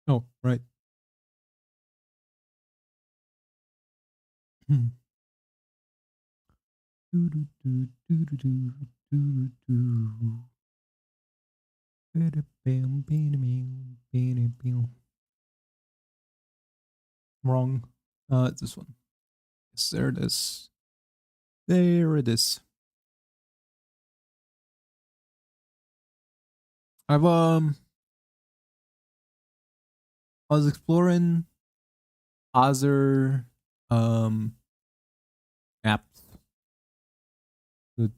Oh, right. Hmm. Wrong. It's this one. Yes, there it is. There it is. I've I was exploring other um apps that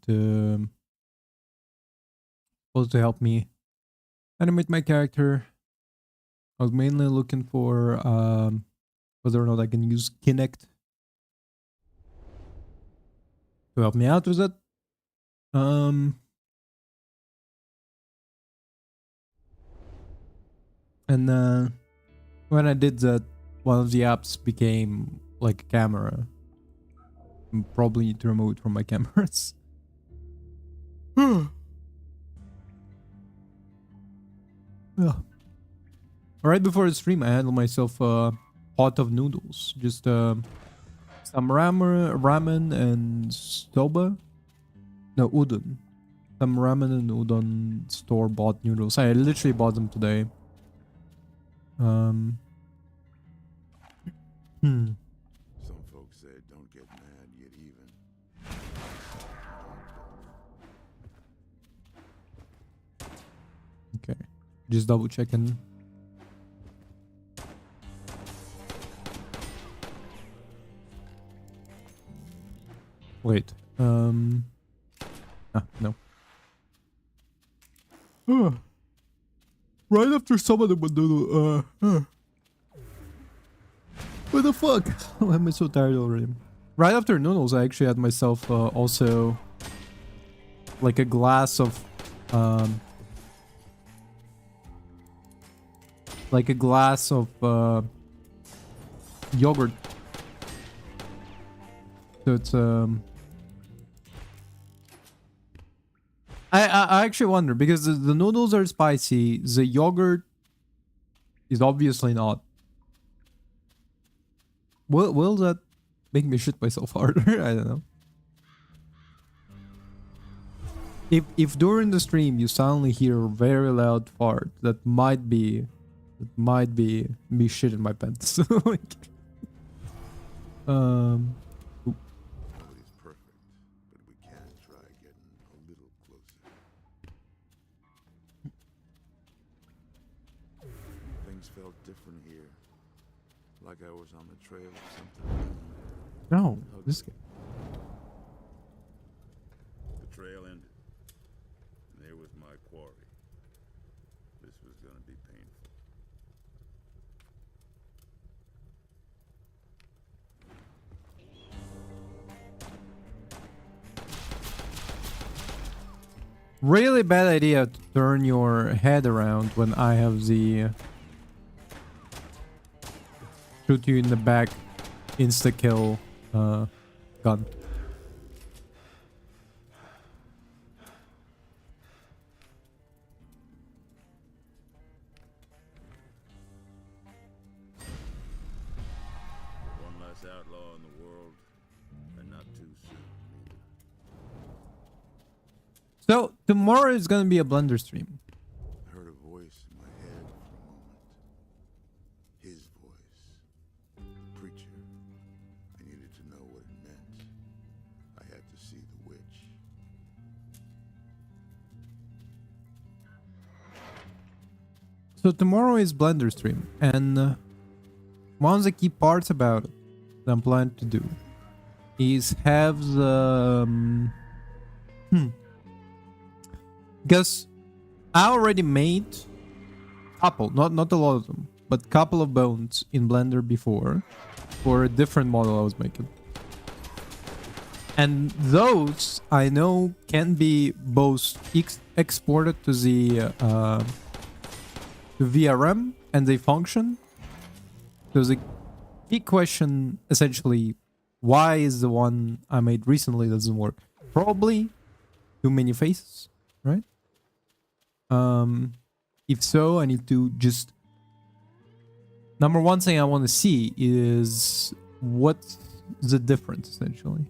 supposed to help me animate my character. I was mainly looking for whether or not I can use Kinect to help me out with it. Um and when I did that, one of the apps became like a camera. I probably need to remove it from my cameras. Yeah. Right before the stream, I handled myself a pot of noodles. Just some ramen and soba. No, udon. Some ramen and udon store-bought noodles. I literally bought them today. Um. Hmm. Some folks say don't get mad, get even. Okay. Just double checking. Wait. No. Right after some of the noodle. What the fuck? Why am I so tired already? Right after noodles, I actually had myself also like a glass of um yogurt. So it's I actually wonder because the noodles are spicy, the yogurt is obviously not. Will that make me shit myself harder? I don't know. If during the stream you suddenly hear a very loud fart, that might be me shitting my pants. Like, um Nobody's perfect, but we can try getting a little closer. Things felt different here. Like I was on the trail of something. no, this Ugly. The trail ended. And there was my quarry. This was gonna be painful. really bad idea to turn your head around when I have the shoot you in the back insta kill gun. One less outlaw in the world, and not too soon either. So tomorrow is gonna be a Blender stream. I heard a voice in my head for a moment. His voice. Preacher. I needed to know what it meant. I had to see the witch. So tomorrow is Blender stream, and one of the key parts about it that I'm planning to do is have the because I already made couple, not a lot of them, but couple of bones in Blender before for a different model I was making. And those I know can be both exported to the VRM and they function. So the key question essentially, why is the one I made recently doesn't work? Probably too many faces, right? If so, I need to just Number one thing I want to see is what's the difference essentially.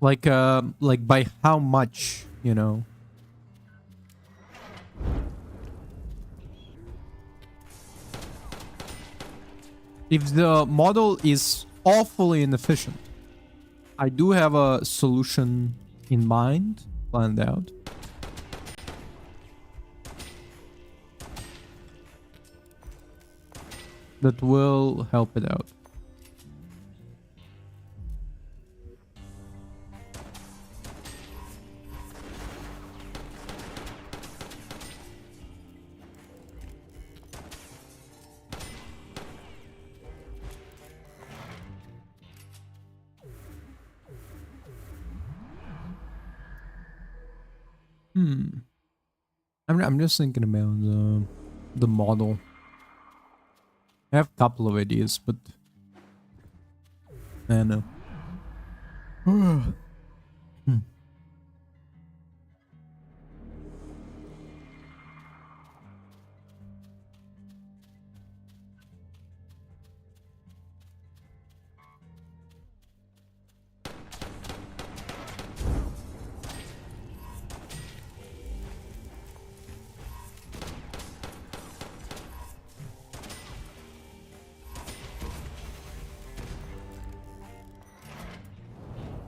Like by how much, you know. If the model is awfully inefficient, I do have a solution in mind, planned out. That will help it out. I'm just thinking about the model. I have a couple of ideas, but I don't know.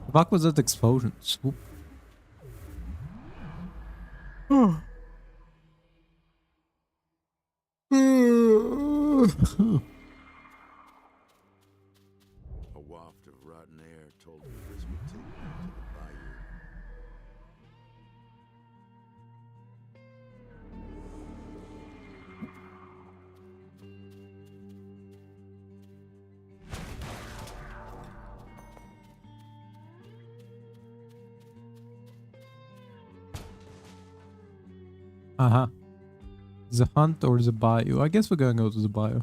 The fuck was that explosion? Swoop. A waft of rotten air told me this would take me to the bayou. Uh-huh. The hunt or the bayou? I guess we're gonna go to the bayou.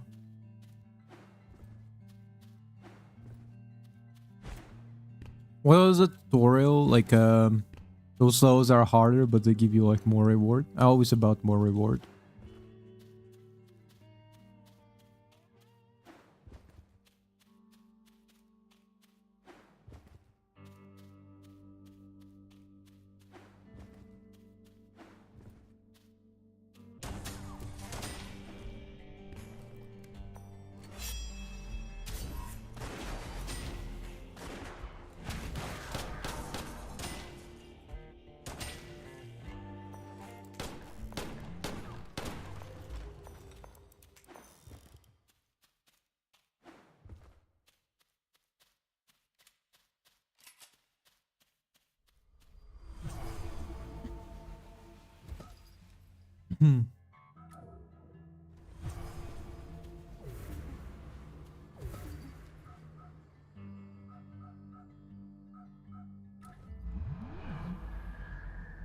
Well, is a tutorial like those levels are harder, but they give you like more reward. I always about more reward.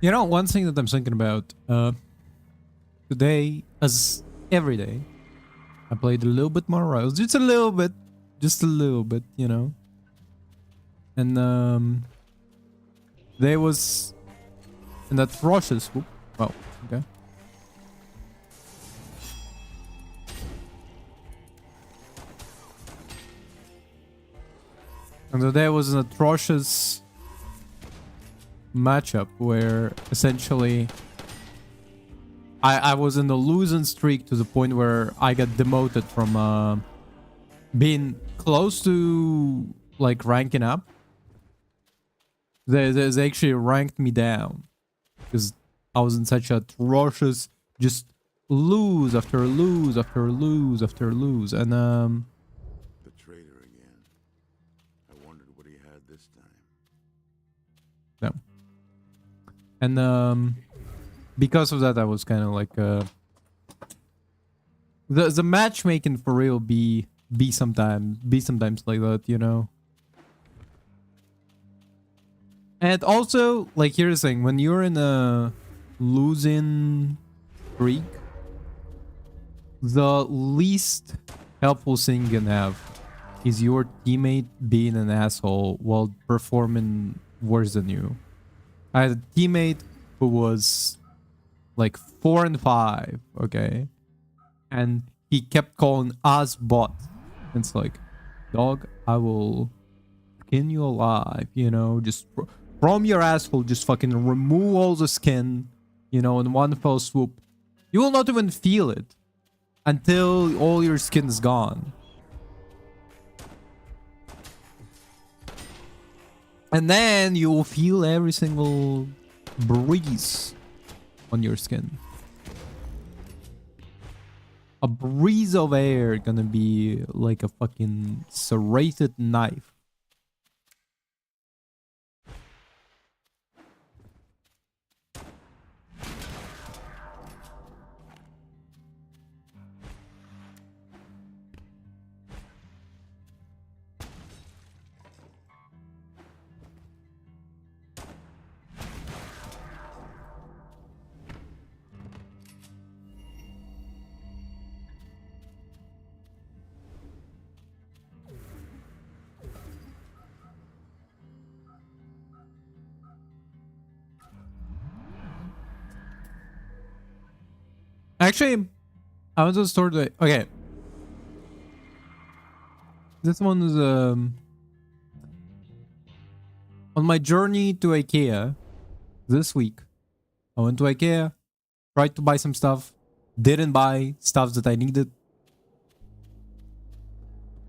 You know, one thing that I'm thinking about today, as every day, I played a little bit more Royals, just a little bit, you know. And there was an atrocious whoop. Oh, okay. And so there was an atrocious matchup where essentially I was in the losing streak to the point where I got demoted from being close to like ranking up. They actually ranked me down because I was in such a atrocious, just lose after lose after lose after lose. And The traitor again. I wondered what he had this time. no. And because of that, I was kind of like the matchmaking for real be sometimes like that, you know. And also, like, here's the thing: when you're in a losing streak, the least helpful thing you can have is your teammate being an asshole while performing worse than you. I had a teammate who was like 4 and 5, okay? And he kept calling us bots. It's like, dog, I will skin you alive, you know, just from your asshole, just fucking remove all the skin, you know, in one fell swoop. You will not even feel it until all your skin is gone. And then you will feel every single breeze on your skin. A breeze of air gonna be like a fucking serrated knife. Actually, I went to the store today. Okay. This one is on my journey to IKEA this week. I went to IKEA, tried to buy some stuff, didn't buy stuff that I needed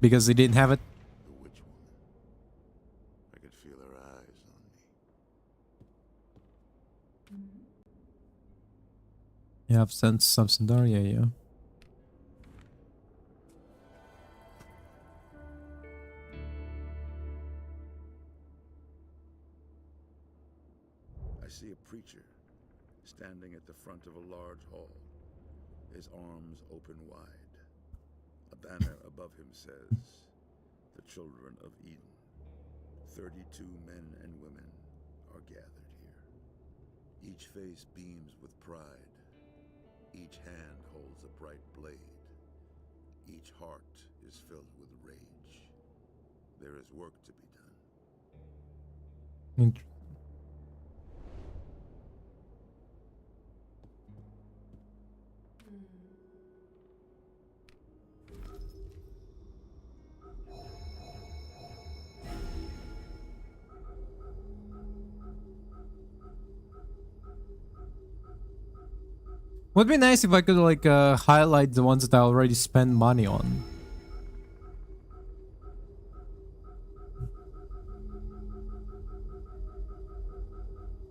because they didn't have it. The witch woman. I could feel her eyes on me. Yeah, I've sent something there, yeah. I see a preacher standing at the front of a large hall, his arms open wide. A banner above him says, "The children of Eden." 32 men and women are gathered here. Each face beams with pride. Each hand holds a bright blade. Each heart is filled with rage. There is work to be done. Interesting. Would be nice if I could like highlight the ones that I already spend money on.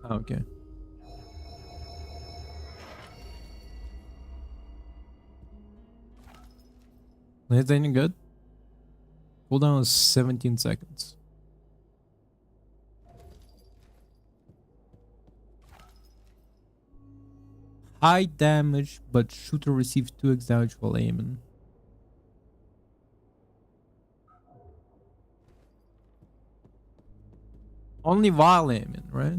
Okay. Is that any good? Cooldown is 17 seconds. High damage, but shooter receives 2x damage while aiming. Only while aiming, right?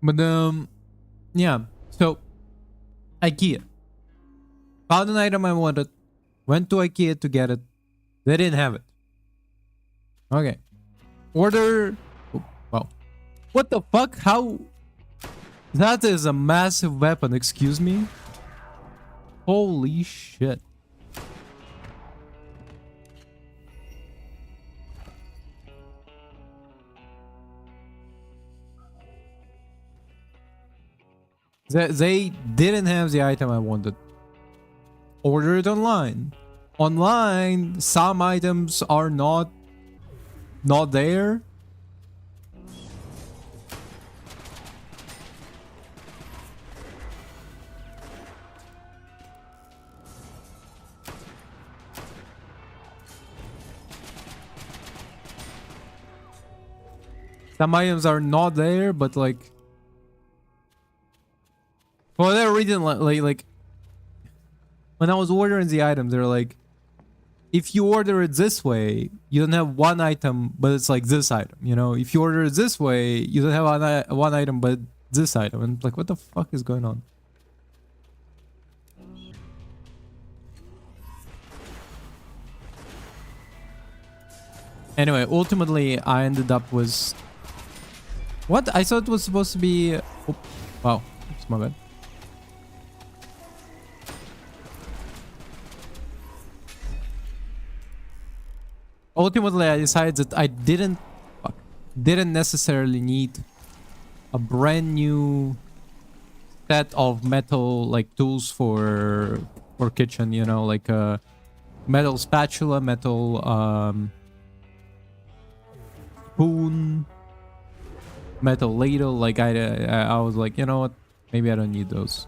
But yeah. So IKEA. Found an item I wanted. Went to IKEA to get it. They didn't have it. Okay. Order. Oh, wow. What the fuck? How? That is a massive weapon. Excuse me. Holy shit. They didn't have the item I wanted. Order it online. Online, some items are not there. Some items are not there, but like for whatever reason, like when I was ordering the items, they're like, if you order it this way, you don't have one item, but it's like this item. You know, if you order it this way, you don't have one item, but this item. And like, what the fuck is going on? Anyway, ultimately, I ended up with... What? I thought it was supposed to be... Oh, wow. It's my bad. Ultimately, I decided that I didn't necessarily need a brand new set of metal like tools for kitchen, you know, like a metal spatula, metal spoon, metal ladle. Like I was like, you know what, maybe I don't need those.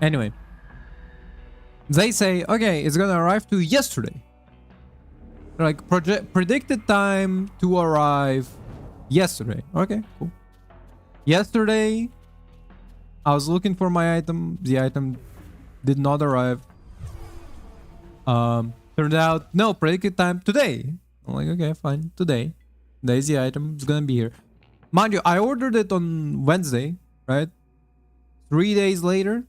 Anyway, they say, okay, it's gonna arrive to yesterday. Like predicted time to arrive yesterday. Okay, cool. Yesterday, I was looking for my item. The item did not arrive. Turned out, no, predicted time today. I'm like, okay, fine, today. Today's the item. It's gonna be here. Mind you, I ordered it on Wednesday, right? 3 days later,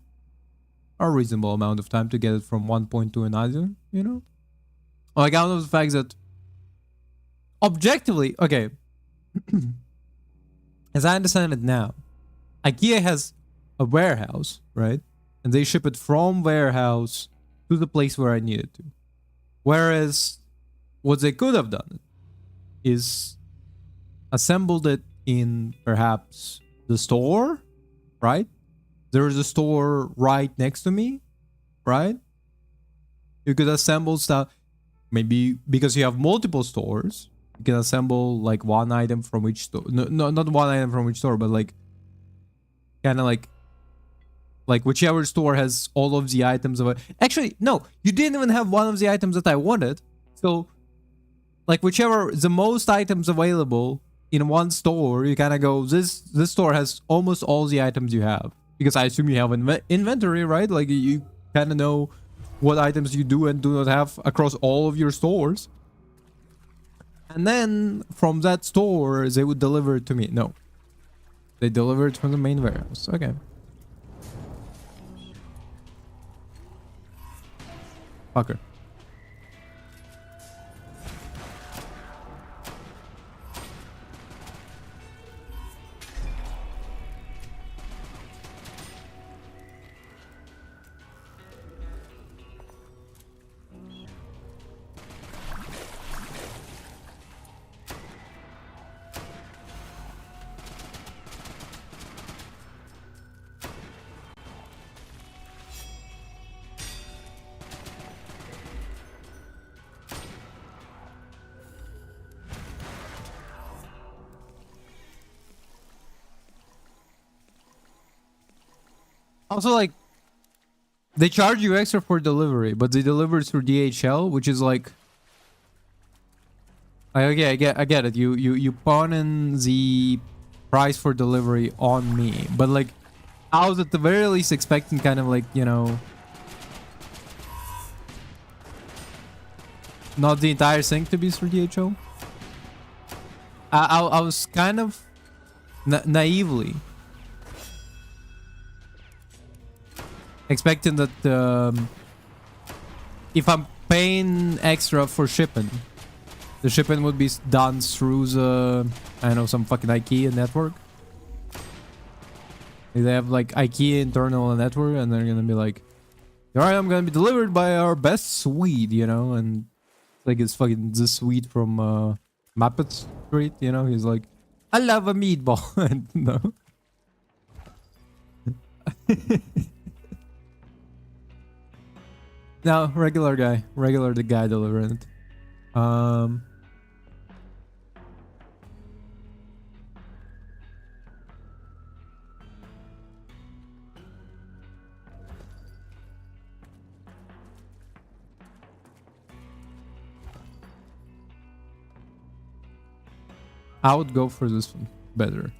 a reasonable amount of time to get it from one point to another, you know? Like, out of the fact that objectively, okay, as I understand it now, IKEA has a warehouse, right? And they ship it from warehouse to the place where I need it to. Whereas what they could have done is assembled it in perhaps the store, right? There's a store right next to me, right? You could assemble stuff, maybe because you have multiple stores, you can assemble like one item from each store. No, not one item from each store, but like kind of like whichever store has all of the items of it. Actually, no, you didn't even have one of the items that I wanted. So like whichever the most items available in one store, you kind of go, this store has almost all the items you have. Because I assume you have inventory, right? Like you kind of know what items you do and do not have across all of your stores. And then from that store, they would deliver it to me. No. They deliver it from the main warehouse. Okay. Fucker. Also, like, they charge you extra for delivery, but they deliver through DHL, which is like, okay, I get it. You pawn in the price for delivery on me, but like, I was at the very least expecting kind of like, you know, not the entire thing to be through DHL. I was kind of naively expecting that if I'm paying extra for shipping, the shipping would be done through the, I don't know, some fucking IKEA network. They have like IKEA internal network, and they're gonna be like, alright, I'm gonna be delivered by our best Swede, you know, and like it's fucking the Swede from Muppet Street, you know, he's like, I love a meatball. And no. No, regular the guy delivering it. I would go for this one better.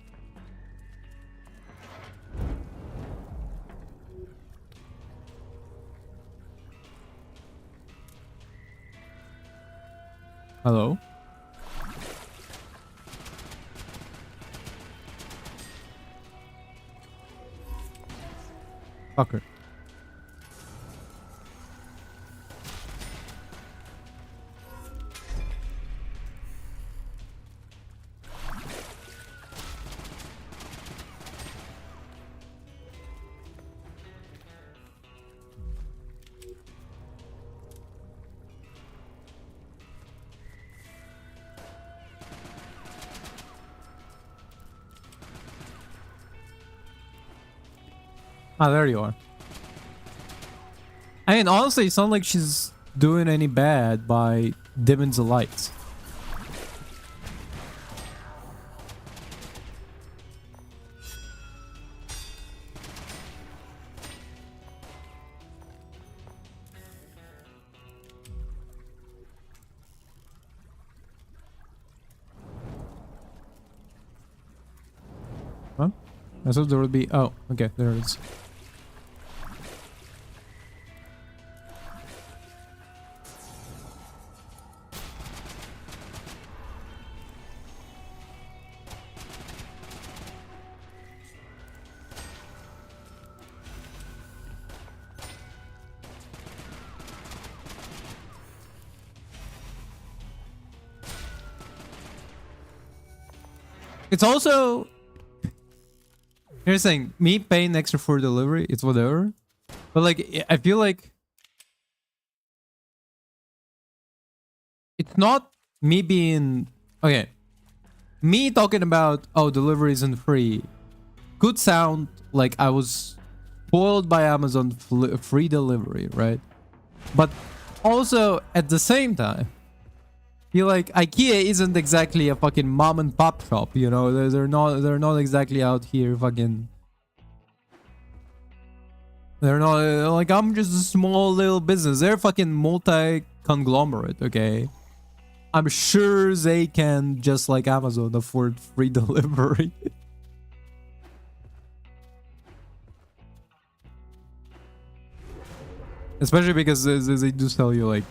Hello? Fucker. Ah, there you are. I mean, honestly, it's not like she's doing any bad by dimming the lights. Huh? I thought there would be... Oh, okay, there it is. It's also... Here's the thing, me paying extra for delivery, it's whatever. But like, I feel like... It's not me being... Okay. Me talking about, oh, delivery isn't free, could sound like I was spoiled by Amazon free delivery, right? But also, at the same time, feel like IKEA isn't exactly a fucking mom and pop shop, you know? They're not exactly out here fucking... They're not like, I'm just a small little business. They're fucking multi-conglomerate, okay? I'm sure they can, just like Amazon, afford free delivery. Especially because they do sell you like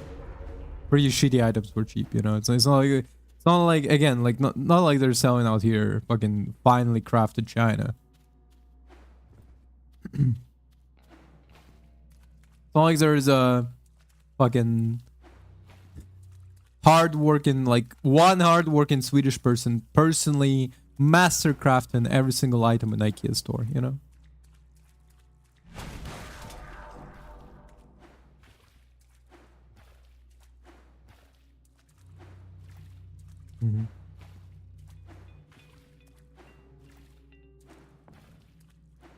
pretty shitty items for cheap, you know? It's not like again, like not like they're selling out here fucking finely crafted China. It's not like there's a fucking hard-working, like one hard-working Swedish person personally master crafting every single item in IKEA store, you know? Mm-hmm.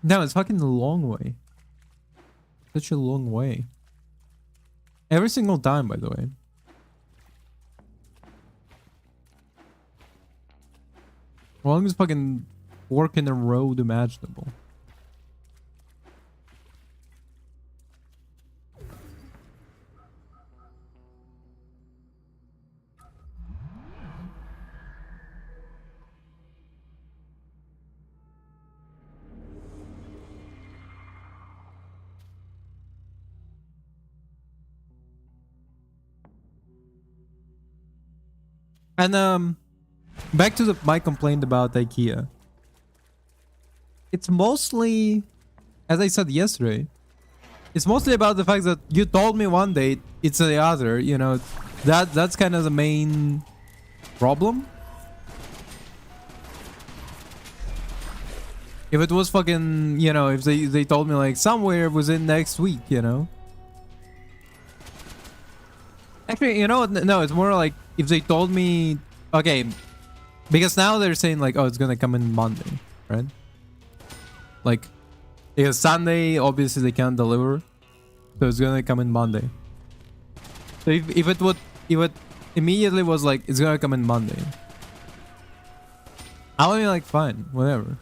No, it's fucking a long way. Such a long way. Every single time, by the way. Longest fucking fork in the road imaginable. And back to my complaint about IKEA. It's mostly, as I said yesterday, it's mostly about the fact that you told me one day, it's the other, you know. That's kind of the main problem. If it was fucking, you know, if they told me like somewhere within next week, you know. Actually, you know what? No, it's more like if they told me, okay, because now they're saying like, oh, it's gonna come in Monday, right? Like, because Sunday, obviously they can't deliver, so it's gonna come in Monday. So if it immediately was like, it's gonna come in Monday, I would be like, fine, whatever.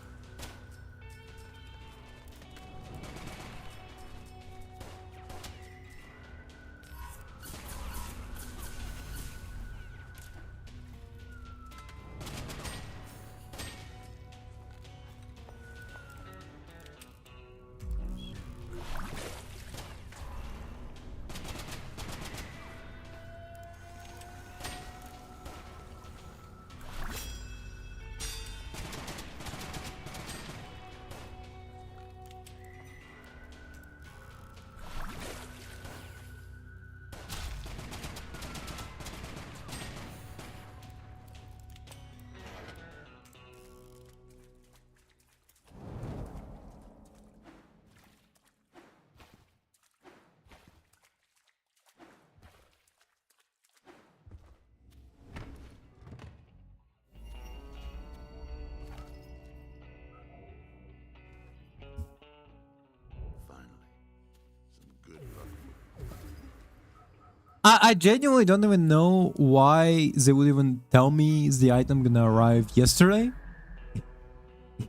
I genuinely don't even know why they would even tell me is the item gonna arrive yesterday.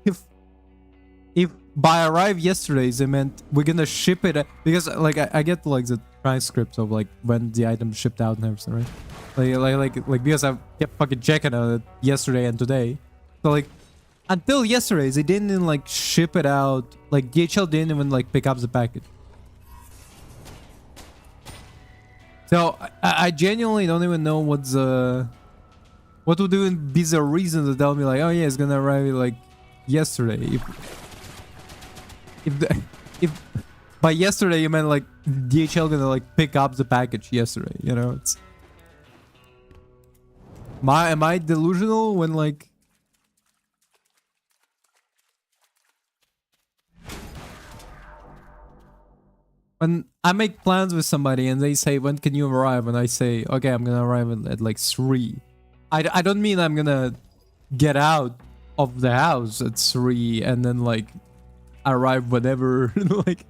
If by arrive yesterday they meant we're gonna ship it because like I get like the transcripts of like when the item shipped out and everything, right? Like because I kept fucking checking on it yesterday and today. So like until yesterday they didn't even like ship it out. Like DHL didn't even like pick up the package. So I genuinely don't even know what would even be the reason to tell me like, oh yeah, it's gonna arrive like yesterday. If by yesterday you meant like DHL gonna like pick up the package yesterday, you know? It's am I delusional when like when I make plans with somebody and they say when can you arrive and I say okay I'm gonna arrive at like 3. I don't mean I'm gonna get out of the house at 3 and then like arrive whenever like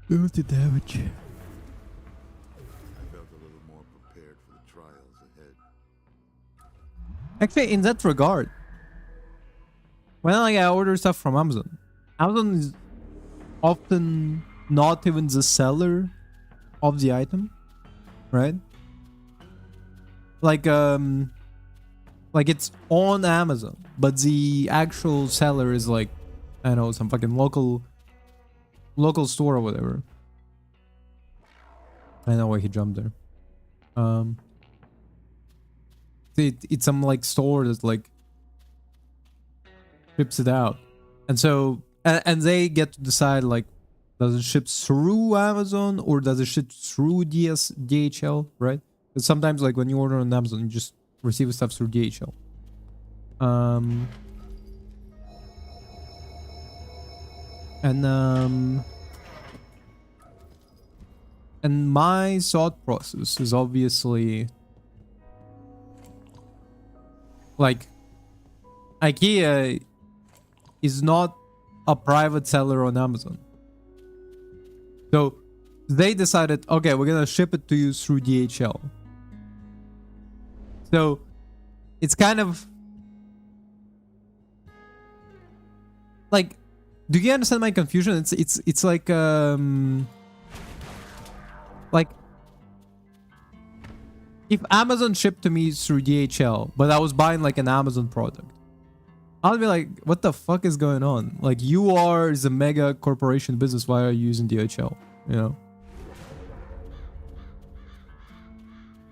build the damage. I felt a little more prepared for the trials ahead. Actually, in that regard, when like I order stuff from Amazon is often not even the seller of the item, right? Like it's on Amazon, but the actual seller is like I don't know, some fucking local store or whatever. I know why he jumped there. It's some like store that like ships it out, and so and they get to decide like does it ship through Amazon or does it ship through DHL, right? Because sometimes like when you order on Amazon, you just receive stuff through DHL. And my thought process is obviously like IKEA is not a private seller on Amazon. So they decided, okay, we're gonna ship it to you through DHL. So it's kind of like, do you understand my confusion? It's like if Amazon shipped to me through DHL, but I was buying like an Amazon product, I'd be like, what the fuck is going on? Like, you are the mega corporation business, why are you using DHL? You know?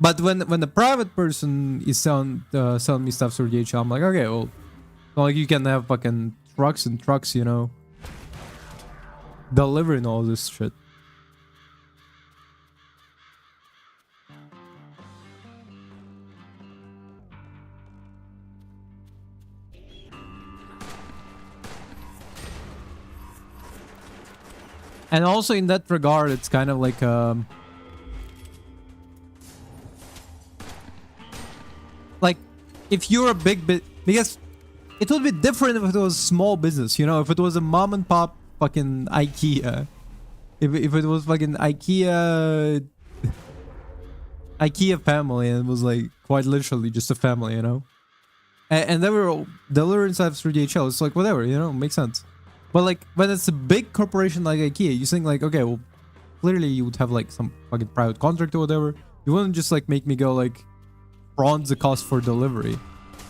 But when the private person is selling me stuff through DHL, I'm like, okay, well, like you can have fucking trucks and trucks, you know, delivering all this shit. And also in that regard, it's kind of like if you're a big bit, because it would be different if it was a small business, you know, if it was a mom and pop fucking IKEA, if it was fucking IKEA family and it was like quite literally just a family, you know, and they were delivering stuff through DHL, it's like whatever, you know, makes sense. But like when it's a big corporation like IKEA, you think like, okay, well, clearly you would have like some fucking private contract or whatever. You wouldn't just like make me go like bronze the cost for delivery.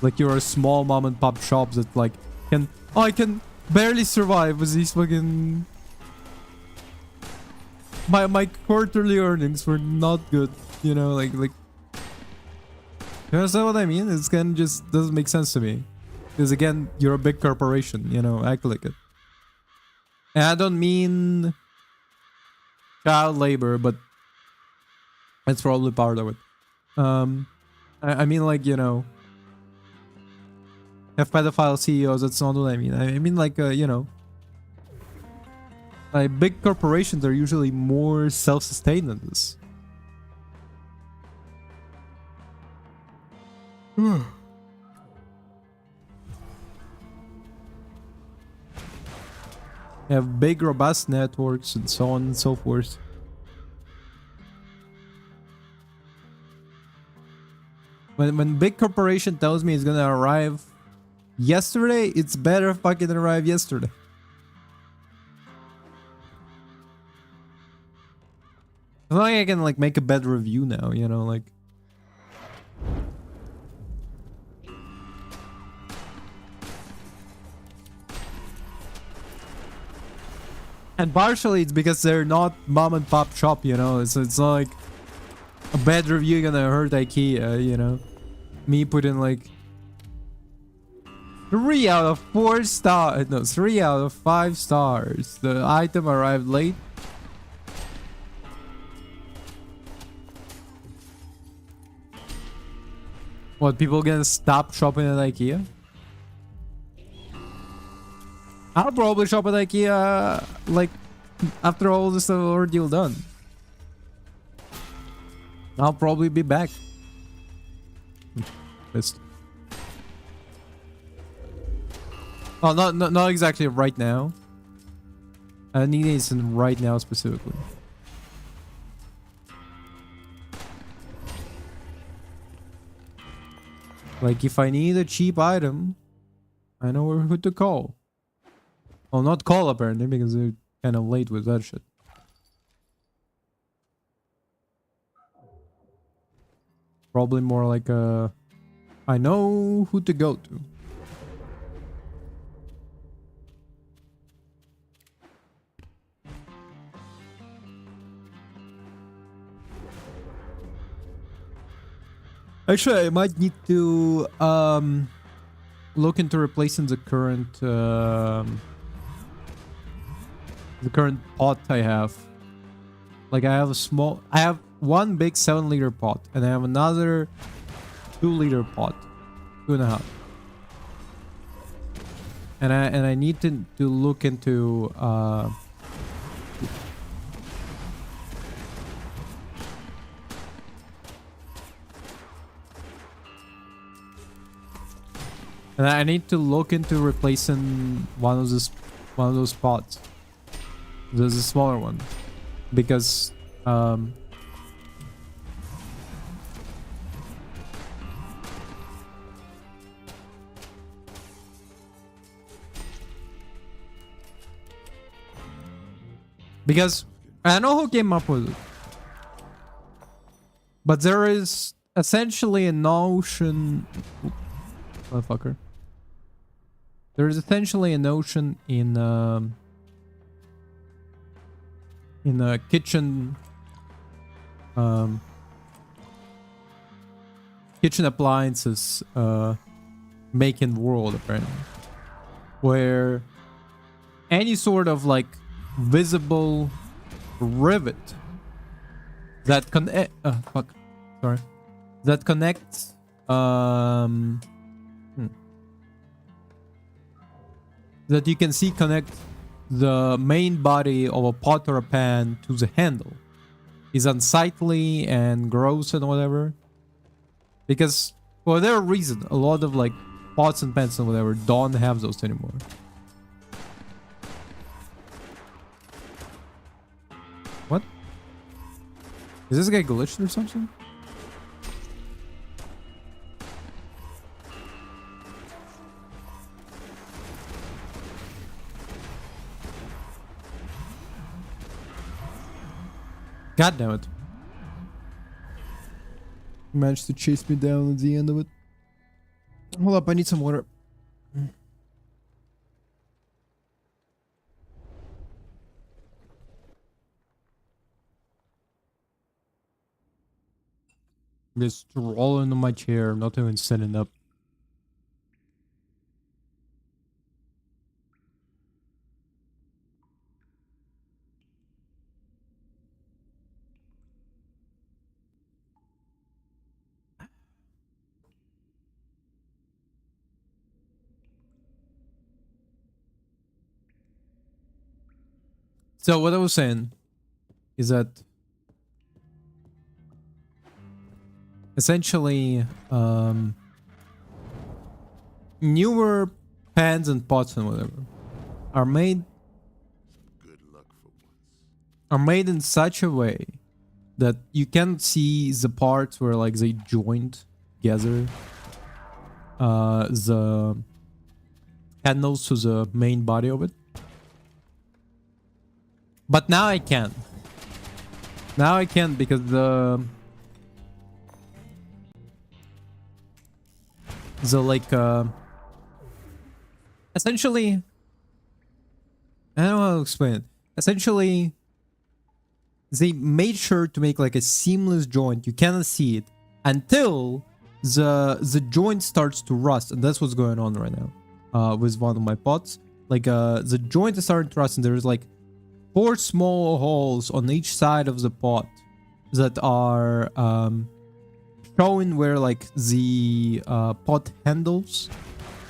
Like you're a small mom and pop shop that like can I can barely survive with these fucking my quarterly earnings were not good, you know, like you understand what I mean? It's kind of just doesn't make sense to me. Because again, you're a big corporation, you know, act like it. And I don't mean child labor, but it's probably part of it. I mean like, you know, have pedophile CEOs, that's not what I mean. I mean like, you know, like big corporations are usually more self-sustained than this. Have big robust networks and so on and so forth. When big corporation tells me it's gonna arrive yesterday, it's better fucking arrive yesterday. I feel like I can like make a better review now, you know, like. And partially it's because they're not mom and pop shop, you know, so it's not like a bad review gonna hurt IKEA, you know. Me putting like 3 out of 4 stars, no, 3 out of 5 stars. The item arrived late. What, people gonna stop shopping at IKEA? I'll probably shop at IKEA, like, after all this ordeal done. I'll probably be back. Pissed. Oh, not exactly right now. I need it right now specifically. Like, if I need a cheap item, I know who to call. Well, not call apparently, because they're kind of late with that shit. Probably more like a... I know who to go to. Actually, I might need to look into replacing the current pot I have. Like I have one big 7-liter pot, and I have another 2-liter pot, 2.5. And I need to look into and I need to look into replacing one of those pots. There's a smaller one, because I don't know who came up with it, but there is essentially a notion. Motherfucker. There is essentially a notion in a kitchen appliances making world, apparently, where any sort of like visible rivet that that connects that you can see connect the main body of a pot or a pan to the handle is unsightly and gross and whatever. Because for whatever reason, a lot of like pots and pans and whatever don't have those anymore. What? Is this guy glitched or something? God damn it. Managed to chase me down at the end of it. Hold up, I need some water. Just rolling on my chair, not even sitting up. So what I was saying is that essentially newer pans and pots and whatever are made Good luck for once. are made in such a way that you can't see the parts where like they joined together the handles to the main body of it. But now I can. Now I can because the like essentially I don't know how to explain it. Essentially they made sure to make like a seamless joint. You cannot see it until the joint starts to rust, and that's what's going on right now with one of my pots. Like the joint is starting to rust, and there's like 4 small holes on each side of the pot that are showing where like the pot handles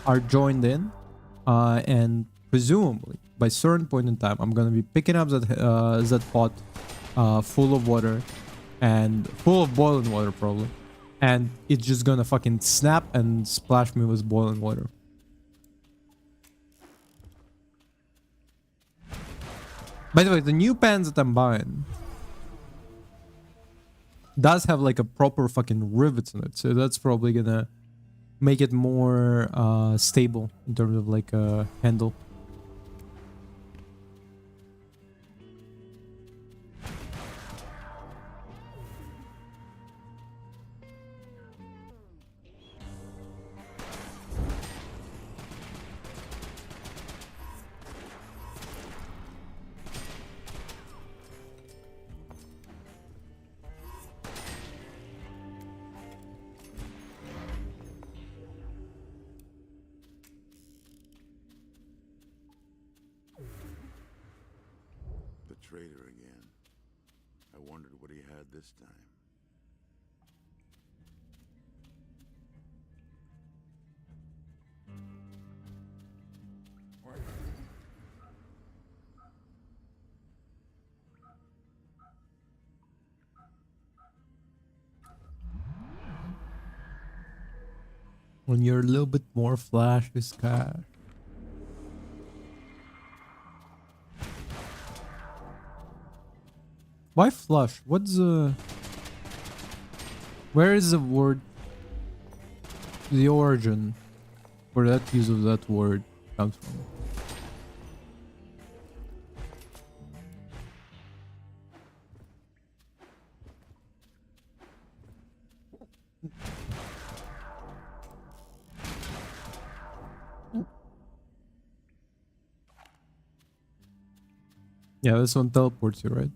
are joined in, and presumably by certain point in time I'm gonna be picking up that pot full of water and full of boiling water probably, and it's just gonna fucking snap and splash me with boiling water. By the way, the new pans that I'm buying does have like a proper fucking rivets in it, so that's probably gonna make it more stable in terms of like a handle. The traitor again. I wondered what he had this time. When you're a little bit more flash with cash. Why flush? What's the... Where is the word... The origin for that use of that word comes from? Yeah, this one teleports you, right?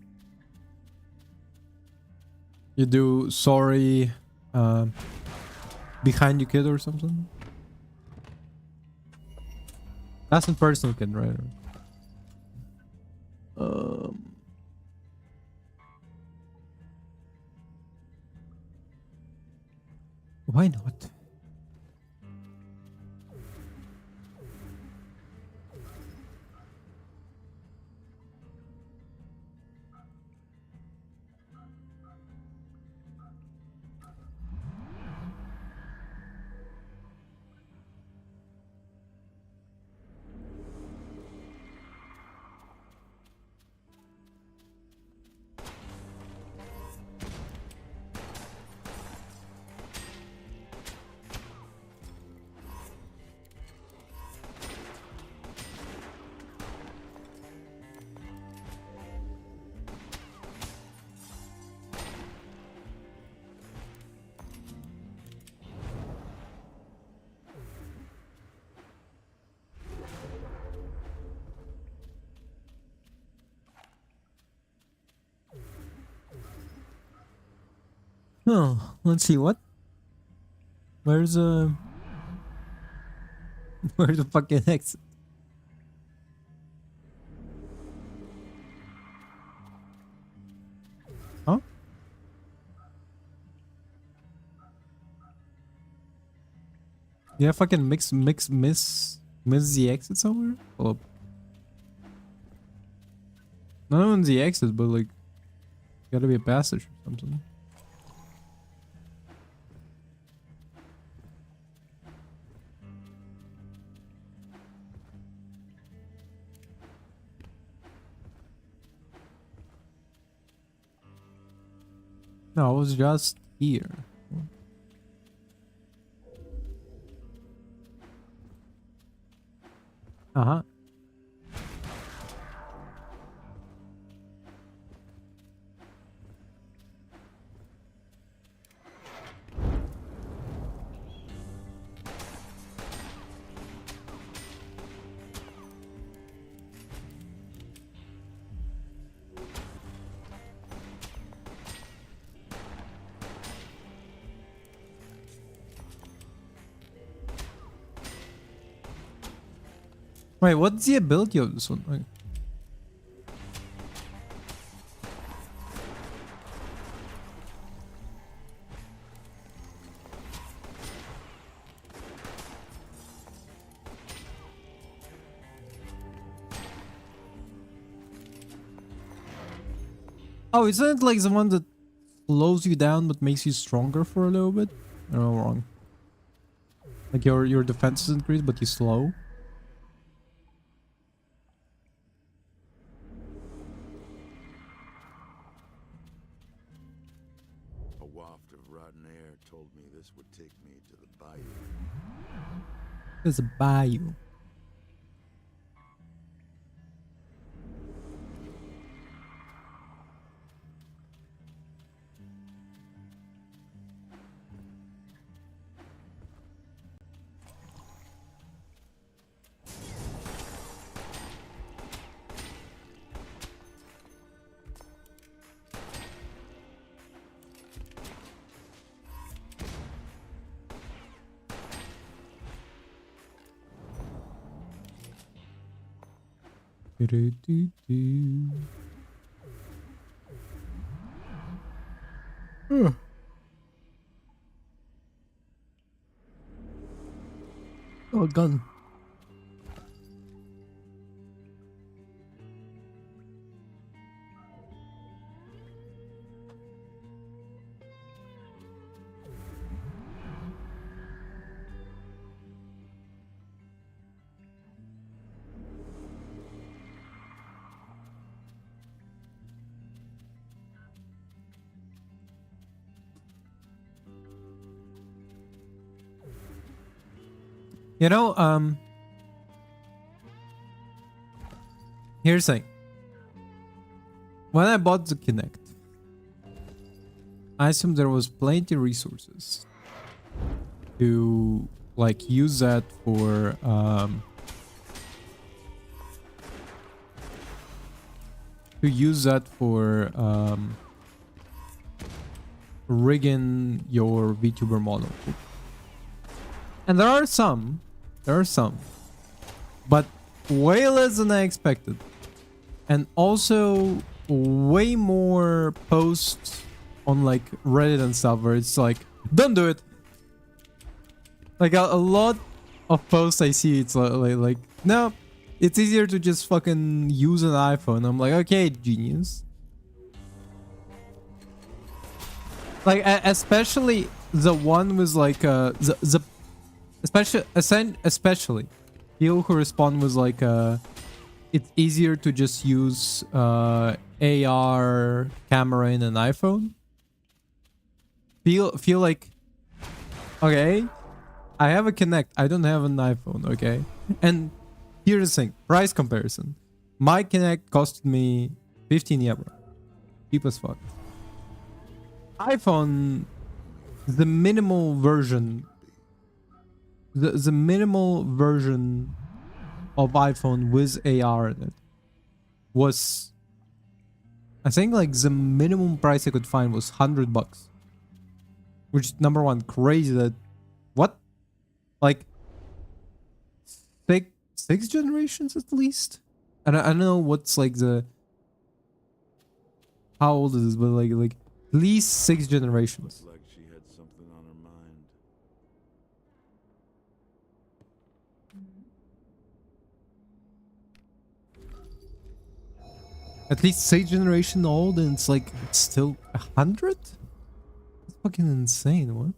You do sorry behind you kid or something? That's in personal kid, right? Why not? Oh, let's see what. Where's where's the fucking exit? Huh? Yeah, fucking miss the exit somewhere? Hold up. Not on the exit, but like, gotta be a passage or something. No, I was just here. Uh-huh. Wait, what's the ability of this one? Like, oh, isn't it like the one that slows you down but makes you stronger for a little bit? Or am I wrong? Like your defense is increased but you slow? A waft of rotten air told me this would take me to the bayou. There's a bayou. Do-do-do-do. Oh, gun. You know, here's the thing. When I bought the Kinect, I assumed there was plenty resources to like use that for rigging your VTuber model. And there are some, but way less than I expected. And also way more posts on like Reddit and stuff where it's like, don't do it. Like a lot of posts I see, it's like no, it's easier to just fucking use an iPhone. I'm like, okay, genius. Like especially the one with like the especially people who respond was like it's easier to just use AR camera in an iPhone. Feel like, okay, I have a Kinect, I don't have an iPhone, okay? And here's the thing, price comparison. My Kinect costed me 15 euro. Cheap as fuck. iPhone, the minimal version, the minimal version of iPhone with AR in it was, I think like the minimum price I could find was $100. Which number one, crazy that what? Like six generations at least? And I don't know what's like the how old is this, but like at least 6 generations. Looked like she had something on her mind. At least 6 generation old, and it's like it's still 100? That's fucking insane. What?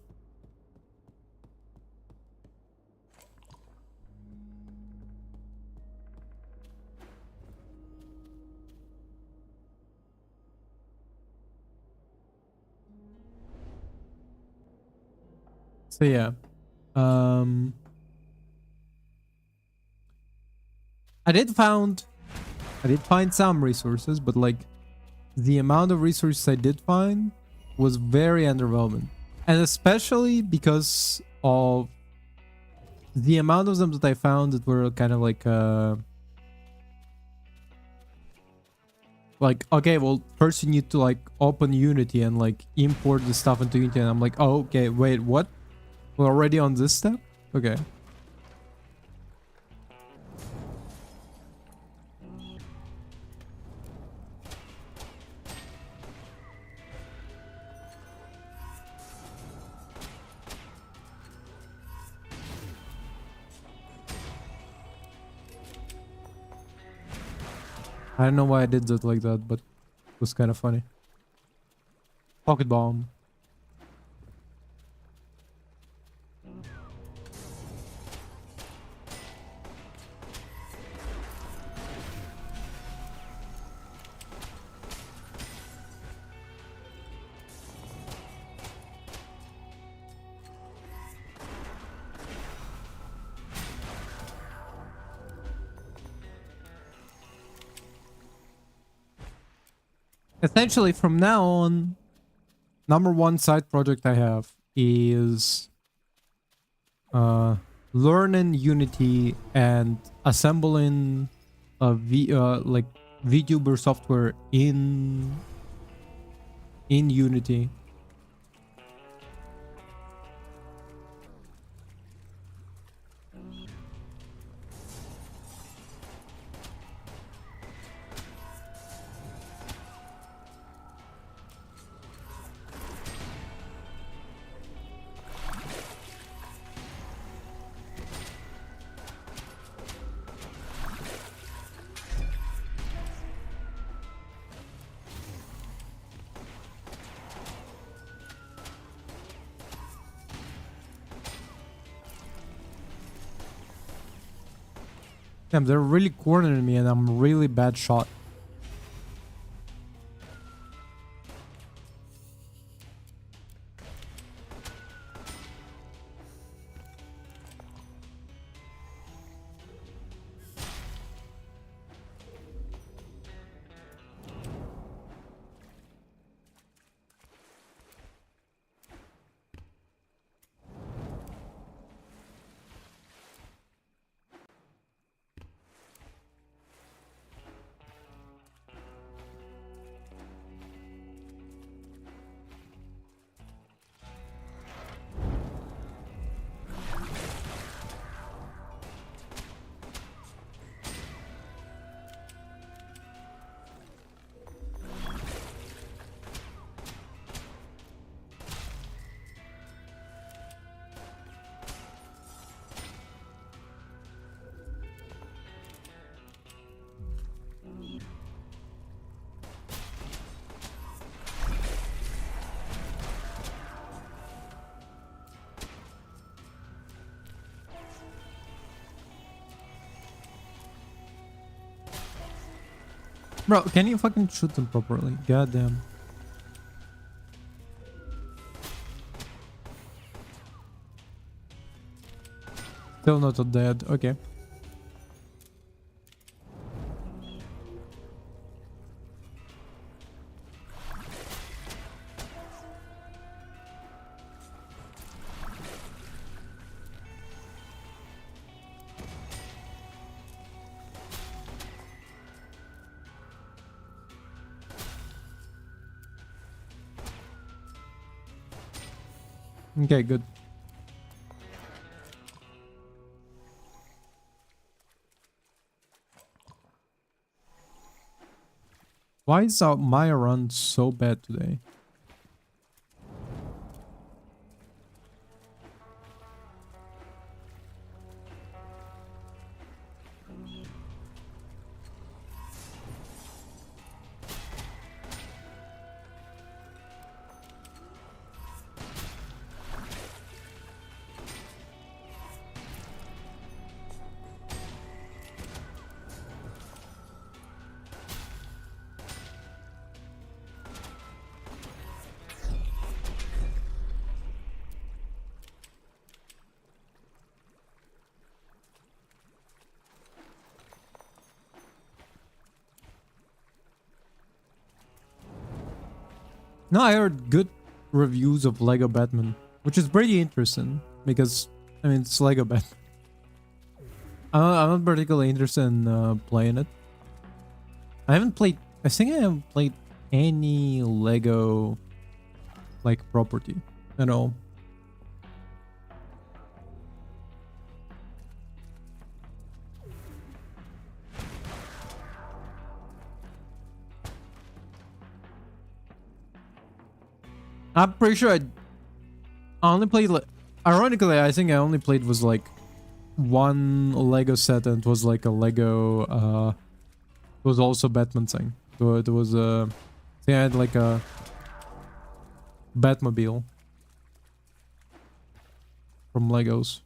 So yeah, um, I did find some resources, but like the amount of resources I did find was very underwhelming, and especially because of the amount of them that I found that were kind of like okay, well, first you need to like open Unity and like import the stuff into Unity, and I'm like, oh, okay, wait, what? We're already on this step? Okay. I don't know why I did that like that, but it was kind of funny. Pocket bomb. Essentially, from now on, number one side project I have is learning Unity and assembling like VTuber software in Unity. Damn, they're really cornering me and I'm a really bad shot. Bro, can you fucking shoot them properly? Goddamn. Still not dead. Okay. Okay, good. Why is my run so bad today? No, I heard good reviews of Lego Batman, which is pretty interesting because I mean it's Lego Batman. I'm not particularly interested in playing it. I haven't played. I think I haven't played any Lego like property at all. I'm pretty sure I only played. Ironically, I think I only played was like one Lego set, and it was like a Lego. It was also Batman thing. So it was I think I had like a Batmobile from Legos.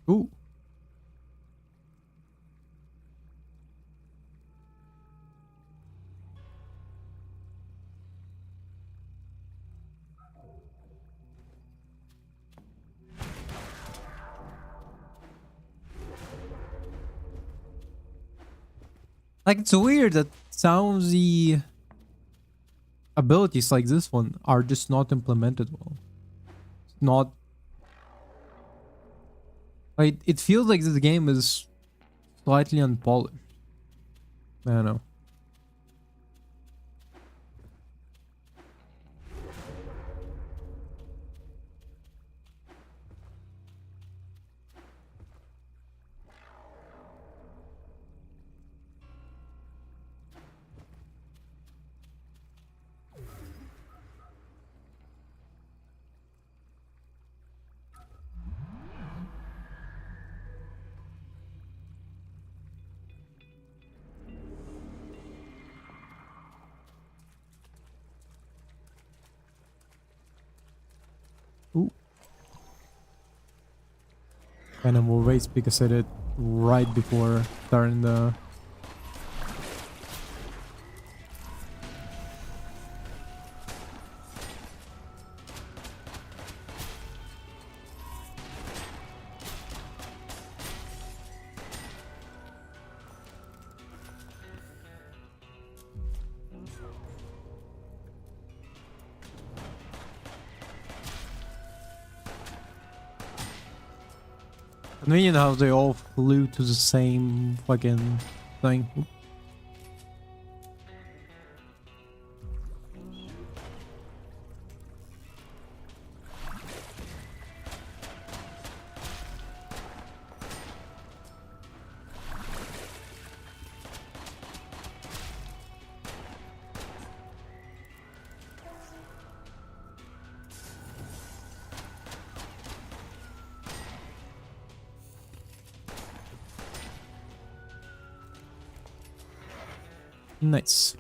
Ooh. Like it's weird that some of the abilities like this one are just not implemented well. It's not like it feels like this game is slightly unpolished. I don't know. Ooh. Kind of more waste because I did right before starting the. Convenient how they all flew to the same fucking thing. Oop. Nice.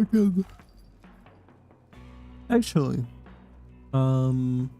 Okay. Actually, um,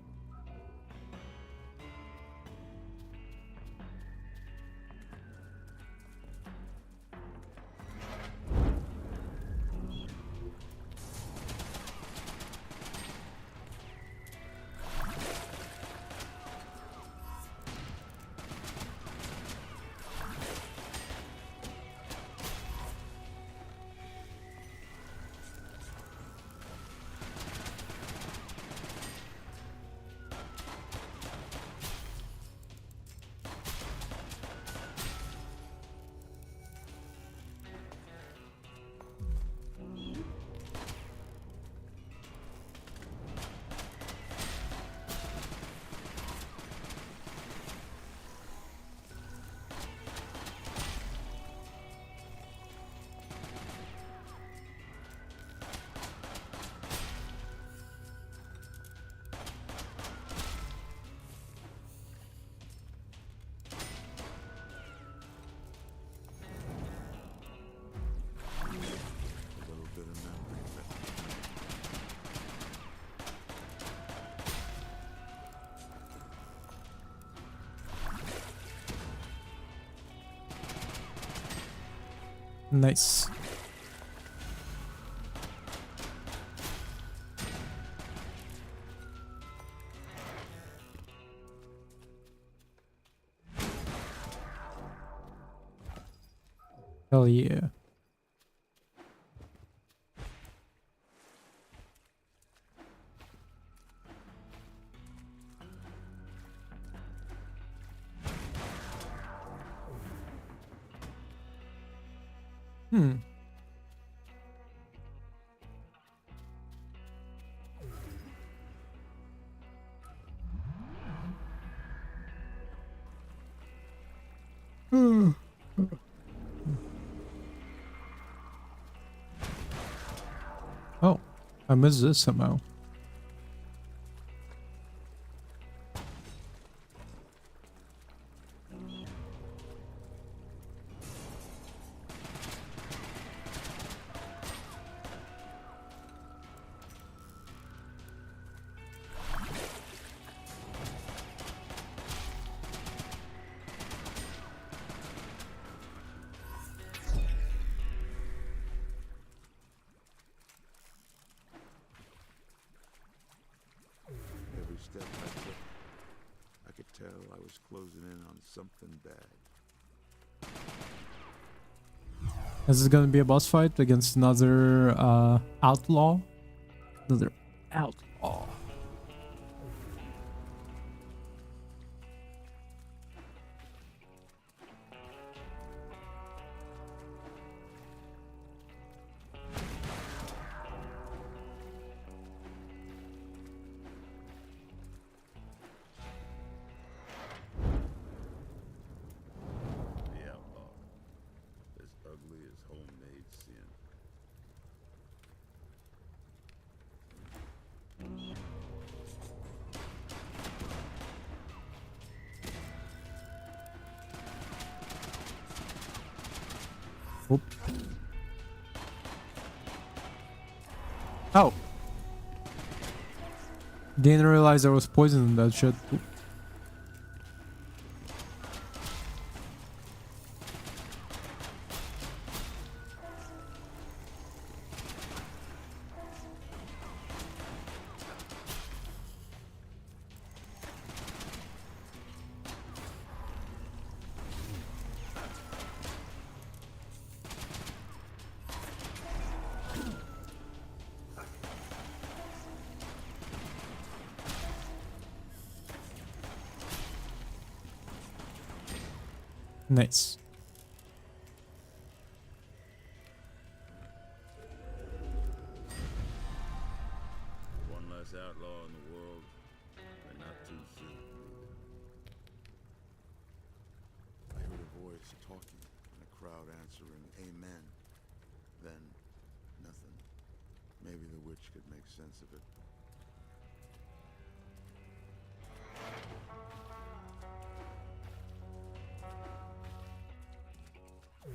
A little bit of memory left. nice. Hell yeah. Hmm. Oh, I missed this somehow. Every step I took, I could tell I was closing in on something bad. This is gonna be a boss fight against another outlaw. Another outlaw. The outlaw. As ugly as homemade sin. Oop. Oh. Didn't realize there was poison in that shit. Oop. Nice. One less outlaw in the world, and not too soon. I heard a voice talking, and a crowd answering, "Amen." Then, nothing. Maybe the witch could make sense of it.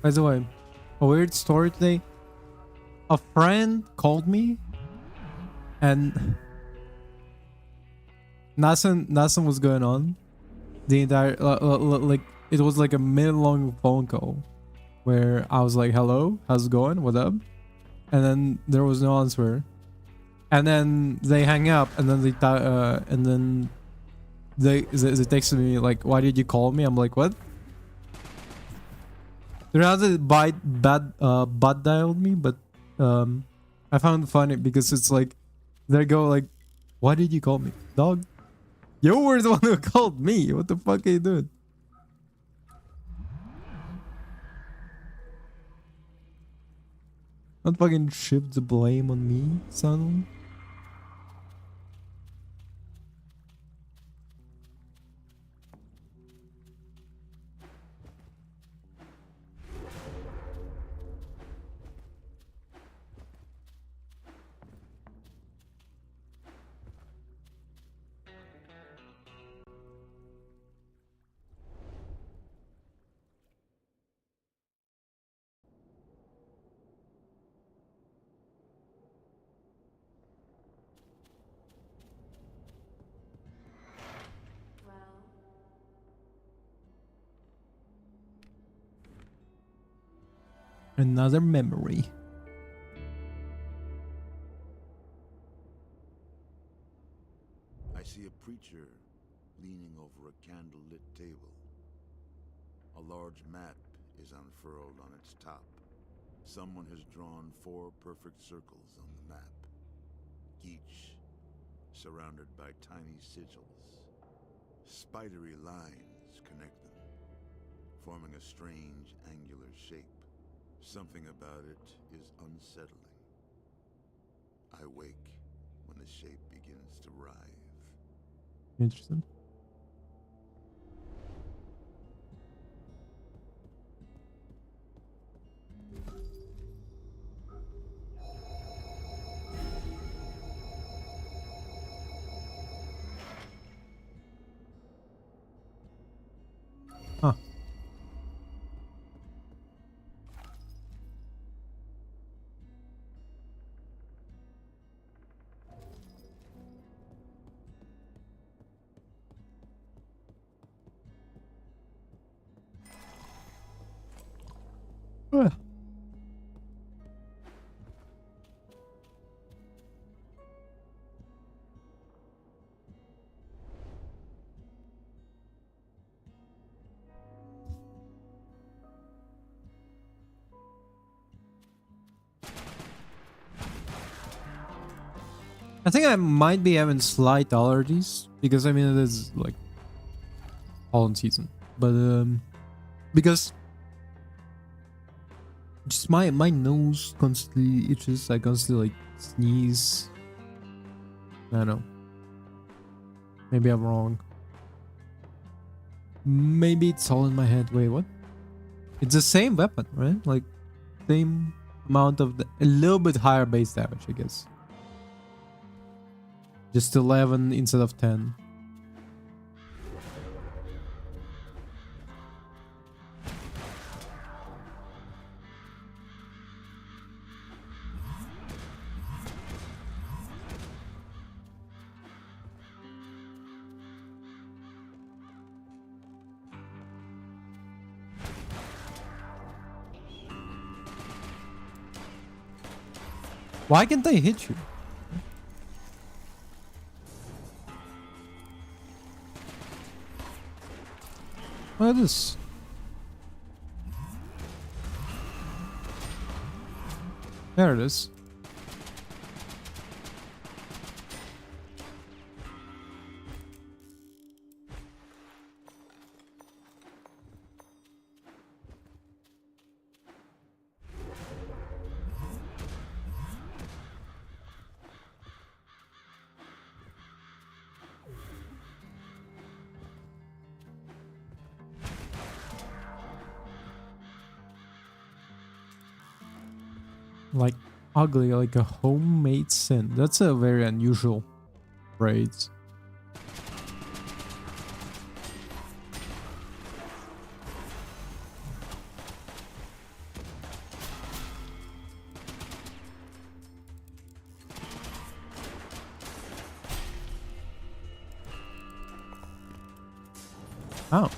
By the way, a weird story today. a friend called me and nothing was going on. The entire like it was like a minute long phone call where I was like, "Hello, how's it going? What up?" And then there was no answer. And then they hang up, and then they texted me like, "Why did you call me?" I'm like, "What?" They rather bad dialed me, but I found it funny because it's like they go like, "Why did you call me, dog? You were the one who called me. What the fuck are you doing?" Don't fucking shift the blame on me, son. Another memory. I see a preacher leaning over a candlelit table. A large map is unfurled on its top. Someone has drawn 4 perfect circles on the map, each surrounded by tiny sigils. Spidery lines connect them, forming a strange angular shape. Something about it is unsettling. I wake when the shape begins to writhe. Interesting. Huh. Well, I think I might be having slight allergies because I mean it is like pollen season, but because just my nose constantly itches. I constantly like sneeze. I don't know. Maybe I'm wrong. Maybe it's all in my head. Wait, what? It's the same weapon, right? Like same amount of a little bit higher base damage, I guess. Just 11 instead of 10. Why can't they hit you? Look at this. There it is. Like ugly, like a homemade sin. That's a very unusual phrase. Oh.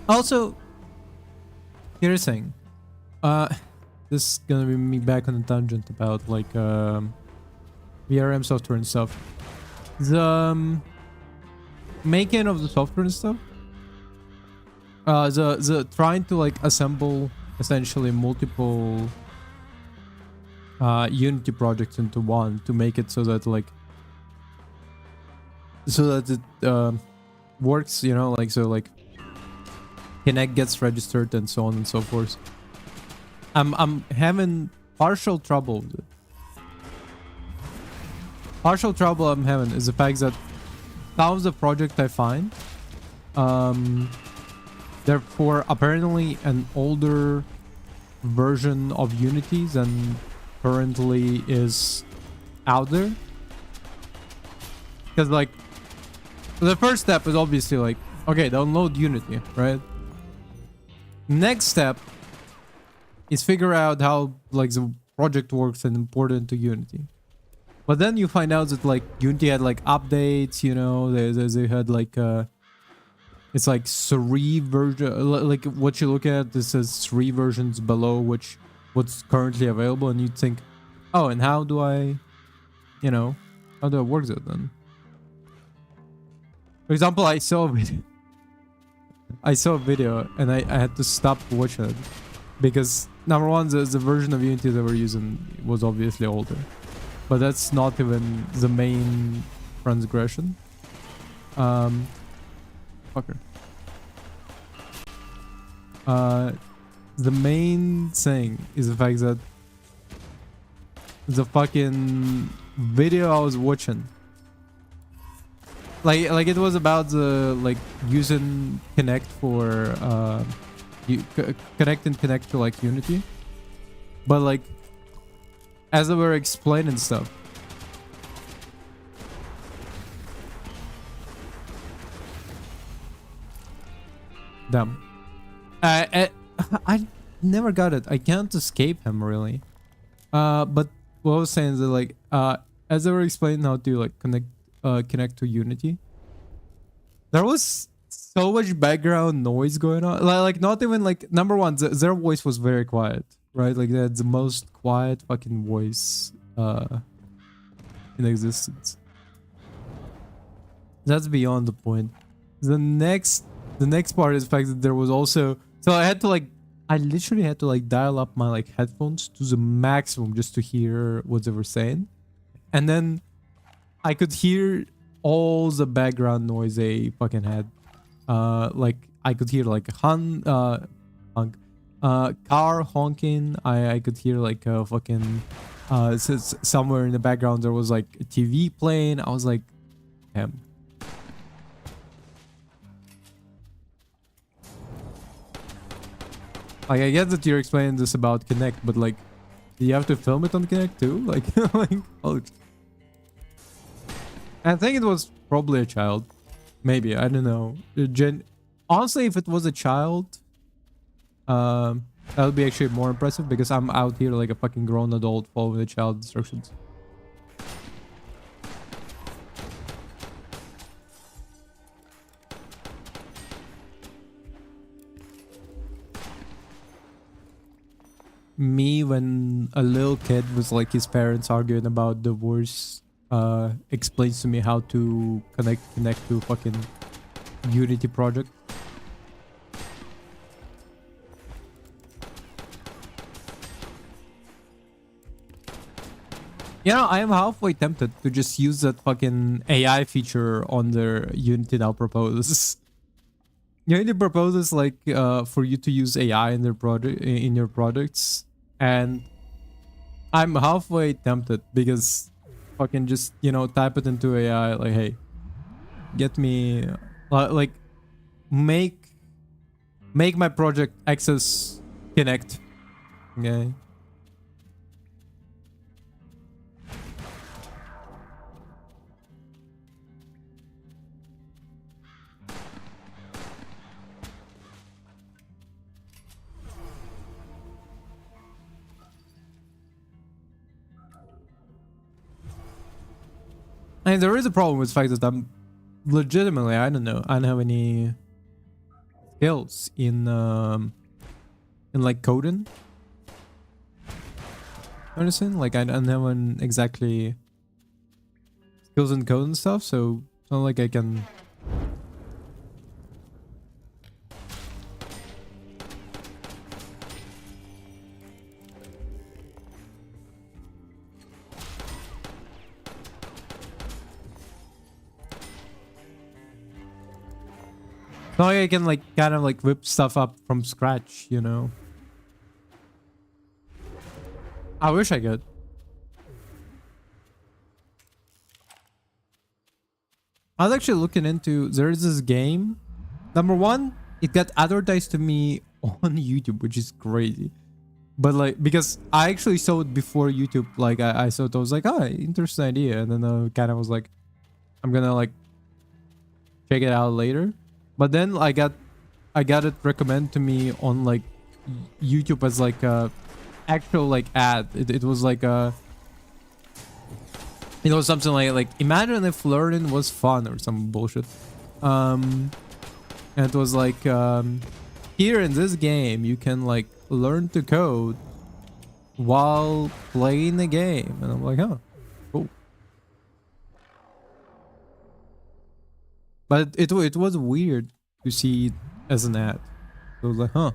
Also, here's the thing. This is gonna be me back on a tangent about like VRM software and stuff. The making of the software and stuff. The trying to like assemble essentially multiple Unity projects into one to make it so that it works, you know, like so like Kinect gets registered and so on and so forth. I'm having partial trouble with it. Partial trouble I'm having is the fact that some of the project I find, therefore apparently an older version of Unity than currently is out there. Because like the first step is obviously like, okay, download Unity, right? Next step is figure out how like the project works and import it into Unity. But then you find out that like Unity had like updates, you know, they had like it's like 3 version, like what you look at, this says 3 versions below what's currently available, and you think, oh, and how do I, you know, how do I work that then? For example, I saw a video and I had to stop watching it because number one, the version of Unity they were using was obviously older, but that's not even the main transgression. Fucker. The main thing is the fact that the fucking video I was watching, like it was about the like using Kinect for Connect and Kinect to like Unity, but like as they were explaining stuff, damn, I never got it. I can't escape him really. But what I was saying is that like as they were explaining how to like connect to Unity, there was so much background noise going on. Like not even like number one, their voice was very quiet, right? Like they had the most quiet fucking voice in existence. That's beyond the point. The next part is the fact that there was also, so I literally had to like dial up my like headphones to the maximum just to hear what they were saying, and then I could hear all the background noise they fucking had. Like I could hear like car honking. I could hear like a fucking somewhere in the background there was like a TV playing. I was like, damn. Like I get that you're explaining this about Kinect, but like, do you have to film it on Kinect too? Like, like, oh. I think it was probably a child. Maybe, I don't know. Honestly, if it was a child, that would be actually more impressive because I'm out here like a fucking grown adult following the child instructions. Me when a little kid was like his parents arguing about divorce explains to me how to connect to fucking Unity project. You know, I am halfway tempted to just use that fucking AI feature on their Unity now proposes. Unity proposes like for you to use AI in their project in your products, and I'm halfway tempted because fucking just, you know, type it into AI like, hey, get me like make make my project access connect. Okay. And there is a problem with the fact that I'm legitimately, I don't know, I don't have any skills in like coding. Understand? Like I don't have an exactly skills in code and stuff, so it's not like I can. Not like I can like kind of like whip stuff up from scratch, you know. I wish I could. I was actually looking into, there is this game. Number one, it got advertised to me on YouTube, which is crazy. But like, because I actually saw it before YouTube, like I saw it, I was like, oh, interesting idea. And then I kind of was like, I'm gonna like check it out later. But then I got it recommended to me on like YouTube as like a actual like ad. It was like a, it was something like imagine if learning was fun or some bullshit. And it was like here in this game you can like learn to code while playing the game, and I'm like, huh, cool. But it was weird to see it as an ad. So I was like, huh.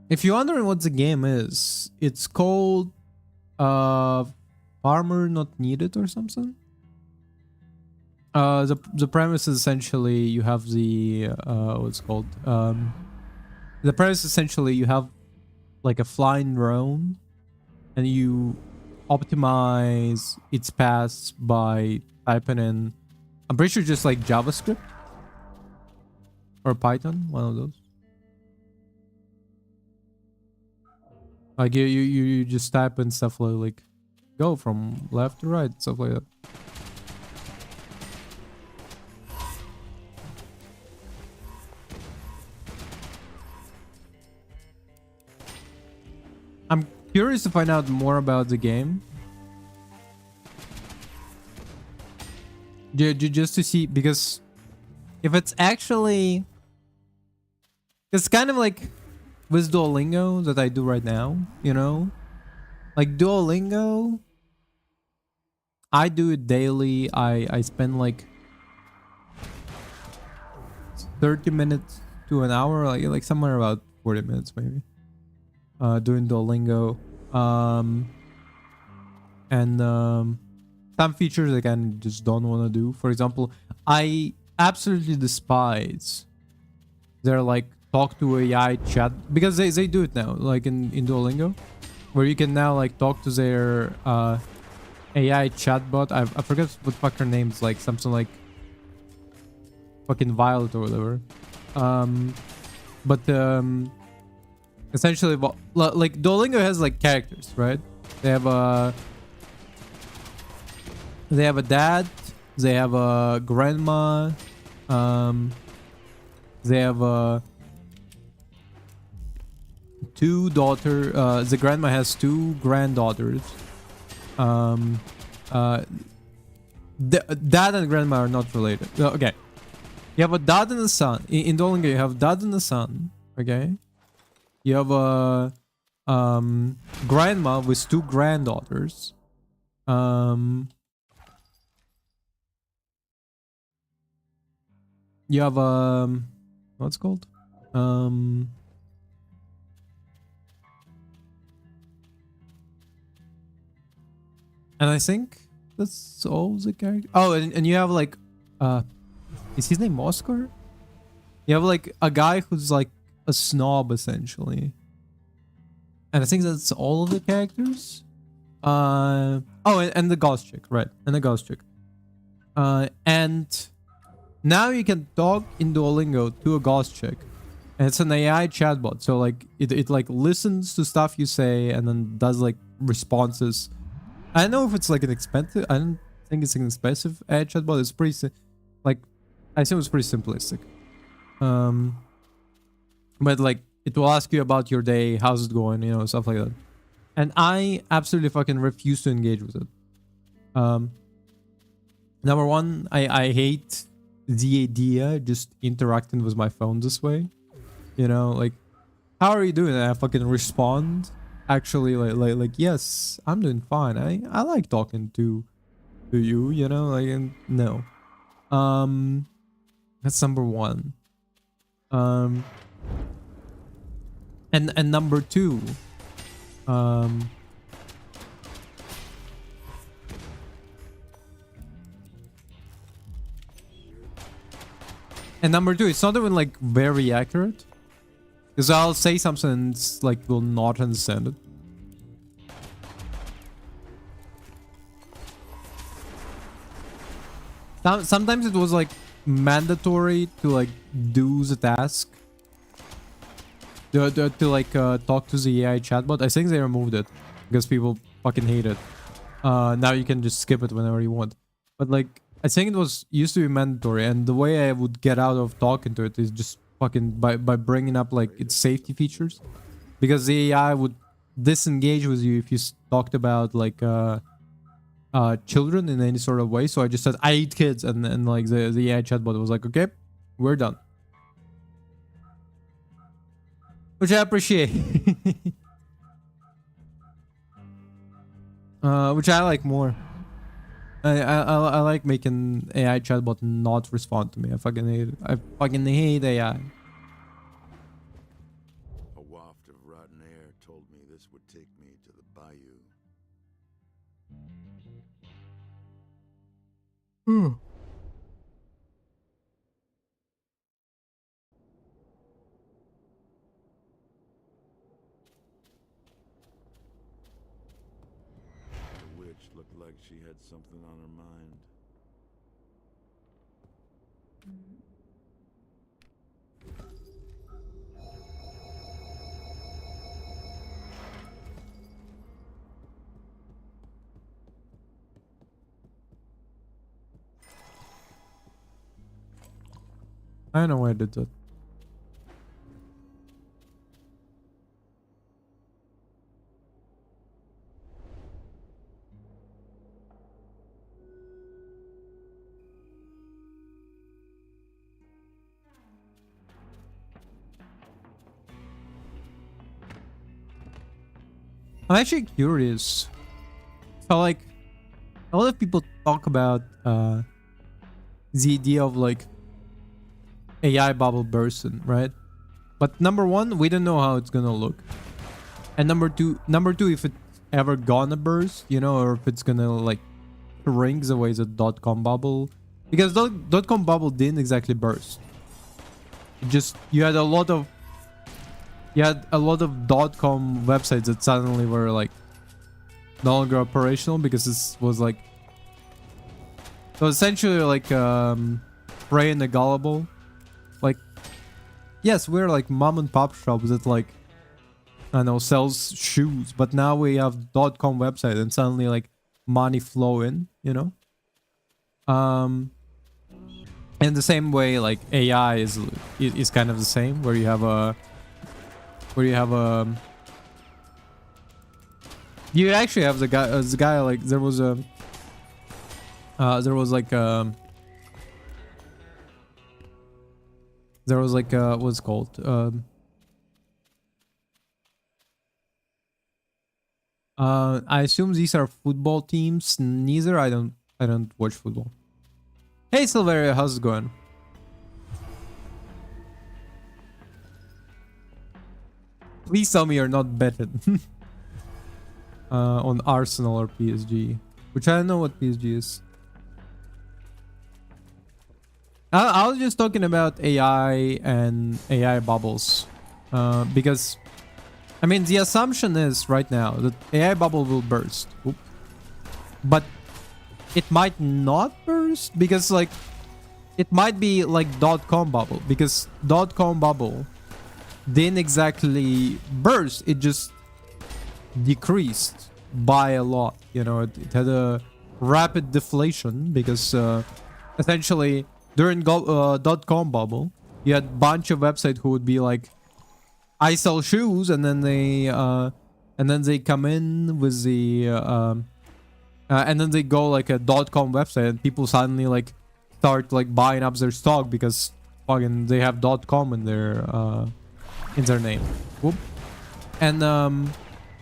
If you're wondering what the game is, it's called Farmer Not Needed or something. The premise is essentially you have the what's it called, the premise is essentially you have like a flying drone and you optimize its paths by typing in, I'm pretty sure just like JavaScript or Python, one of those. Like you just type in stuff like go from left to right, stuff like that. I'm curious to find out more about the game. Just to see, because if it's actually, it's kind of like with Duolingo that I do right now, you know? Like Duolingo, I do it daily. I spend like 30 minutes to an hour, like somewhere about 40 minutes maybe. Doing Duolingo, and some features I can just don't want to do. For example, I absolutely despise their like talk to AI chat, because they do it now, like in Duolingo, where you can now like talk to their AI chatbot. I forget what fuck her name's, like something like fucking Violet or whatever. But essentially, like Duolingo has like characters, right? They have a dad, they have a grandma, they have a two daughter. The grandma has two granddaughters. Dad and grandma are not related. Okay, you have a dad and a son. In Duolingo, you have dad and a son. Okay. You have a grandma with two granddaughters. You have what's it called? And I think that's all the character. Oh, and you have like is his name Oscar? You have like a guy who's like a snob essentially. And I think that's all of the characters. Oh, and the ghost chick, right? And the ghost chick. And now you can talk in Duolingo to a ghost chick. And it's an AI chatbot. So like it like listens to stuff you say and then does like responses. I don't know if it's like an expensive. I don't think it's an expensive AI chatbot. It's pretty like I assume it's pretty simplistic. But like it will ask you about your day, how's it going, you know, stuff like that. And I absolutely fucking refuse to engage with it. Number one, I hate the idea just interacting with my phone this way. You know, like, how are you doing? And I fucking respond. Actually, like yes, I'm doing fine. I like talking to you. You know, like, and no. That's number one. And number two. And number two, it's not even like very accurate. Because I'll say something and it's like will not understand it. Sometimes it was like mandatory to like do the task. To like talk to the AI chatbot. I think they removed it because people fucking hate it. Now you can just skip it whenever you want. But like I think it was used to be mandatory, and the way I would get out of talking to it is just fucking by bringing up like its safety features, because the AI would disengage with you if you talked about like children in any sort of way. So I just said I eat kids, and like the AI chatbot was like, okay, we're done, which I appreciate. Which I like more. I like making AI chatbot not respond to me. I fucking hate it. I fucking hate AI. A waft of rotten air told me this would take me to the bayou. The witch looked like she had something on her mind. I don't know why I did that. I'm actually curious. So like a lot of people talk about the idea of like AI bubble bursting, right? But number one, we don't know how it's gonna look. And number two, if it's ever gonna burst, you know, or if it's gonna like shrink the way the .com bubble, because .com bubble didn't exactly burst. It just you had a lot of .com websites that suddenly were like no longer operational because this was like, so essentially like Prey and the Gullible. Like, yes, we're like mom and pop shops that like, I don't know, sells shoes, but now we have .com website and suddenly like money flow in, you know. In the same way, like AI is kind of the same, where you have you actually have the guy like there was what's it called, I assume these are football teams. Neither. I don't watch football. Hey Silveria, how's it going? Please tell me you're not betting on Arsenal or PSG, which I don't know what PSG is. I was just talking about AI and AI bubbles. Because I mean, the assumption is right now that AI bubble will burst. Oop. But it might not burst because like it might be like .com bubble, because .com bubble didn't exactly burst, it just decreased by a lot. You know, it had a rapid deflation because essentially during .com bubble you had a bunch of websites who would be like, I sell shoes, and then they come in with the and then they go like a .com website, and people suddenly like start like buying up their stock because fucking they have .com in their name. Whoop. And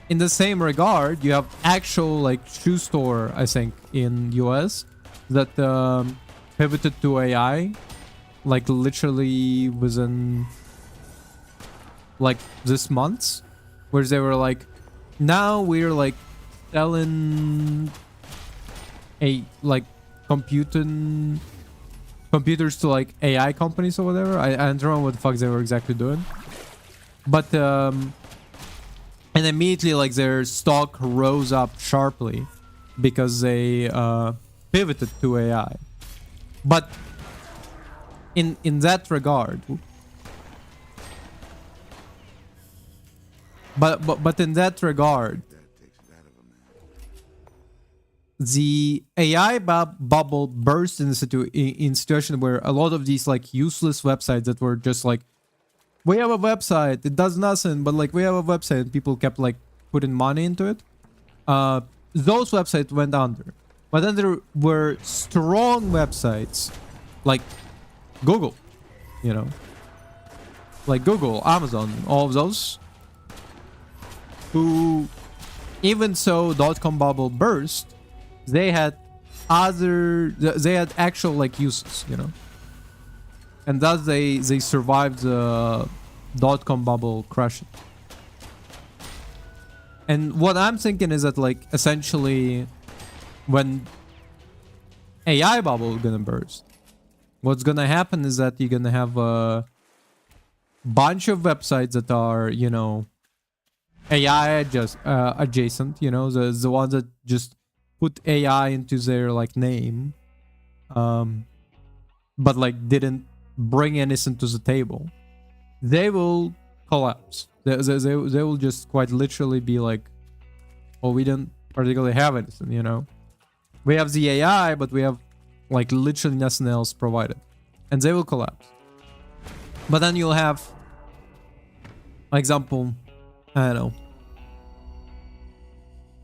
in the same regard, you have actual like shoe store, I think, in US that pivoted to AI, like literally within like this month, where they were like, now we're like selling a like computers to like AI companies or whatever. I don't know what the fuck they were exactly doing, but and immediately like their stock rose up sharply because they pivoted to AI. But in that regard, but in that regard, the AI bubble burst in situation where a lot of these like useless websites that were just like, we have a website, it does nothing, but like we have a website, and people kept like putting money into it. Those websites went under. But then there were strong websites like Google, you know, like Google, Amazon, all of those, who, even so .com bubble burst, they had actual like uses, you know, and thus they survived the .com bubble crash. And what I'm thinking is that like essentially when AI bubble gonna burst, what's gonna happen is that you're gonna have a bunch of websites that are, you know, AI adjacent, you know, the ones that just put AI into their like name, but like didn't bring anything to the table. They will collapse. They will just quite literally be like, oh, we don't particularly have anything, you know. We have the AI, but we have like literally nothing else provided, and they will collapse. But then you'll have, for example, I don't know,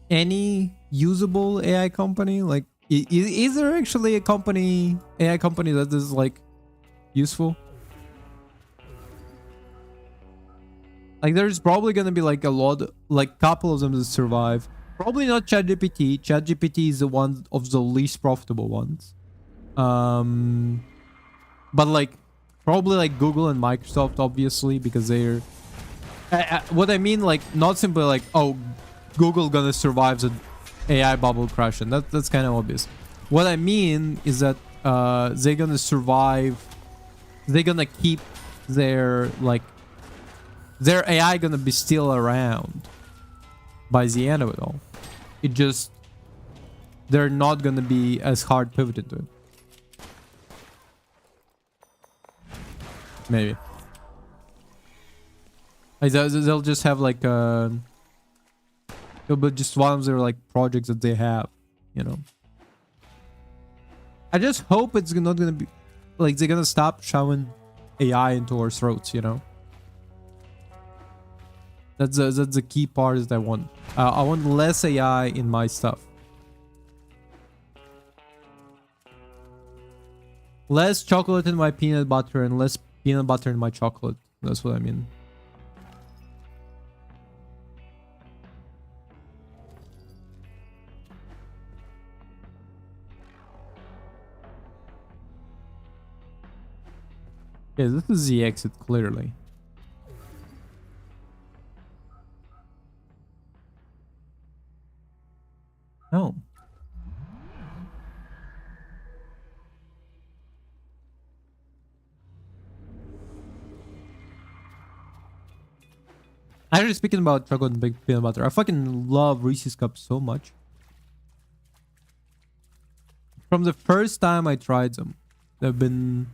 any usable AI company. Like, is there actually a AI company that is like useful? Like, there's probably gonna be like a lot, like couple of them that survive. Probably not ChatGPT. ChatGPT is the one of the least profitable ones. But like probably like Google and Microsoft, obviously, because they're what I mean, like, not simply like, oh, Google gonna survive the AI bubble crash, and that's kind of obvious. What I mean is that they're gonna survive. They're gonna keep their like their AI gonna be still around by the end of it all. It just, they're not gonna be as hard pivoted to it. Maybe. Like, they'll just have like it'll be just one of their like projects that they have, you know. I just hope it's not gonna be like they're gonna stop shoving AI into our throats, you know. That's the key part that I want. I want less AI in my stuff. Less chocolate in my peanut butter and less peanut butter in my chocolate. That's what I mean. Yeah, this is the exit, clearly. No. Actually, speaking about chocolate and big peanut butter, I fucking love Reese's Cups so much. From the first time I tried them, they've been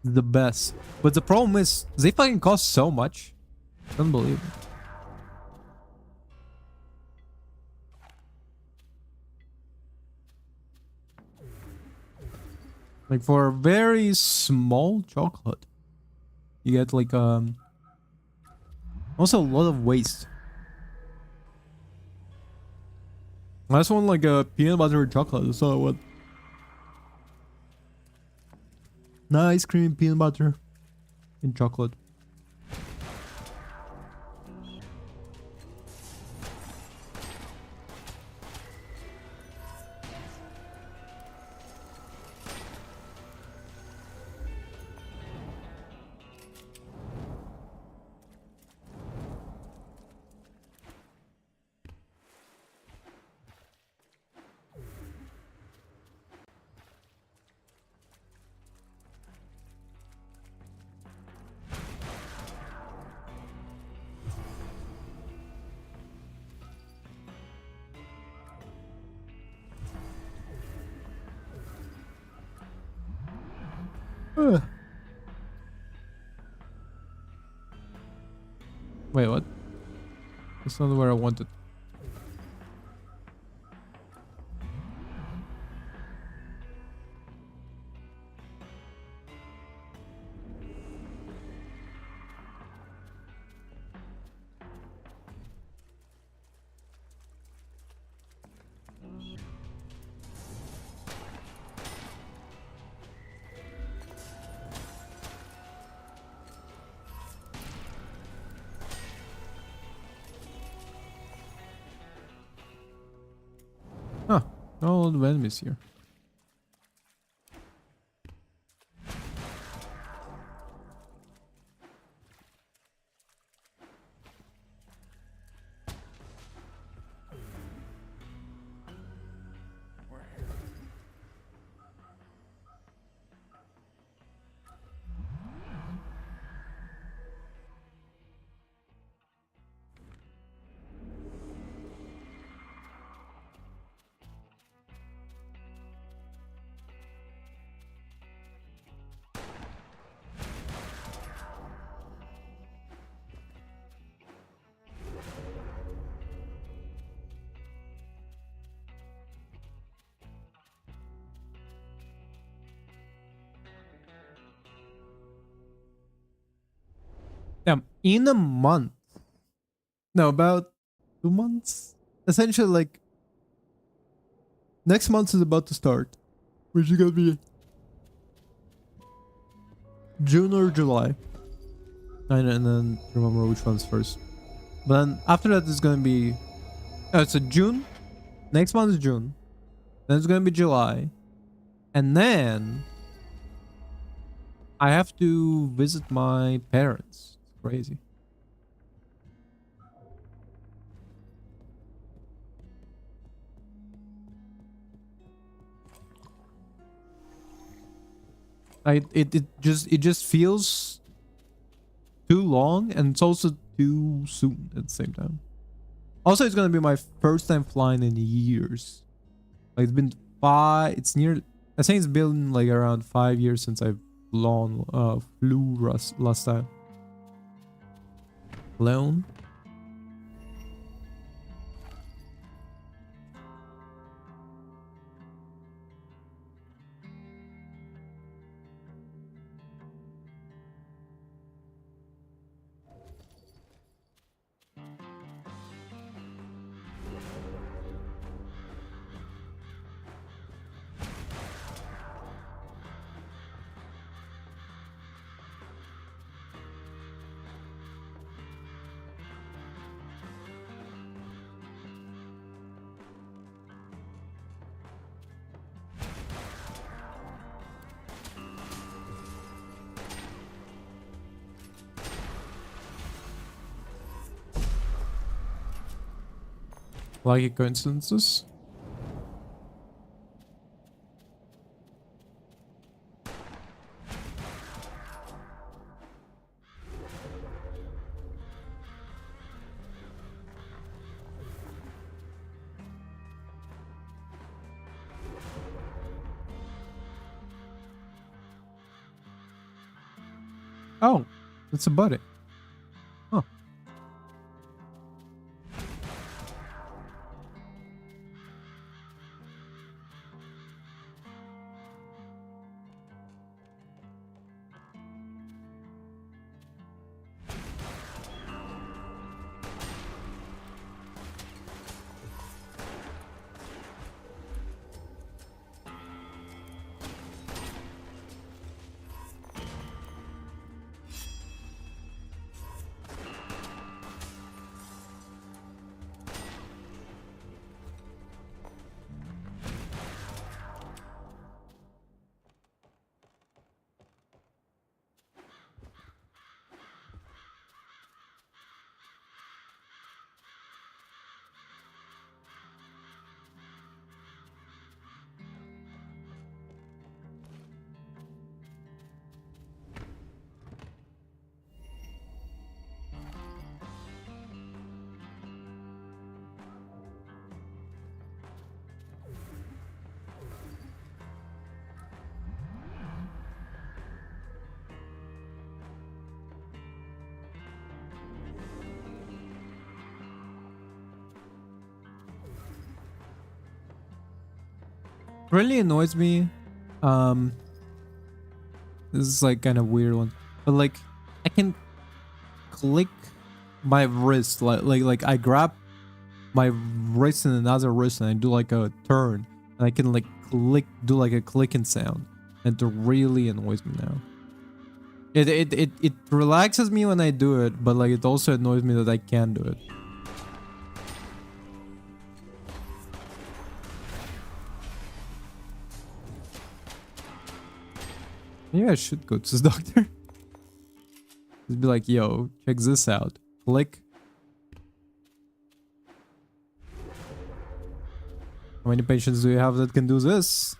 the best. But the problem is, they fucking cost so much. Unbelievable. Like for a very small chocolate, you get like also a lot of waste. Last one like a peanut butter chocolate. So what? No ice cream, peanut butter, and chocolate. Ugh. Wait, what? That's not where I wanted. Huh. All the enemies here. Damn, in a month. No, about 2 months. Essentially, like next month is about to start, which is gonna be June or July. And then remember which one's first. But then after that, it's gonna be. Oh, it's a June. Next month is June. Then it's gonna be July, and then I have to visit my parents. It's crazy. It just feels too long, and it's also too soon at the same time. Also, it's gonna be my first time flying in years. Like it's been five. It's near. I think it's been like around 5 years since I've flew last time. Flown. Lucky coincidences. Oh, that's a buddy. Huh. Really annoys me. Um, this is like kind of weird one, but like I can click my wrist like I grab my wrist and another wrist and I do like a turn and I can like do like a clicking sound, and it really annoys me now. It relaxes me when I do it, but like it also annoys me that I can't do it. Maybe I should go to the doctor. Just be like, yo, check this out. Click. How many patients do you have that can do this?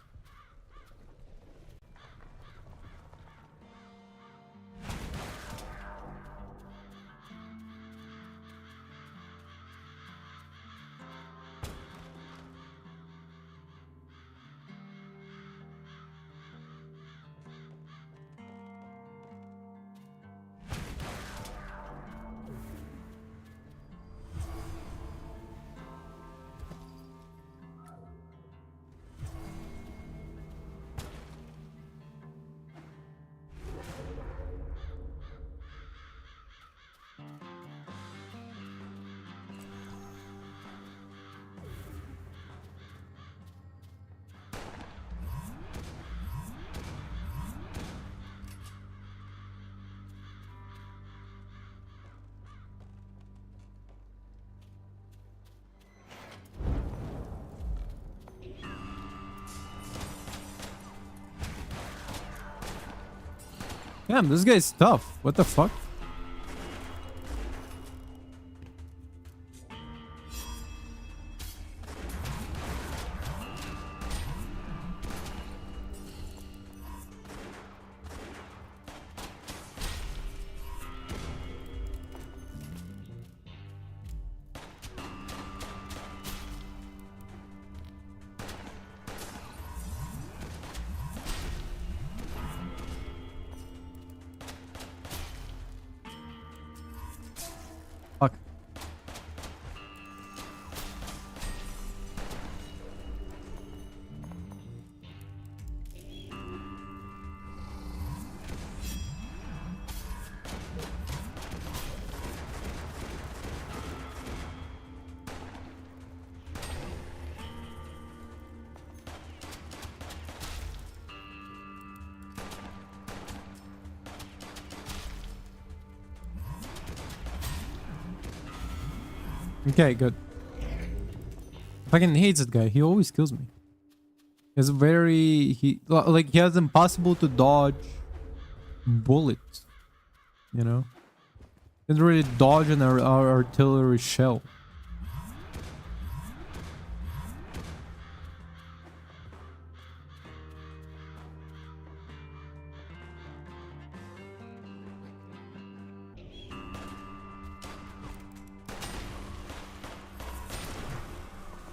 Damn, this guy's tough. What the fuck? Fuck. Okay, good. Fucking hates that guy. He always kills me. He's he has impossible to dodge bullets. You know? Can't really dodge an artillery shell.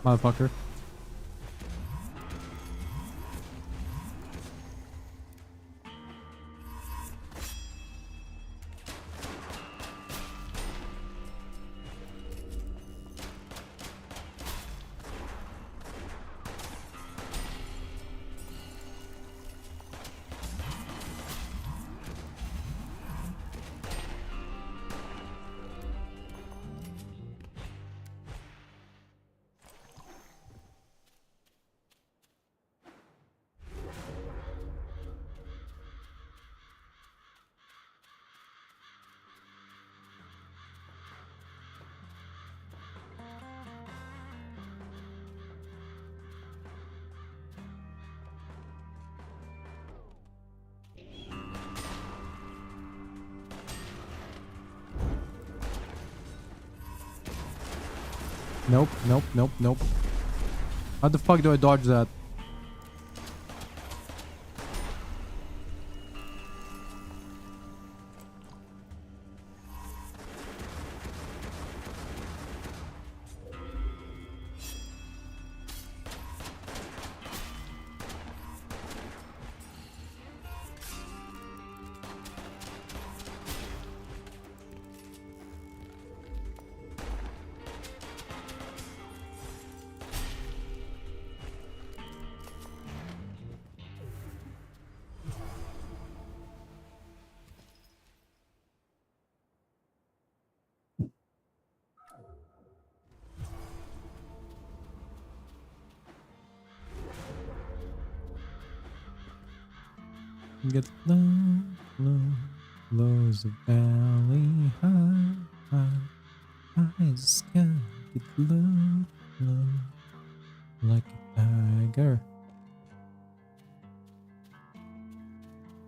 Motherfucker. Nope, nope, nope, nope. How the fuck do I dodge that? Get low, low, low as the valley, high, high, high as the sky. Get low, low, like a tiger.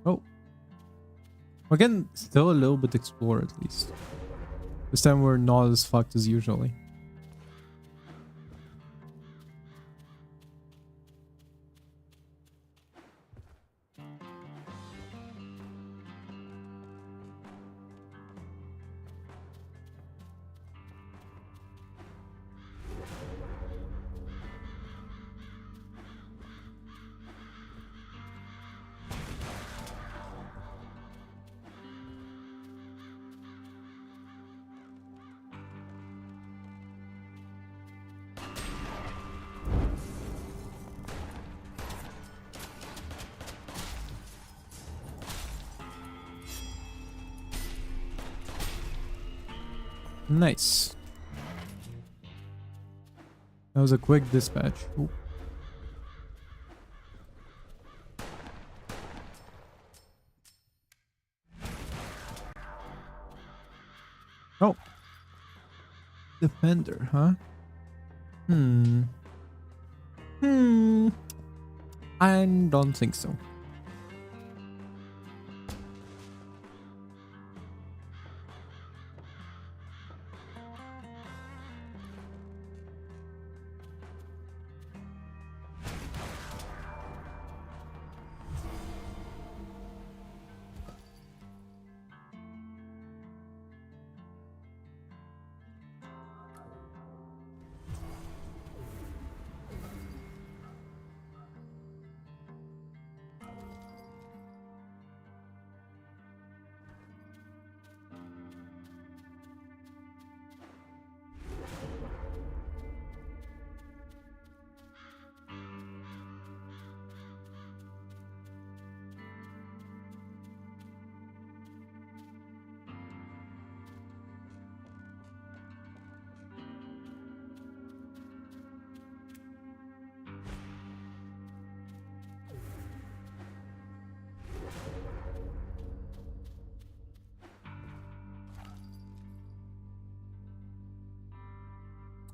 Oh, we're getting still a little bit explore at least. This time we're not as fucked as usually. Nice. That was a quick dispatch. Ooh. Oh. Defender, huh? I don't think so.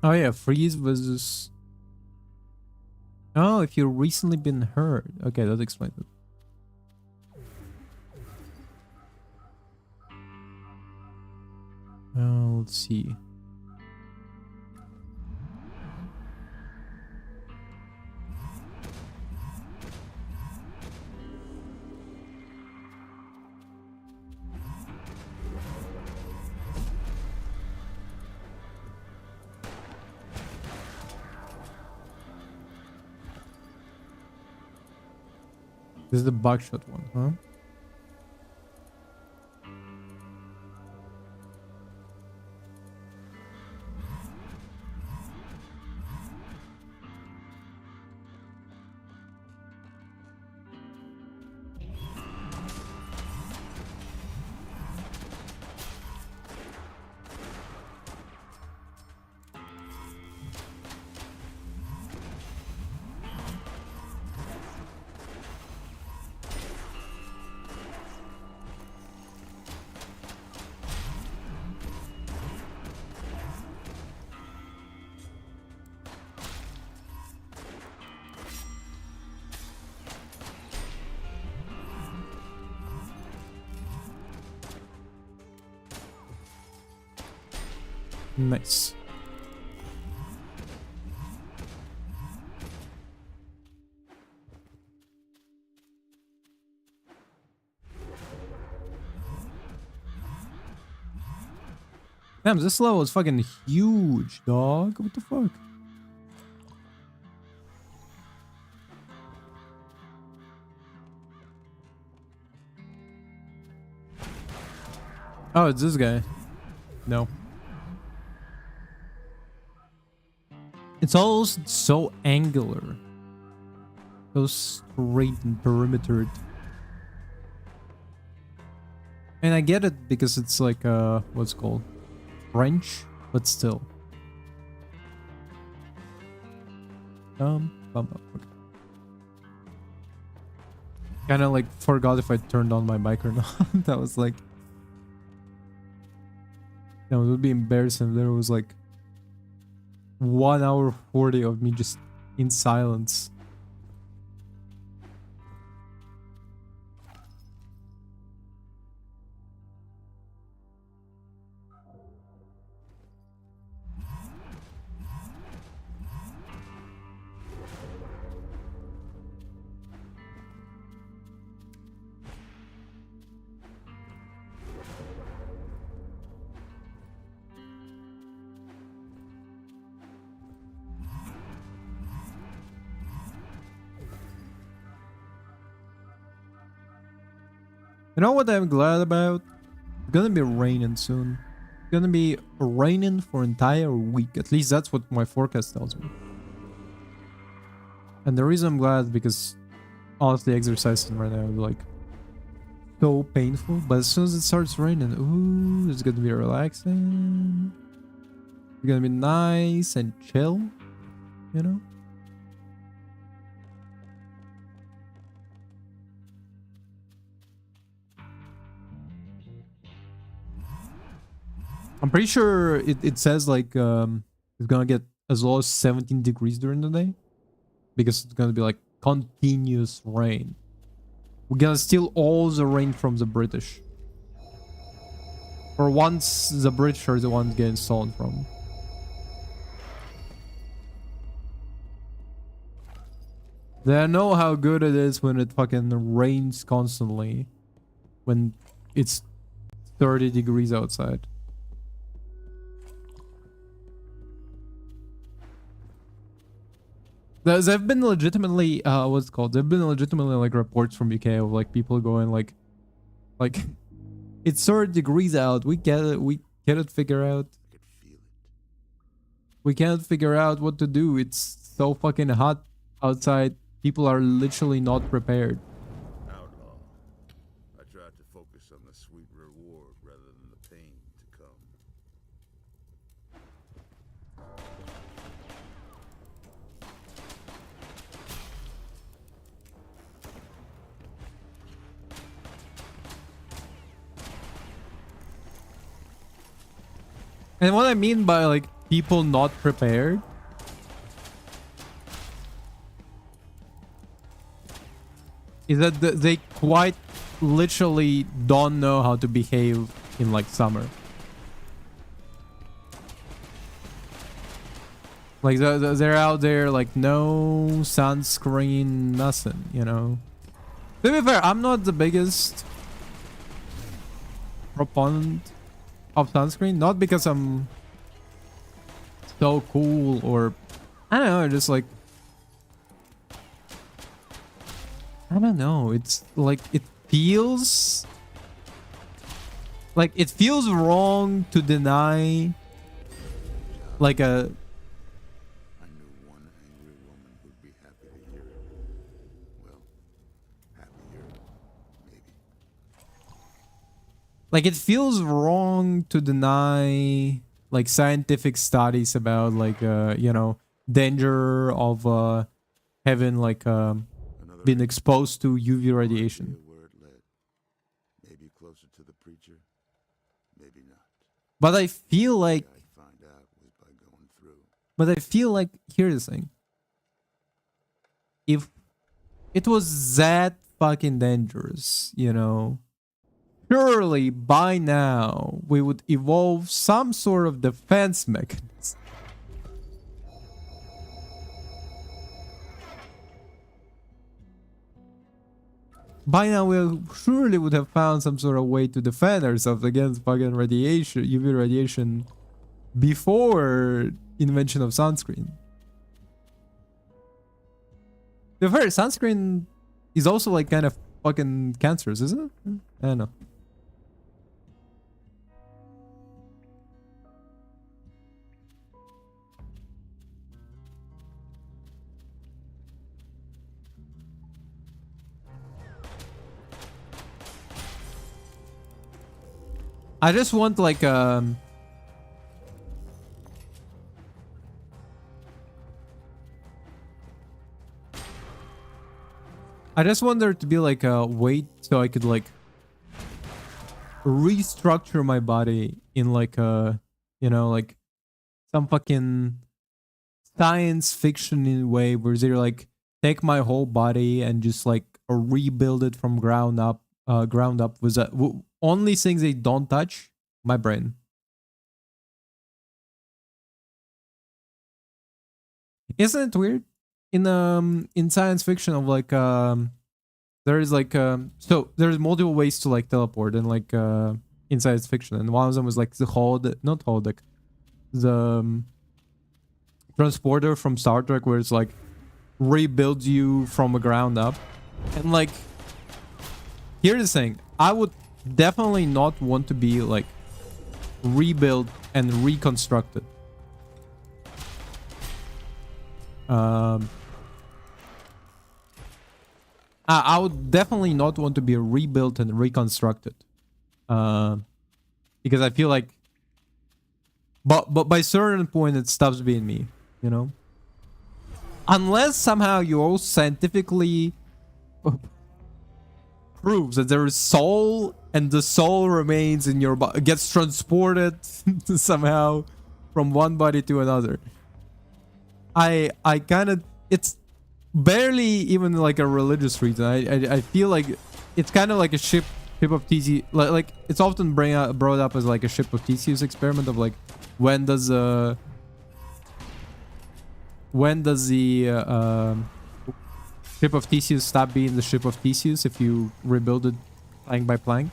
Oh yeah, freeze versus... Oh, if you've recently been hurt. Okay, that explains it. Let's see. This is the buckshot one, huh? Nice. Damn, this level is fucking huge, dog. What the fuck? Oh, it's this guy. No. It's all so angular. So straight and perimetered. And I get it because it's like, what's it called? French, but still. Okay. Kind of like forgot if I turned on my mic or not. That was like... No, it would be embarrassing. There was like 1 hour 40 of me just in silence. You know what I'm glad about? It's gonna be raining soon. It's gonna be raining for entire week. At least that's what my forecast tells me. And the reason I'm glad is because honestly exercising right now is like so painful. But as soon as it starts raining, ooh, it's gonna be relaxing. It's gonna be nice and chill, you know? I'm pretty sure it says like it's gonna get as low as 17 degrees during the day because it's gonna be like continuous rain. We're gonna steal all the rain from the British. For once, the British are the ones getting stolen from. They know how good it is when it fucking rains constantly. When it's 30 degrees outside. There've been legitimately what's it called? There've been legitimately like reports from UK of like people going like it's 30 degrees out. We get it. We cannot figure out. I could feel it. We can't figure out what to do. It's so fucking hot outside. People are literally not prepared. Outlaw. I tried to focus on the sweet reward rather than the pain to come. And what I mean by like people not prepared is that they quite literally don't know how to behave in like summer. Like they're out there like no sunscreen, nothing, you know. To be fair, I'm not the biggest proponent of sunscreen, not because I'm so cool or I don't know, just like I don't know, it's like it feels wrong to deny like a I knew one angry woman who'd be happy to hear it. Well, happier, maybe. like it feels wrong to deny like scientific studies about like you know danger of having like Another been exposed to UV radiation. idea where it led. Maybe closer to the preacher, maybe not. But I feel like I'd find out was by going through. here's the thing. If it was that fucking dangerous, you know, surely by now we would evolve some sort of defense mechanism. by now we surely would have found some sort of way to defend ourselves against fucking radiation, UV radiation, before invention of sunscreen. The first sunscreen is also like kind of fucking cancerous, isn't it? I don't know. I just want like I just want there to be like a way so I could like restructure my body in like a, you know, like some fucking science fiction way where they like take my whole body and just like rebuild it from ground up with that only things they don't touch, my brain. Isn't it weird? In science fiction of like there is like so there's multiple ways to like teleport and like in science fiction, and one of them was like the not holodeck, the transporter from Star Trek, where it's like rebuilds you from the ground up. And like, here's the thing, I would definitely not want to be like rebuilt and reconstructed. I would definitely not want to be rebuilt and reconstructed, because I feel like, but by certain point it stops being me, you know. Unless somehow you all scientifically proves that there is soul and the soul remains in your body, gets transported somehow from one body to another. I kind of, it's barely even like a religious reason. I feel like it's kind of like a ship of Theseus. Like it's often brought up as like a ship of Theseus experiment of like when does the ship of Theseus stop being the ship of Theseus if you rebuild it plank by plank.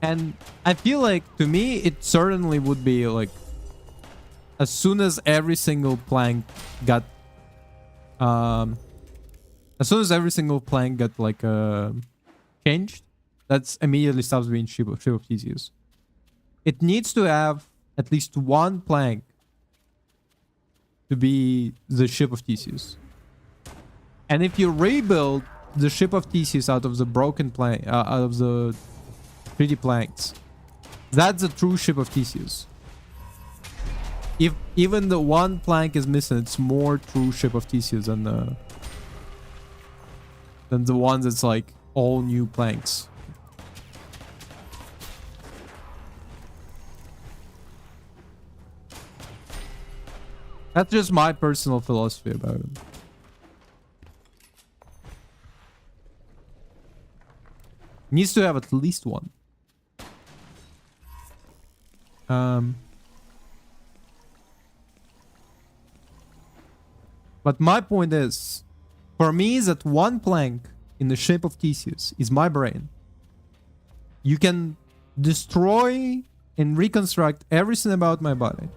And I feel like, to me, it certainly would be like, as soon as every single plank got like changed, that's immediately stops being ship of Theseus. It needs to have at least one plank to be the ship of Theseus. And if you rebuild the ship of Theseus out of the broken plank, out of the 3D planks, that's the true ship of Theseus. If even the one plank is missing, it's more true ship of Theseus than the ones that's like all new planks. That's just my personal philosophy about it. Needs to have at least one. But my point is, for me, that one plank in the shape of Theseus is my brain. You can destroy and reconstruct everything about my body,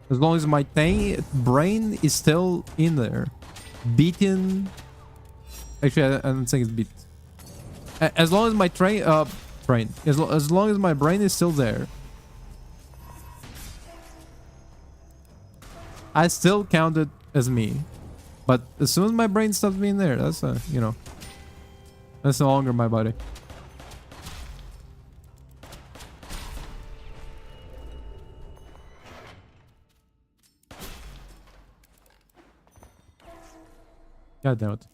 as long as my brain is still in there, beaten. Actually, I don't think it's beat. As long as my as long as my brain is still there, I still count it as me. But as soon as my brain stops being there, that's you know, that's no longer my body. God damn it.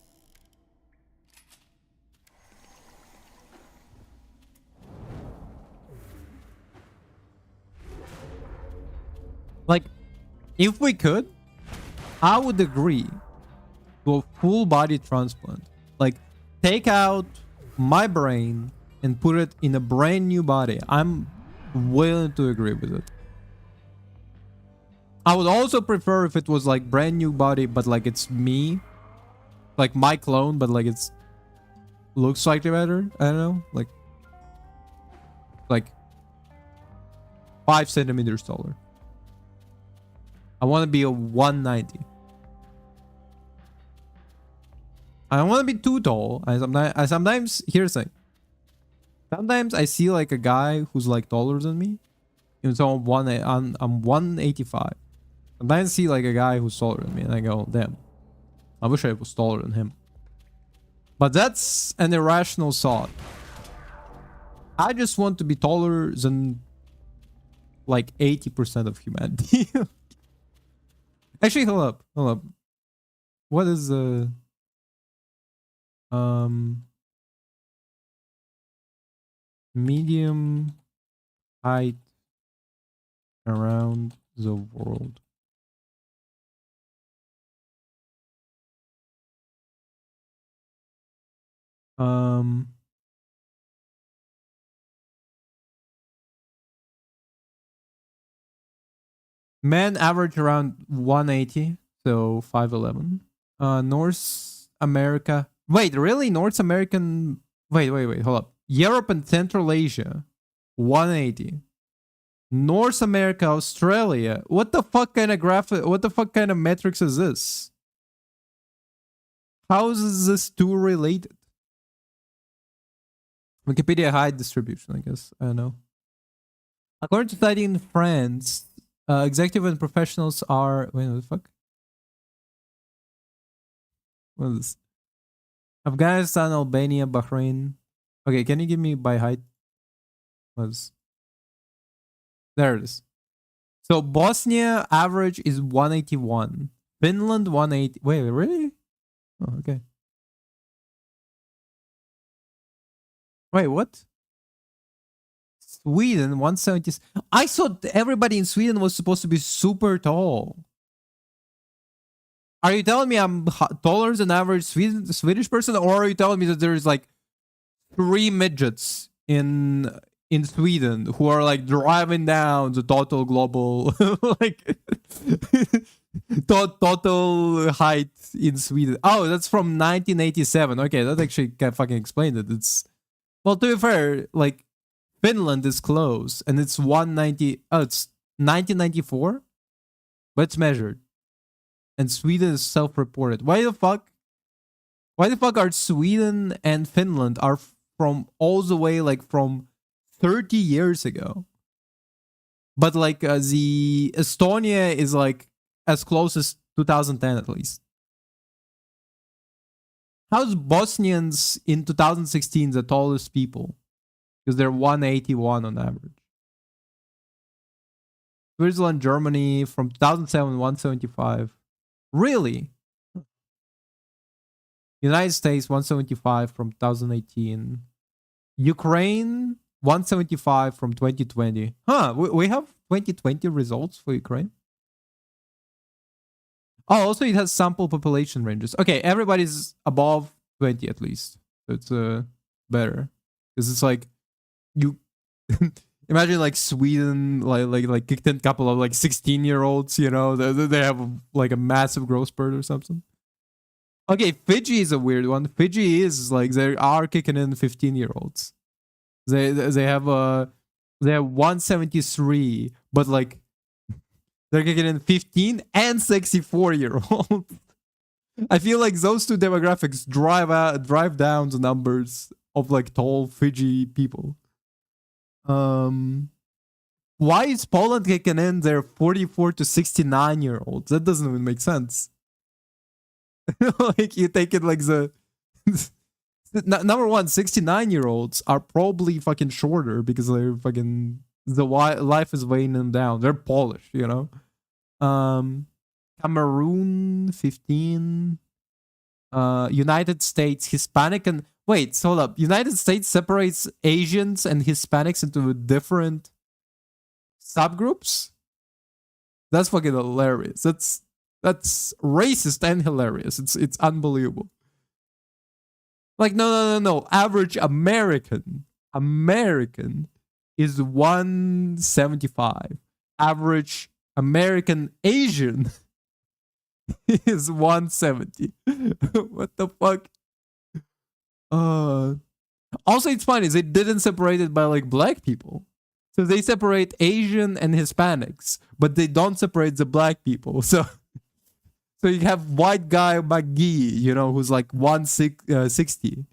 Like, if we could, I would agree to a full body transplant. Like, take out my brain and put it in a brand new body. I'm willing to agree with it. I would also prefer if it was like brand new body, but like it's me, like my clone, but like it's looks slightly better. I don't know, like 5 centimeters taller. I want to be a 190. I don't want to be too tall. I sometimes here's the thing. Sometimes I see like a guy who's like taller than me. Even though I'm 185. Sometimes I see like a guy who's taller than me and I go, damn, I wish I was taller than him. But that's an irrational thought. I just want to be taller than like 80% of humanity. Actually, hold up. What is the medium height around the world? Men average around 180, so 5'11. North America. Wait, really? North American. Wait, hold up. Europe and Central Asia, 180. North America, Australia. What the fuck kind of graphic? What the fuck kind of metrics is this? How is this two related? Wikipedia height distribution, I guess. I don't know. According to study in France, executive and professionals are. Wait, what the fuck? What is this? Afghanistan, Albania, Bahrain. Okay, can you give me by height? There it is. So Bosnia average is 181. Finland 180. Wait, really? Oh, okay. Wait, what? Sweden 170. I thought everybody in Sweden was supposed to be super tall. Are you telling me I'm taller than average Swedish person, or are you telling me that there's like 3 midgets in Sweden who are like driving down the total global like total height in Sweden? Oh, that's from 1987. Okay, that actually can fucking explain it. It's, well, to be fair, like Finland is close and it's 190. Oh, it's 1994, but it's measured. And Sweden is self-reported. Why the fuck are Sweden and Finland are from all the way like from 30 years ago? But like the Estonia is like as close as 2010 at least. How's Bosnians in 2016 the tallest people? Because they're 181 on average. Switzerland, Germany from 2007, 175. Really? United States 175 from 2018. Ukraine 175 from 2020. Huh, we have 2020 results for Ukraine. Oh, also it has sample population ranges. Okay, everybody's above 20 at least. So it's better. Because it's like you imagine like Sweden like kicked in a couple of like 16-year-olds, you know, they have like a massive growth spurt or something. Okay, Fiji is a weird one. Fiji is like they are kicking in 15-year-olds. They have 173, but like they're kicking in 15 and 64-year-olds. I feel like those two demographics drive down the numbers of like tall Fiji people. Why is Poland kicking in their 44 to 69-year-olds? That doesn't even make sense. Like you take it like the number one, 69-year-olds are probably fucking shorter because they're fucking the life is weighing them down. They're Polish, you know. Cameroon 15. United States Hispanic and wait, hold up. United States separates Asians and Hispanics into different subgroups. That's fucking hilarious. That's racist and hilarious. It's unbelievable. Like no. Average American is 175. Average American Asian is 170. What the fuck? Also, it's funny is they didn't separate it by like black people. So they separate Asian and Hispanics, but they don't separate the black people. So you have white guy McGee, you know, who's like 160,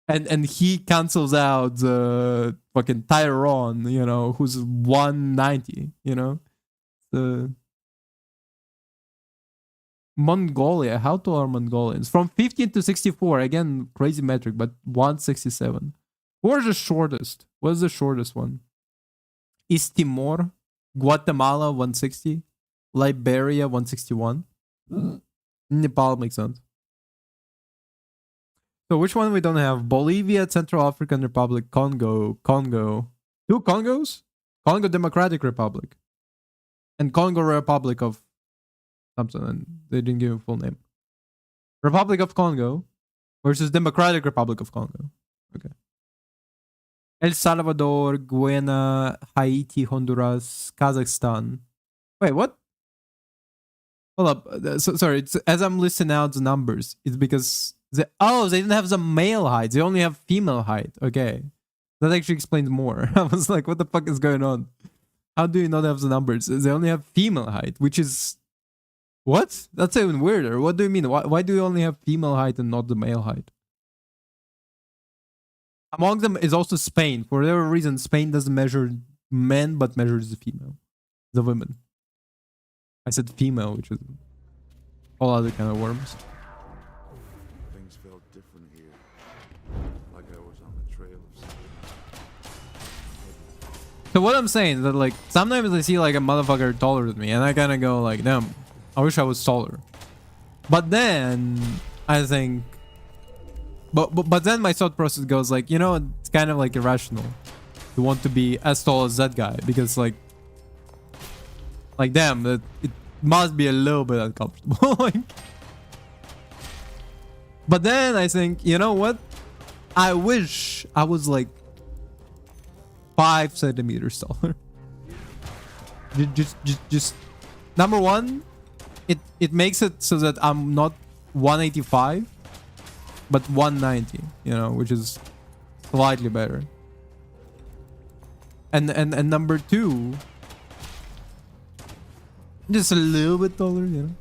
and he cancels out the fucking Tyrone, you know, who's 190, you know. The Mongolia, how tall are Mongolians? From 15 to 64, again, crazy metric, but 167. Where's the shortest? What's the shortest one? East Timor, Guatemala 160, Liberia 161. Nepal makes sense. So which one we don't have? Bolivia, Central African Republic, Congo. Two Congos? Congo Democratic Republic. And Congo Republic of something. And they didn't give a full name. Republic of Congo versus Democratic Republic of Congo. Okay. El Salvador, Guyana, Haiti, Honduras, Kazakhstan. Wait, what? Hold up. Sorry, it's, as I'm listing out the numbers, it's because they didn't have the male height. They only have female height. Okay. That actually explains more. I was like, what the fuck is going on? How do you not have the numbers? They only have female height, which is... What? That's even weirder. What do you mean? Why do you only have female height and not the male height? Among them is also Spain. For whatever reason, Spain doesn't measure men, but measures the female. The women. I said female, which is all other kind of worms. Things felt different here. Like I was on the trail of something. So what I'm saying is that like sometimes I see like a motherfucker taller than me and I kind of go like, damn, I wish I was taller. But then I think, but then my thought process goes like, you know, it's kind of like irrational to want to be as tall as that guy because like damn, that it must be a little bit uncomfortable. Like, but then I think, you know what? I wish I was like 5 centimeters taller. Just number one, it makes it so that I'm not 185, but 190. You know, which is slightly better. And number two, just a little bit taller, you know.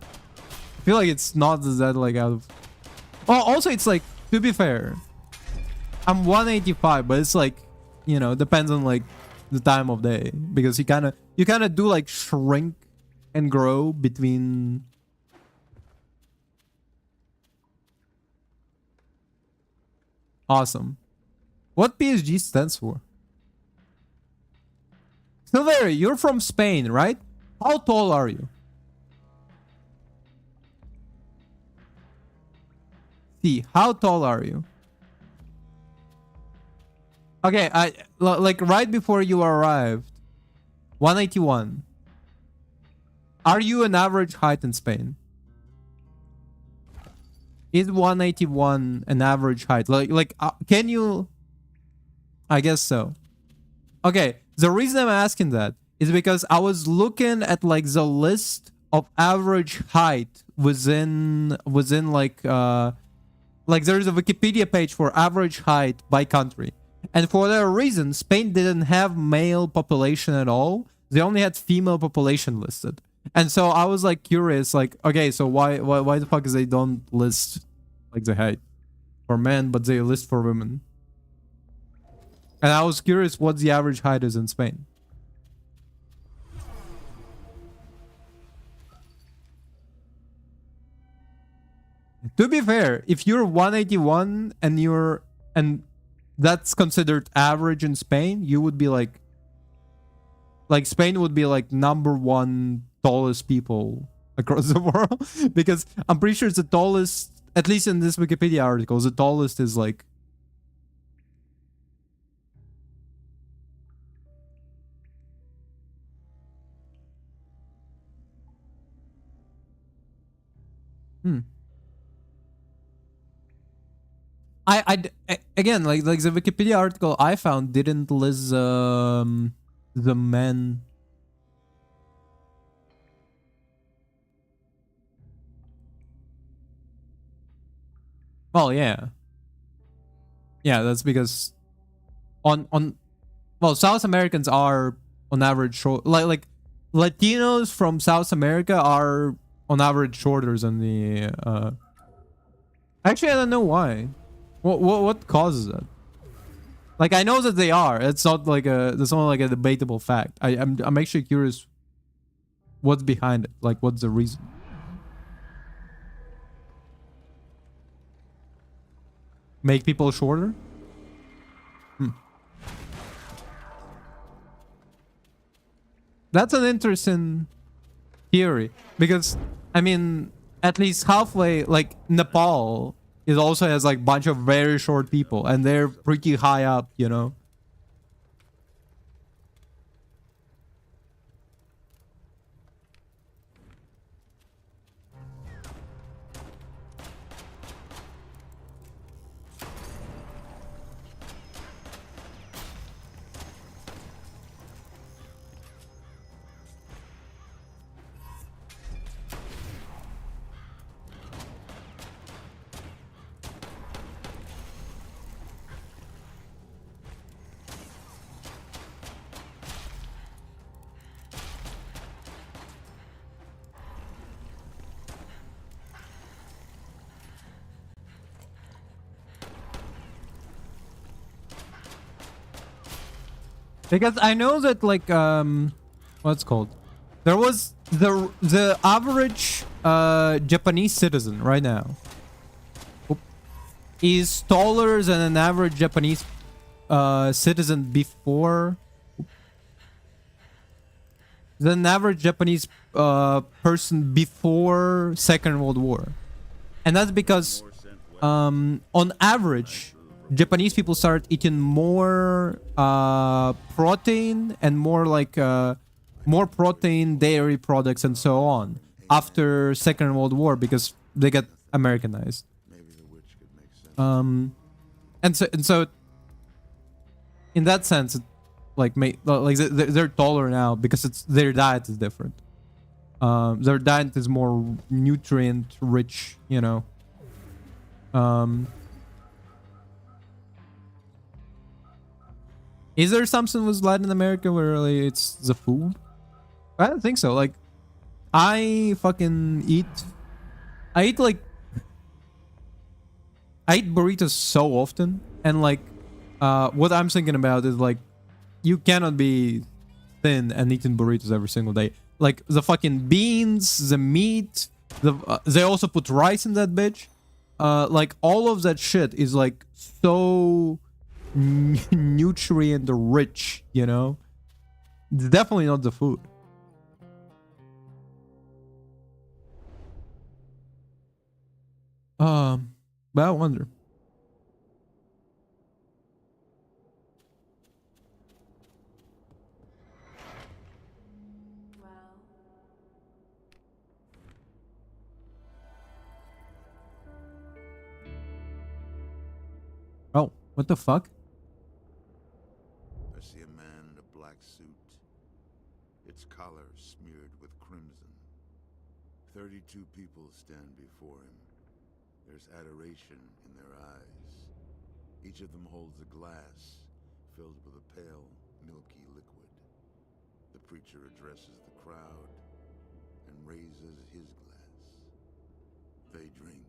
I feel like it's not that like out of... Oh, also it's like, to be fair, I'm 185, but it's like, you know, depends on like the time of day because you kind of do like shrink and grow between... Awesome. What PSG stands for? Silvery, you're from Spain, right? How tall are you? See, how tall are you? Okay, like right before you arrived, 181. Are you an average height in Spain? Is 181 an average height? Like, can you? I guess so. Okay, the reason I'm asking that is because I was looking at like the list of average height within like there's a Wikipedia page for average height by country. And for that reason, Spain didn't have male population at all. They only had female population listed. And so I was like curious, like, okay, so why the fuck is they don't list like the height for men, but they list for women? And I was curious what the average height is in Spain. To be fair, if you're 181 and that's considered average in Spain, you would be like Spain would be like #1 tallest people across the world because I'm pretty sure it's the tallest, at least in this Wikipedia article, the tallest is like again, like the Wikipedia article I found didn't list the men. Well, yeah. Yeah, that's because on well, South Americans are on average short, like Latinos from South America are on average shorter than the actually I don't know why. What causes that? Like I know that they are. It's not like a that's not like a debatable fact. I'm actually curious what's behind it. Like what's the reason? Make people shorter? That's an interesting theory because I mean, at least halfway, like Nepal, it also has like bunch of very short people, and they're pretty high up, you know. Because I know that like what's it called? There was the average Japanese citizen right now is taller than an average Japanese citizen before than an average Japanese person before Second World War. And that's because on average Japanese people start eating more protein and more like more protein, dairy products, and so on after Second World War because they get Americanized. Maybe the witch could make sense. And so in that sense, like they're taller now because it's their diet is different. Their diet is more nutrient rich, you know. Is there something with Latin America where really it's the food? I don't think so. Like, I fucking eat. I eat like. I eat burritos so often, and like, what I'm thinking about is like, you cannot be thin and eating burritos every single day. Like the fucking beans, the meat, they also put rice in that bitch. Like all of that shit is like so nutrient rich, you know. It's definitely not the food. But I wonder. Oh, what the fuck? I see a man in a black suit, its collar smeared with crimson. 32 people stand before him. There's adoration in their eyes. Each of them holds a glass filled with a pale, milky liquid. The preacher addresses the crowd and raises his glass. They drink.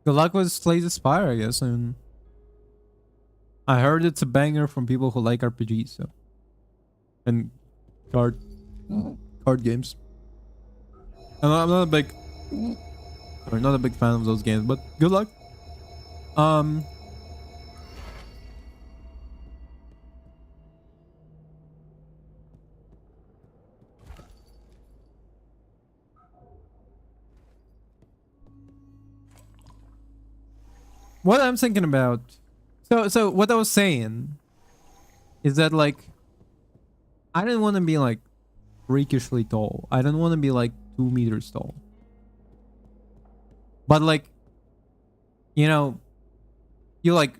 Good luck with Slay the Spire, I guess. And I heard it's a banger from people who like RPGs, so and card games. I'm not a big, or not a big fan of those games, but good luck. What I'm thinking about, so what I was saying is that like I didn't want to be like freakishly tall. I don't want to be like 2 meters tall. But like, you know, you like.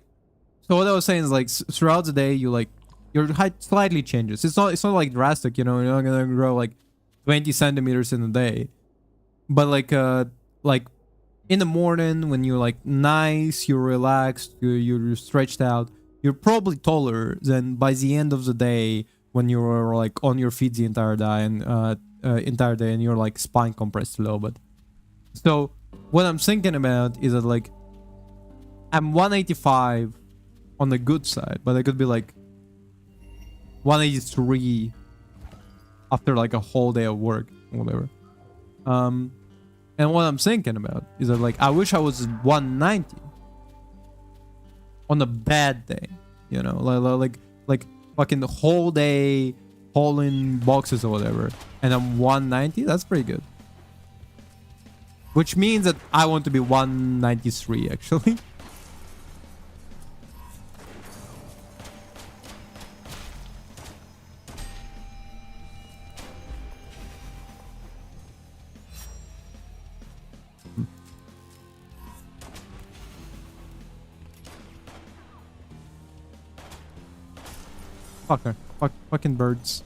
So what I was saying is like throughout the day, you like your height slightly changes. It's not like drastic. You know, you're not gonna grow like 20 centimeters in a day. But like in the morning when you're like nice, you're relaxed, you're stretched out, you're probably taller than by the end of the day when you're like on your feet the entire day and you're like spine compressed a little bit. So what I'm thinking about is that like I'm 185 on the good side, but I could be like 183 after like a whole day of work or whatever. And what I'm thinking about is that like I wish I was 190 on a bad day, you know, like fucking the whole day hauling boxes or whatever, and I'm 190. That's pretty good. Which means that I want to be 193 actually. Fucker. Fucking birds.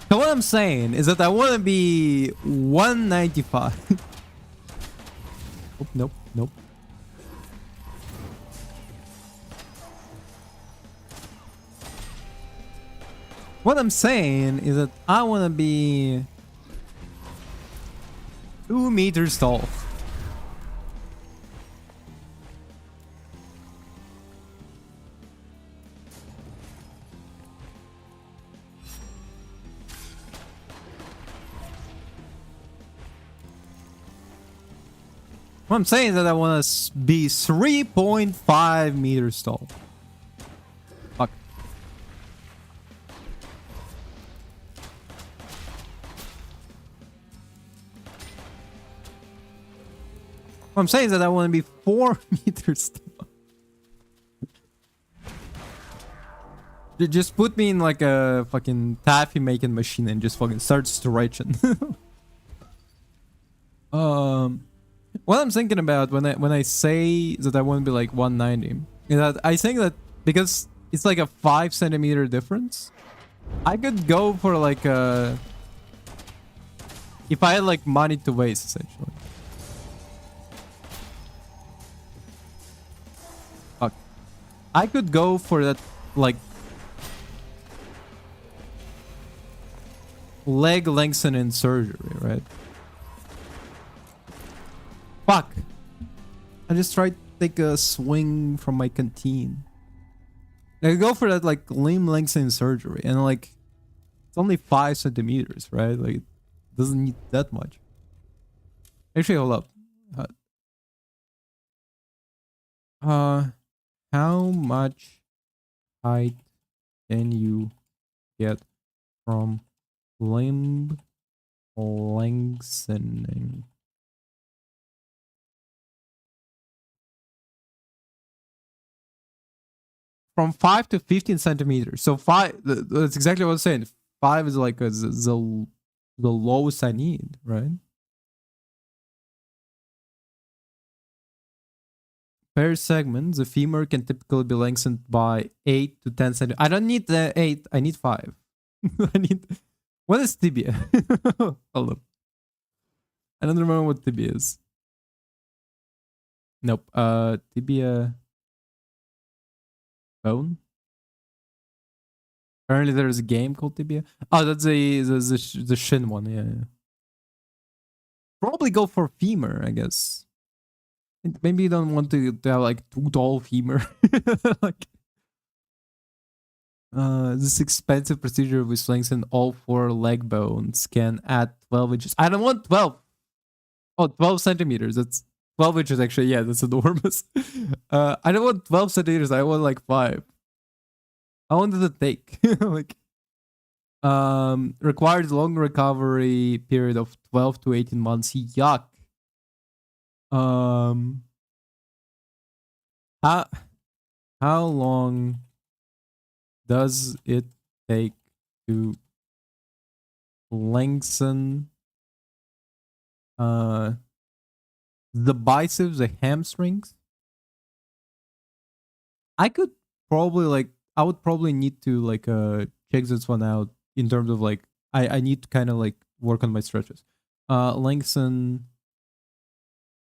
So what I'm saying is that I want to be 195. Nope. What I'm saying is that I want to be 2 meters tall. What I'm saying is that I want to be 3.5 meters tall. Fuck. What I'm saying is that I want to be 4 meters tall. Just put me in like a fucking taffy making machine and just fucking start stretching. What I'm thinking about when I say that I want to be like 190 is that I think that because it's like a 5 centimeter difference, I could go for like a, if I had like money to waste essentially. Fuck. I could go for that like leg lengthening surgery, right? Fuck. I just tried to take a swing from my canteen. I could go for that like limb lengthening surgery and like it's only 5 centimeters, right? Like it doesn't need that much. Actually, hold up. How much height can you get from limb lengthening? From 5 to 15 centimeters. So 5, that's exactly what I'm saying. 5 is like the lowest I need, right? Per segment, the femur can typically be lengthened by 8 to 10 centimeters. I don't need the 8, I need 5. I need. What is tibia? Hold up. I don't remember what tibia is. Nope. Tibia bone. Apparently, there's a game called Tibia. Oh, that's the shin one. Yeah. Probably go for femur, I guess. Maybe you don't want to have like too tall femur. Like, this expensive procedure with lengthen all 4 leg bones can add 12 inches. I don't want 12. Oh, 12 centimeters. That's 12 inches actually. Yeah, that's enormous. I don't want 12 centimeters. I want like 5. I wanted to take like requires long recovery period of 12 to 18 months. Yuck. How how long does it take to lengthen the biceps, the hamstrings. I could probably like I would probably need to like check this one out in terms of like I need to kind of like work on my stretches. Lengthen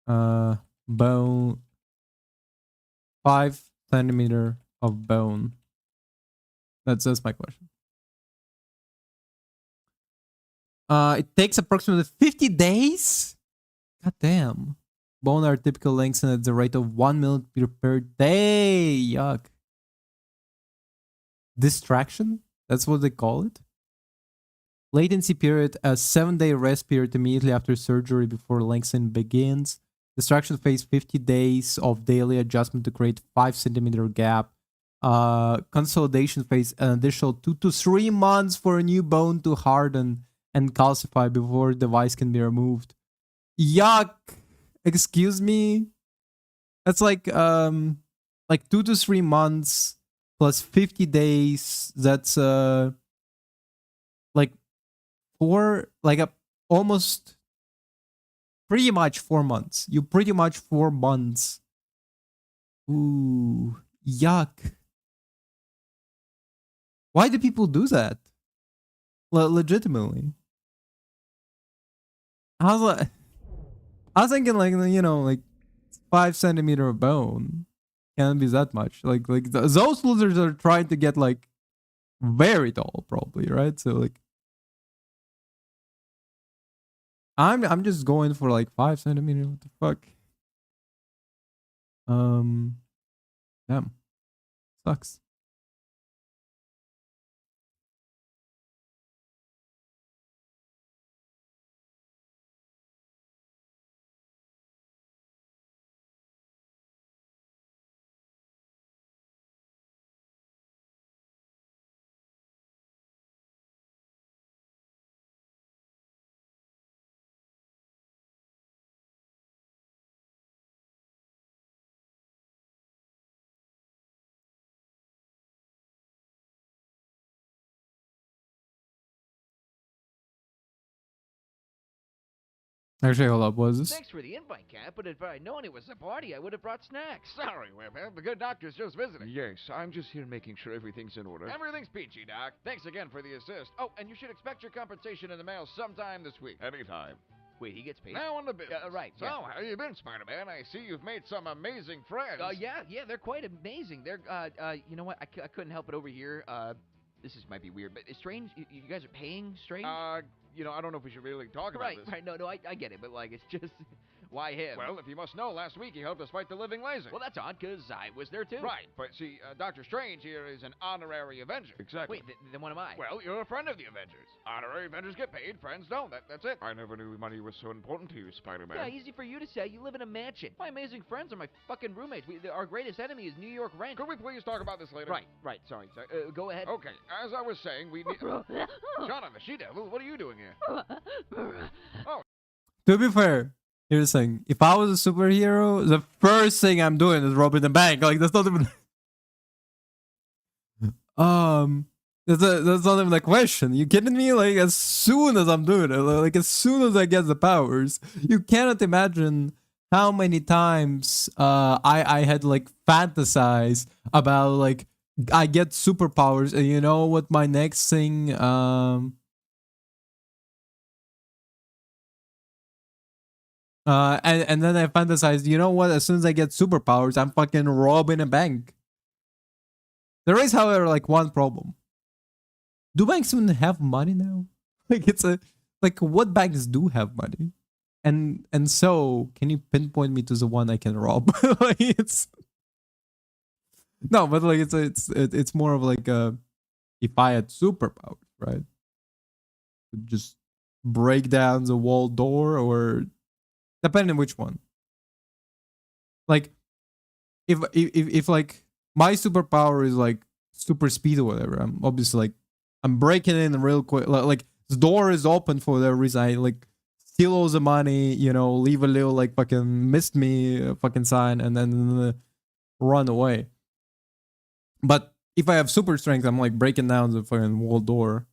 bone 5 centimeter of bone. That's my question. It takes approximately 50 days. God damn. Bone are typical lengthen at the rate of 1 millimeter per day. Yuck. Distraction? That's what they call it. Latency period, a 7-day rest period immediately after surgery before lengthening begins. Distraction phase, 50 days of daily adjustment to create 5 centimeter gap. Consolidation phase, an additional 2 to 3 months for a new bone to harden and calcify before the device can be removed. Yuck! Excuse me? That's like 2 to 3 months plus 50 days. That's like almost pretty much 4 months. You pretty much 4 months. Ooh, yuck. Why do people do that? Legitimately. I was thinking like, you know, like 5 centimeter of bone can't be that much. Like those losers are trying to get like very tall, probably, right? So like, I'm just going for like 5 centimeters. What the fuck? Damn, sucks. Actually, hold up. What is this? Thanks for the invite, Cap, but if I'd known it was a party, I would have brought snacks. Sorry, Webhead. The good doctor's just visiting. Yes, I'm just here making sure everything's in order. Everything's peachy, Doc. Thanks again for the assist. Oh, and you should expect your compensation in the mail sometime this week. Anytime. Wait, he gets paid? Now on the business. Right. So, how you been, Spider-Man? I see you've made some amazing friends. Yeah, they're quite amazing. They're, you know what? I couldn't help it over here. Might be weird, but it's Strange. You guys are paying Strange? You know, I don't know if we should really talk about this. Right. No, I get it, but like, it's just, why him? Well, if you must know, last week he helped us fight the living laser. Well, that's odd, because I was there too. Right, but see, Doctor Strange here is an honorary Avenger. Exactly. Wait, then what am I? Well, you're a friend of the Avengers. Honorary Avengers get paid, friends don't. That's it. I never knew money was so important to you, Spider-Man. Yeah, easy for you to say. You live in a mansion. My amazing friends are my fucking roommates. Our greatest enemy is New York rent. Could we please talk about this later? Right. Sorry. Go ahead. Okay, as I was saying, we need... John, I'm the she-devil. What are you doing here? To be fair, here's the thing. If I was a superhero, the first thing I'm doing is robbing the bank. Like, that's not even... that's not even a question. You kidding me? Like, as soon as I'm doing it, like as soon as I get the powers, you cannot imagine how many times I had like fantasize about like I get superpowers, and you know what my next thing and then I fantasized, you know what, as soon as I get superpowers, I'm fucking robbing a bank. There is, however, like one problem. Do banks even have money now? Like, it's a like, what banks do have money? And so, can you pinpoint me to the one I can rob? Like, it's no, but like it's more of like if I had superpowers, right? Just break down the wall door, or depending on which one. Like, if like my superpower is like super speed or whatever, I'm obviously like I'm breaking in real quick. Like the door is open for that reason. I like steal all the money, you know, leave a little like fucking missed me fucking sign, and then run away. But if I have super strength, I'm like breaking down the fucking wall door.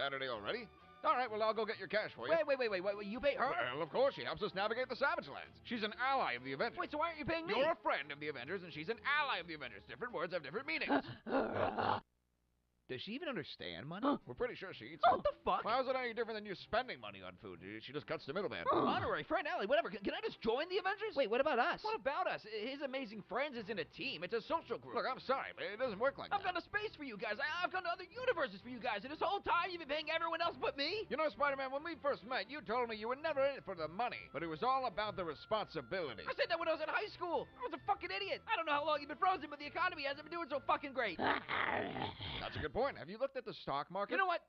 Saturday already? All right, well, I'll go get your cash for you. Wait, you pay her? Well, of course, she helps us navigate the Savage Lands. She's an ally of the Avengers. Wait, so why aren't you paying me? You're a friend of the Avengers, and she's an ally of the Avengers. Different words have different meanings. Does she even understand money? We're pretty sure she eats Oh, it. what the fuck? How is it any different than you spending money on food? She just cuts the middleman. Honorary friend, Allie, whatever. Can I just join the Avengers? Wait, what about us? What about us? His Amazing Friends isn't a team. It's a social group. Look, I'm sorry, but it doesn't work like I've that. gone to space for you guys. I've gone to other universes for you guys. And this whole time you've been paying everyone else but me? You know, Spider-Man, when we first met, you told me you were never in it for the money, but it was all about the responsibility. I said that when I was in high school. I was a fucking idiot. I don't know how long you've been frozen, but the economy hasn't been doing so fucking great. That's a good point. Have you looked at the stock market? You know what?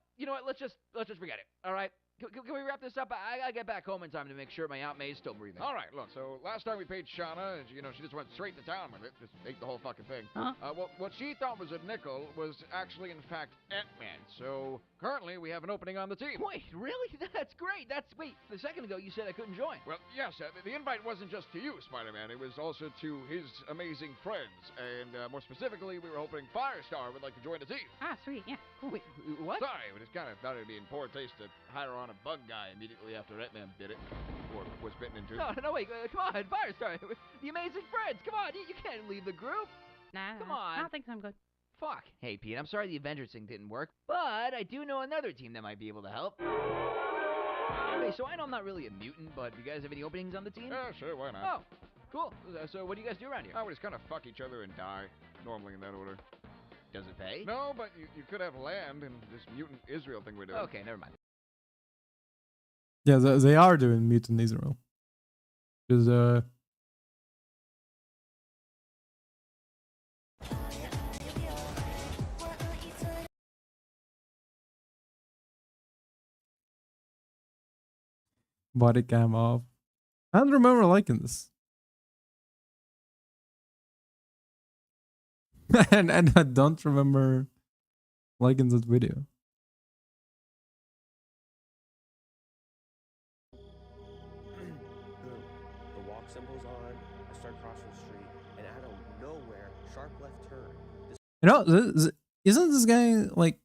Let's just forget it. All right. Can we wrap this up? I gotta get back home in time to make sure my Aunt May's still breathing. All right, look, so last time we paid Shauna, and she just went straight to town with it, just ate the whole fucking thing. Huh? Well, what she thought was a nickel was actually, in fact, Ant-Man. So currently, we have an opening on the team. Wait, really? That's great. Wait, a second ago you said I couldn't join. Well, yes, the invite wasn't just to you, Spider-Man. It was also to his amazing friends. And more specifically, we were hoping Firestar would like to join the team. Ah, sweet. Yeah, cool. Wait, what? Sorry, we just kind of thought it'd be in poor taste to hire on a bug guy immediately after Ant-Man did it, or was bitten into. No, wait, come on, Firestar. The Amazing Friends. Come on, you can't leave the group. Nah, Come I on. don't think so. I'm good. Fuck. Hey, Pete, I'm sorry the Avengers thing didn't work, but I do know another team that might be able to help. Hey, so I know I'm not really a mutant, but do you guys have any openings on the team? Yeah, sure, why not? Oh, cool. So what do you guys do around here? I would just kind of fuck each other and die, normally in that order. Does it pay? No, but you could have land in this mutant Israel thing we're doing. Okay, never mind. Yeah, they are doing Mutant Israel. Because, body cam off. I don't remember liking this. and I don't remember liking that video. Boom. The walk symbol's on. I start crossing the street, and out of nowhere, sharp left turn. You know, isn't this guy like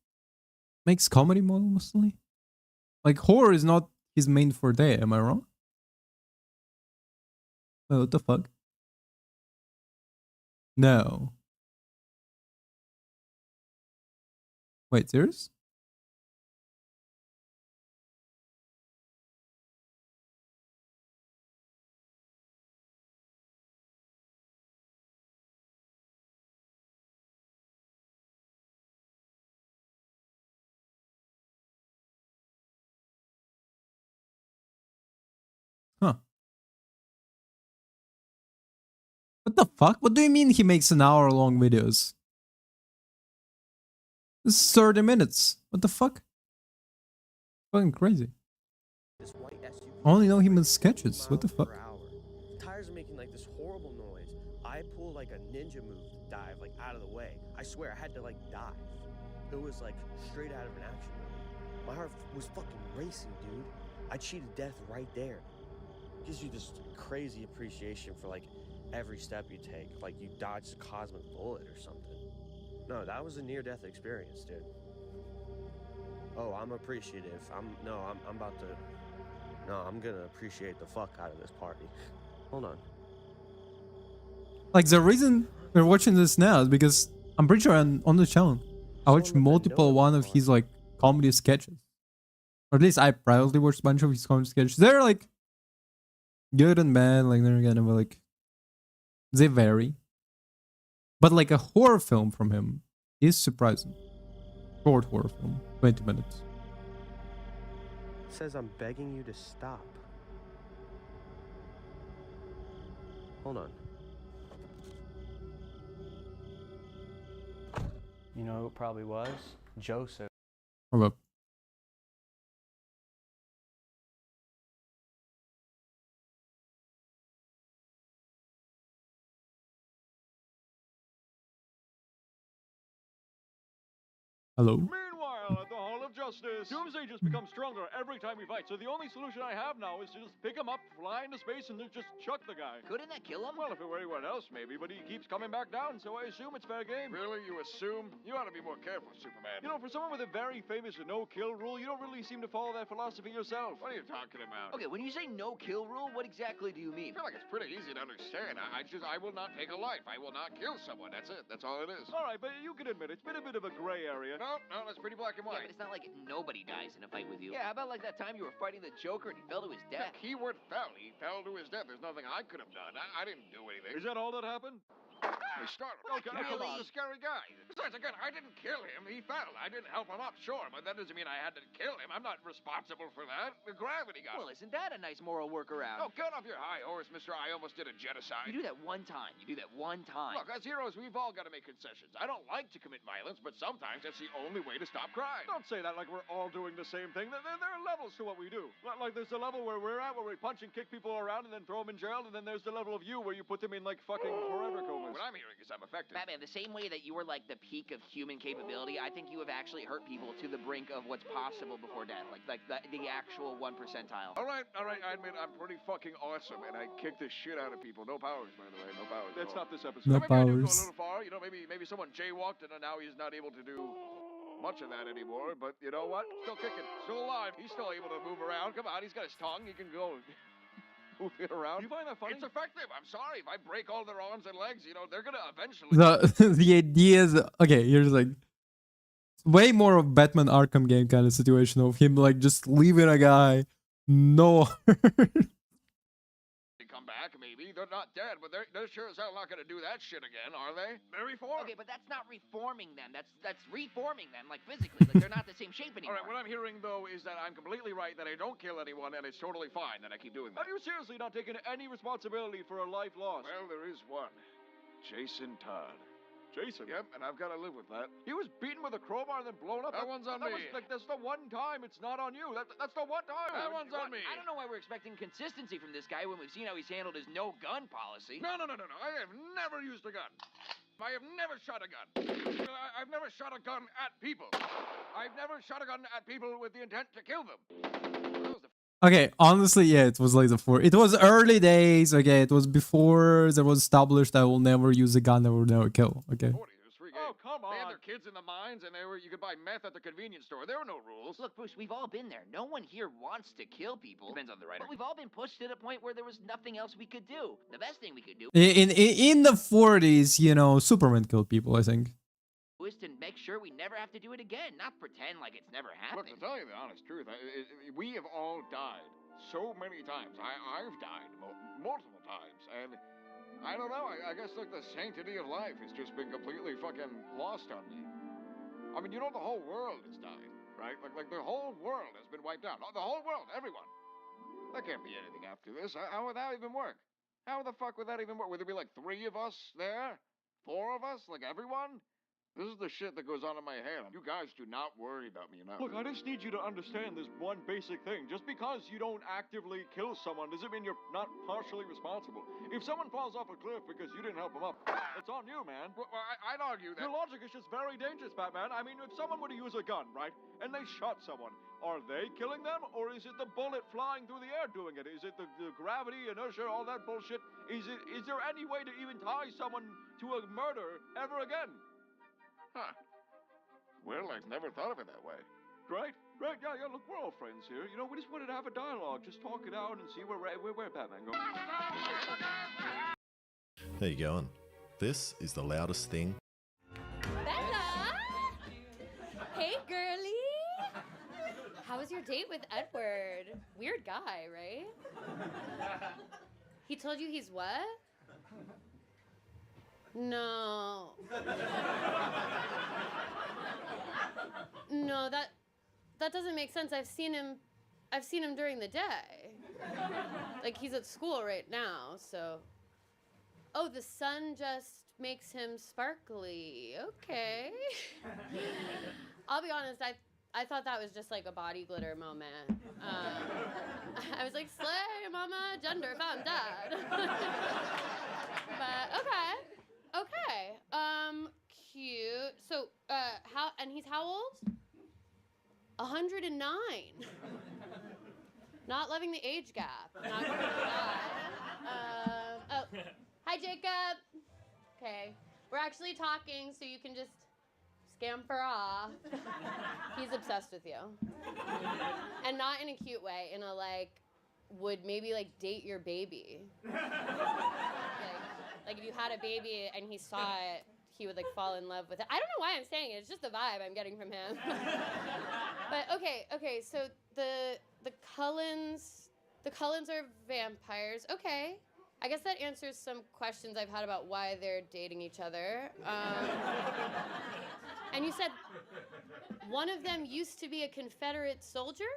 makes comedy mostly? Like horror is not his main forte. Am I wrong? Wait, what the fuck? No. Wait, serious? Huh. What the fuck? What do you mean he makes an hour-long videos? This is 30 minutes. What the fuck? Fucking crazy. This white SUV. I only know him in sketches. What the miles fuck? per hour. Tires are making like this horrible noise. I pulled like a ninja move to dive like out of the way. I swear I had to like dive. It was like straight out of an action movie. My heart was fucking racing, dude. I cheated death right there. Gives you this crazy appreciation for like every step you take, like you dodged a cosmic bullet or something. No, that was a near-death experience, dude. Oh, I'm appreciative. I'm gonna appreciate the fuck out of this party. Hold on. Like the reason we're watching this now is because I'm pretty sure on the channel I watched multiple one of his like comedy sketches. Or at least I privately watched a bunch of his comedy sketches. They're like good and bad, like they're kind of like they vary. But like a horror film from him is surprising. Short horror film, 20 minutes. It says I'm begging you to stop. Hold on. You know who it probably was? Joseph. Hold up. Hello? Meanwhile, at the Hall of Justice. Justice. Doomsday just becomes stronger every time we fight, so the only solution I have now is to just pick him up, fly into space, and then just chuck the guy. Couldn't that kill him? Well, if it were anyone else, maybe, but he keeps coming back down, so I assume it's fair game. Really? You assume? You ought to be more careful, Superman. You know, for someone with a very famous no-kill rule, you don't really seem to follow that philosophy yourself. What are you talking about? Okay, when you say no kill rule, what exactly do you I mean? feel like it's pretty easy to understand. I will not take a life. I will not kill someone. That's it. That's all it is. All right, but you can admit it's been a bit of a gray area. No, that's pretty black and Yeah, white. but it's not like nobody dies in a fight with you. Yeah, how about like that time you were fighting the Joker and he fell to his death? Keyword fell. He fell to his death. There's nothing I could have done. I didn't do anything. Is that all that happened? He started. Okay, He come was on. a scary guy. Besides, again, I didn't kill him. He fell. I didn't help him up, sure, but that doesn't mean I had to kill him. I'm not responsible for that. The gravity got Well, him. isn't that a nice moral workaround? Oh, get off your high horse, mister. I almost did a genocide. You do that one time. You do that one time. Look, as heroes, we've all got to make concessions. I don't like to commit violence, but sometimes that's the only way to stop crime. Don't say that like we're all doing the same thing. There are levels to what we do. Like there's the level where we're at, where we punch and kick people around and then throw them in jail, and then there's the level of you where you put them in like fucking forever comas. What I'm hearing is I'm effective. Batman, the same way that you were like the peak of human capability, I think you have actually hurt people to the brink of what's possible before death. Like the actual 1 percentile. All right. I admit I'm pretty fucking awesome, and I kick the shit out of people. No powers, by the way. No powers. Let's at all. stop this episode. No Maybe I do go a powers. little far. You know, maybe someone jaywalked and now he's not able to do much of that anymore. But you know what? Still kicking. Still alive. He's still able to move around. Come on, he's got his tongue. He can go move it around. Do you find that funny? It's effective. I'm sorry. If I break all their arms and legs, you know, they're gonna eventually. The idea is okay. Here's like way more of Batman Arkham game kind of situation of him like just leaving a guy, no. come back, maybe. They're not dead, but they're sure as hell not gonna do that shit again, are they? They're reformed. Okay, but that's not reforming them. That's reforming them, like physically. Like they're not the same shape All anymore. right, what I'm hearing, though, is that I'm completely right, that I don't kill anyone, and it's totally fine that I keep doing that. Have you seriously not taken any responsibility for a life lost? Well, there is one. Jason Todd. Jason. Yep, and I've got to live with that. He was beaten with a crowbar and then blown up. That one's on that me. Was, like, that's the one time. It's not on you. That's the one time. That one's on me. I don't know why we're expecting consistency from this guy when we've seen how he's handled his no-gun policy. No. I have never used a gun. I have never shot a gun. I've never shot a gun at people. I've never shot a gun at people with the intent to kill them. That was the Okay, honestly, yeah, it was like it was early days. Okay, it was before there was established I will never use a gun, I will never kill. Okay. 40. It was free game. Oh, come They had on. their kids in the mines, and you could buy meth at the convenience store. There were no rules. Look, Bruce, we've all been there. No one here wants to kill people. Depends on the writer. But we've all been pushed to the point where there was nothing else we could do. The best thing we could do In the 40s, you know, Superman killed people, I think. is to make sure we never have to do it again, not pretend like it's never Look, happened. to tell you the honest truth, we have all died so many times. I've died multiple times, and I don't know. I guess like the sanctity of life has just been completely fucking lost on me. I mean, you know, the whole world has died, right? Like the whole world has been wiped out. The whole world, everyone. There can't be anything after this. How would that even work? How the fuck would that even work? Would there be like 3 of us there? 4 of us? Like everyone? This is the shit that goes on in my head. You guys do not worry about me enough. Look, I just need you to understand this one basic thing. Just because you don't actively kill someone doesn't mean you're not partially responsible. If someone falls off a cliff because you didn't help them up, it's on you, man. Well, I'd argue that. Your logic is just very dangerous, Batman. I mean, if someone were to use a gun, right, and they shot someone, are they killing them, or is it the bullet flying through the air doing it? Is it the gravity, inertia, all that bullshit? Is there any way to even tie someone to a murder ever again? Huh. Well, I've never thought of it that way. Right? Yeah, look, we're all friends here. You know, we just wanted to have a dialogue, just talk it out and see where Batman goes. There you go. This is the loudest thing. Bella! Hey, girly! How was your date with Edward? Weird guy, right? He told you he's what? No. No, that doesn't make sense. I've seen him during the day. Like he's at school right now, so. Oh, the sun just makes him sparkly. Okay. I'll be honest, I thought that was just like a body glitter moment. I was like, slay, mama, gender, found dad. But okay. Cute. So, he's how old? 109. Not loving the age gap. Not gonna lie. Oh, hi Jacob. Okay, we're actually talking, so you can just scamper off. He's obsessed with you, and not in a cute way. In a like, would maybe like date your baby. Like if you had a baby and he saw it, he would like fall in love with it. I don't know why I'm saying it. It's just the vibe I'm getting from him. But okay. So the Cullens are vampires. Okay, I guess that answers some questions I've had about why they're dating each other. And you said one of them used to be a Confederate soldier?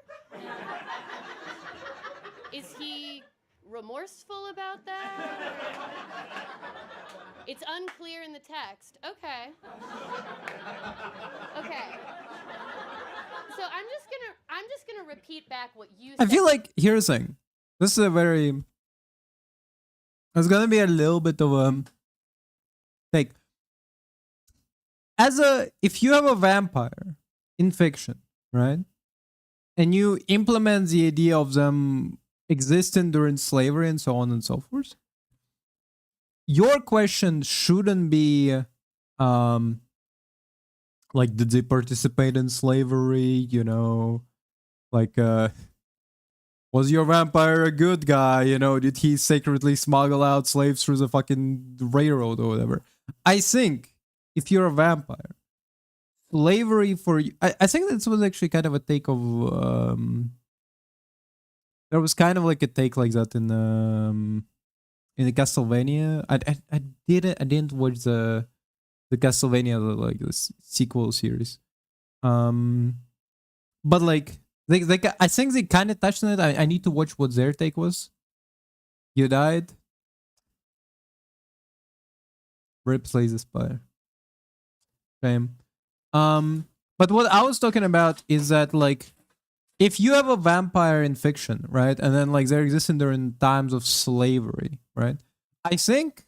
Is he remorseful about that? It's unclear in the text. Okay. So I'm just gonna repeat back what you said. I feel like here's the thing. This is a very. It's gonna be a little bit of a. Like. If you have a vampire in fiction, right? And you implement the idea of them existing during slavery and so on and so forth, your question shouldn't be like, did they participate in slavery, you know, like was your vampire a good guy, you know, did he secretly smuggle out slaves through the fucking railroad or whatever. I think if you're a vampire, slavery for you, I think this was actually kind of a take of there was kind of like a take like that in the Castlevania. I didn't watch the Castlevania, like the sequel series, but like they I think they kind of touched on it. I need to watch what their take was. You died. Rip Slays Aspire. Shame. But what I was talking about is that, like, if you have a vampire in fiction, right, and then like they're existing during times of slavery, right, I think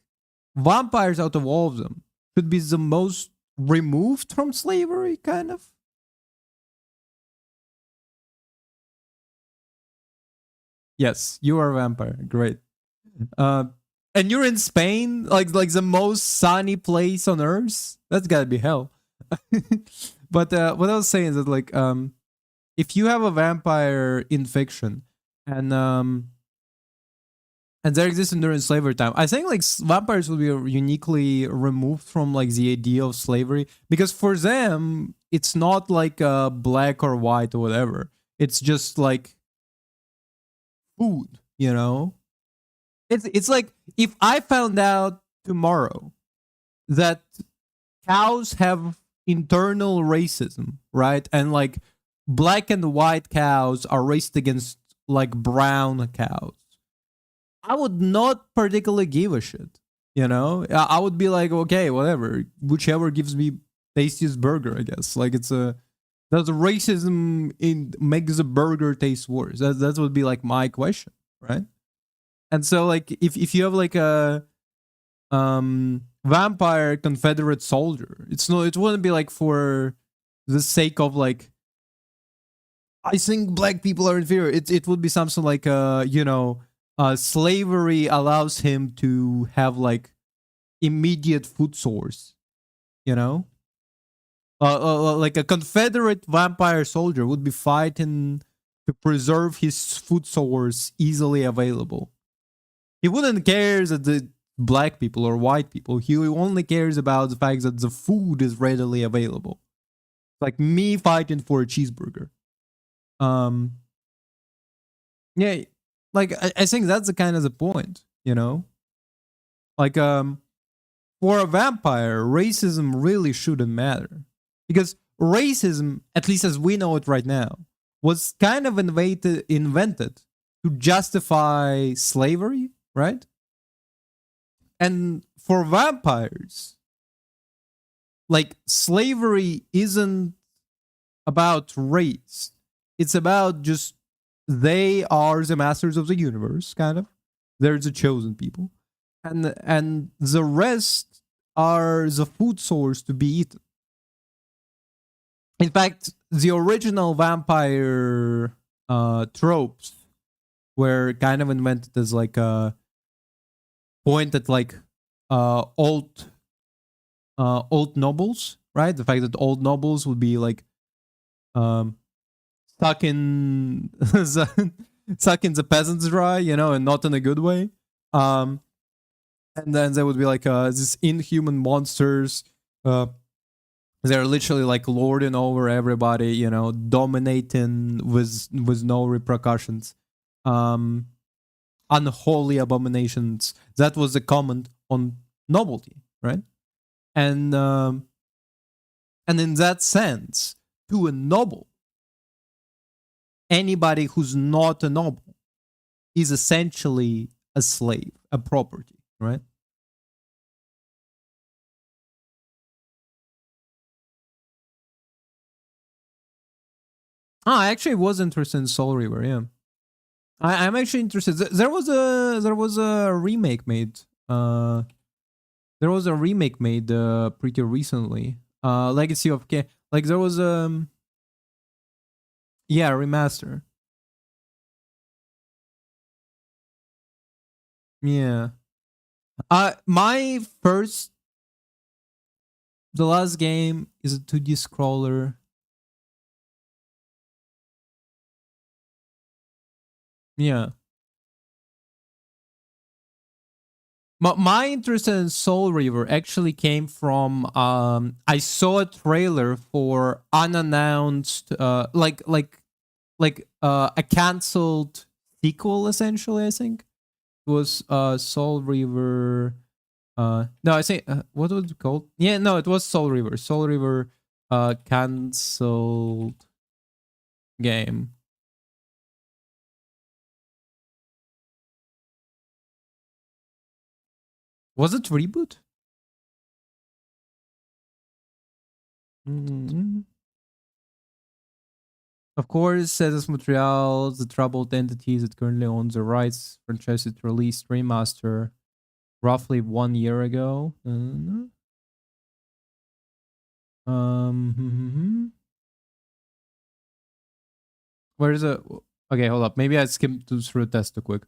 vampires out of all of them should be the most removed from slavery, kind of. Yes, you are a vampire. Great. And you're in Spain, like the most sunny place on earth. That's gotta be hell. But what I was saying is that, like, if you have a vampire in fiction and they're existing during slavery time, I think like vampires will be uniquely removed from like the idea of slavery, because for them it's not like black or white or whatever. It's just like food, you know. It's like if I found out tomorrow that cows have internal racism, right? And like black and white cows are raced against like brown cows, I would not particularly give a shit, you know? I would be like, okay, whatever, whichever gives me tastiest burger, I guess. Like there's racism makes the burger taste worse. That would be like my question, right? And so like if you have like a vampire Confederate soldier, it wouldn't be like for the sake of like, I think black people are inferior. It would be something like you know, slavery allows him to have like immediate food source, you know. Like a Confederate vampire soldier would be fighting to preserve his food source easily available. He wouldn't care that the black people or white people. He only cares about the fact that the food is readily available. Like me fighting for a cheeseburger. Yeah, like I think that's the kind of the point, you know. Like for a vampire, racism really shouldn't matter, because racism, at least as we know it right now, was kind of invented to justify slavery, right? And for vampires, like slavery isn't about race. It's about just they are the masters of the universe, kind of. They're the chosen people. And the rest are the food source to be eaten. In fact, the original vampire tropes were kind of invented as like a point at like old nobles, right? The fact that old nobles would be like stuck in stuck in the peasants dry, you know, and not in a good way. And then there would be like these inhuman monsters. They're literally like lording over everybody, you know, dominating with no repercussions. Unholy abominations. That was the comment on nobility, right? And in that sense, to a noble, anybody who's not a noble is essentially a slave, a property, right? I actually was interested in Soul Reaver, yeah. I'm actually interested. There was a remake made. There was a remake made pretty recently. Legacy of Kain. Like there was yeah, remaster. Yeah. My first, the last game is a 2D scroller. Yeah. My interest in Soul Reaver actually came from I saw a trailer for unannounced like a cancelled sequel essentially, I think. It was Soul Reaver no, I say what was it called? Yeah, no, it was Soul Reaver. Soul Reaver cancelled game. Was it reboot? Of course, Cetus Montreal, the troubled entities that currently owns the rights franchise, it released remaster roughly 1 year ago. Where is it? Okay, hold up. Maybe I skimmed through test too quick.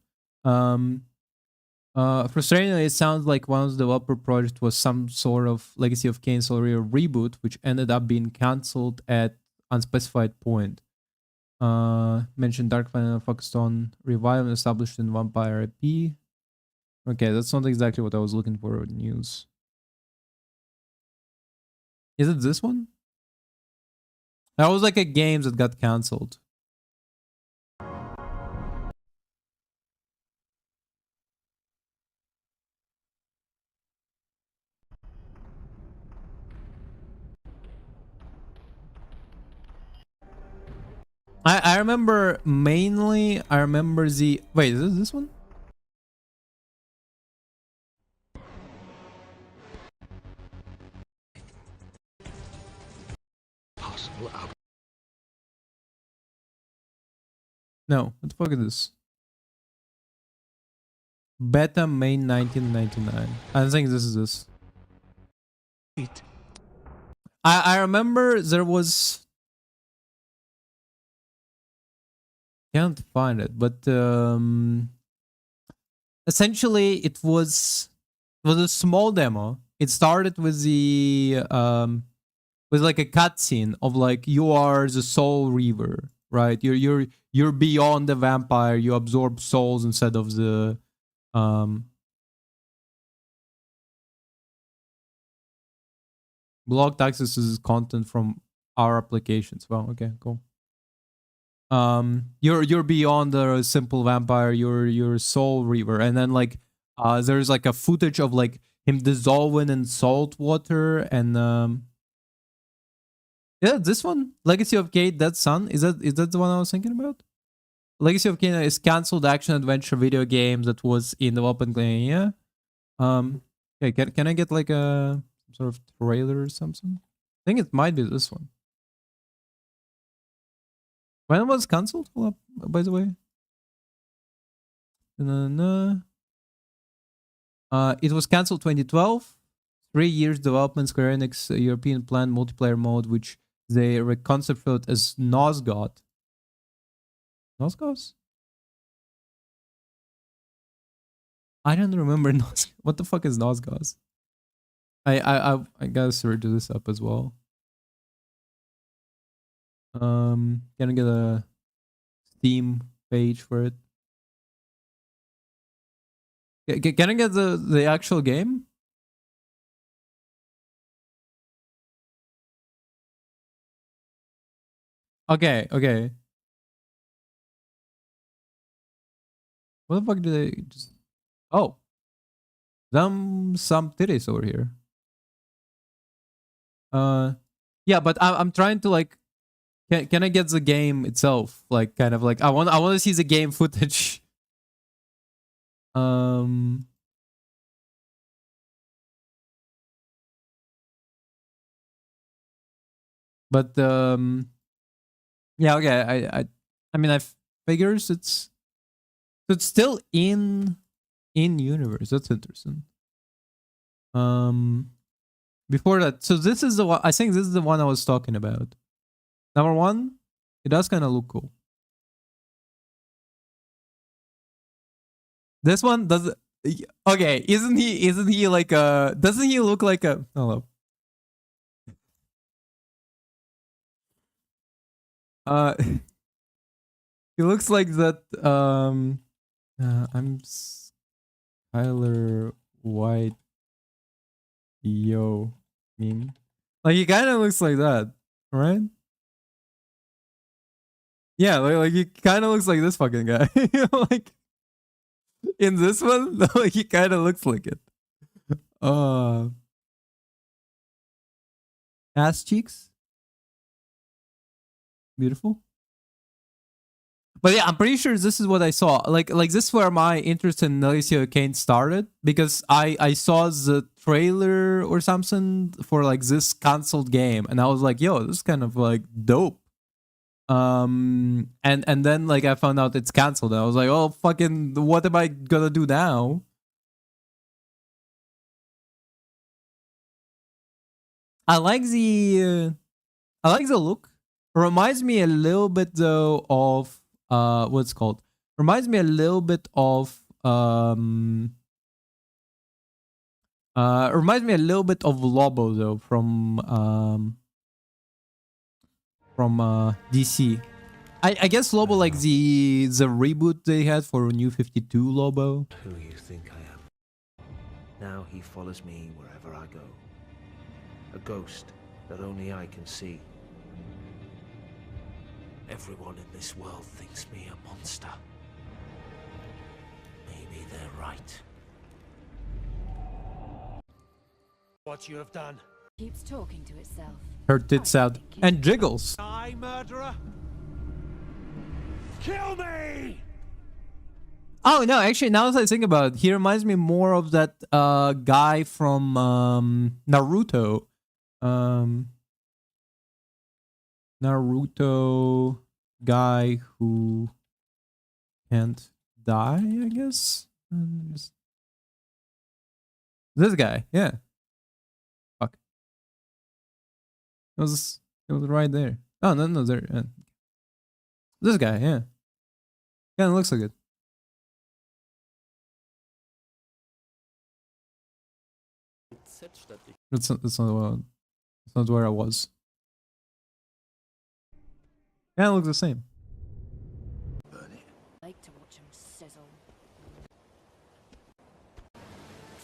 Frustratingly, it sounds like one of the developer project was some sort of Legacy of Kain Soul Reaver reboot, which ended up being cancelled at unspecified point. Mentioned Dark Final focused on revival and established in Vampire IP. Okay, that's not exactly what I was looking for in news. Is it this one? That was like a game that got cancelled. I remember mainly, I remember the... Wait, is this one? Possible out. No, what the fuck is this? Beta main 1999. I don't think this is this. I remember there was... Can't find it, but essentially it was a small demo. It started with the with like a cutscene of like you are the Soul Reaver, right? You're beyond the vampire. You absorb souls instead of the blocked access is content from our applications. Well, okay, cool. You're beyond the simple vampire. You're Soul Reaver, and then like there's like a footage of like him dissolving in salt water, and yeah, this one, Legacy of Kain Dead Sun, is that the one I was thinking about? Legacy of Kain is cancelled action adventure video game that was in development. Yeah. Okay, can I get like a sort of trailer or something? I think it might be this one. When was it cancelled? Hold up, by the way. It was cancelled 2012. 3 years development. Square Enix European planned multiplayer mode, which They reconcepted as Nosgoth. Nosgoth? I don't remember Nos. What the fuck is Nosgoth? I gotta search this up as well. Gonna get a Steam page for it. Can I get the actual game? Okay, okay. What the fuck did they just... Oh. Some titties over here. Yeah, but I'm trying to like... Can I get the game itself? Like, kind of like... I want to see the game footage. But yeah, okay. I mean, I figures it's still in universe. That's interesting. Before that, so this is the one. I think this is the one I was talking about. Number one, it does kind of look cool. This one does. Okay, isn't he like a? Doesn't he look like a? Hello. He looks like that. I'm Skyler White. Yo, meme. Like he kind of looks like that, right? Yeah, like he kind of looks like this fucking guy. Like in this one, like he kind of looks like it. Ass cheeks, beautiful. But yeah, I'm pretty sure this is what I saw. Like this is where my interest in Alicia Kane started, because I saw the trailer or something for like this canceled game, and I was like, yo, this is kind of like dope. And then like I found out it's canceled, and I was like, oh fucking, what am I gonna do now? I like the look. Reminds me a little bit though of what's called. Reminds me a little bit of reminds me a little bit of Lobo though from DC. I guess Lobo, like the reboot they had for New 52 Lobo. Who you think I am? Now he follows me wherever I go. A ghost that only I can see. Everyone in this world thinks me a monster. Maybe they're right. What you have done. Keeps talking to itself. Her tits out and jiggles. Die, murderer! Kill me! Oh no, actually, now that I think about it, he reminds me more of that guy from Naruto. Naruto guy who can't die, I guess. This guy, yeah. Fuck. It was right there. Oh no, there. This guy, yeah. Kind of looks like it. That's not where I was. Yeah, it looks the same. Like to watch him sizzle.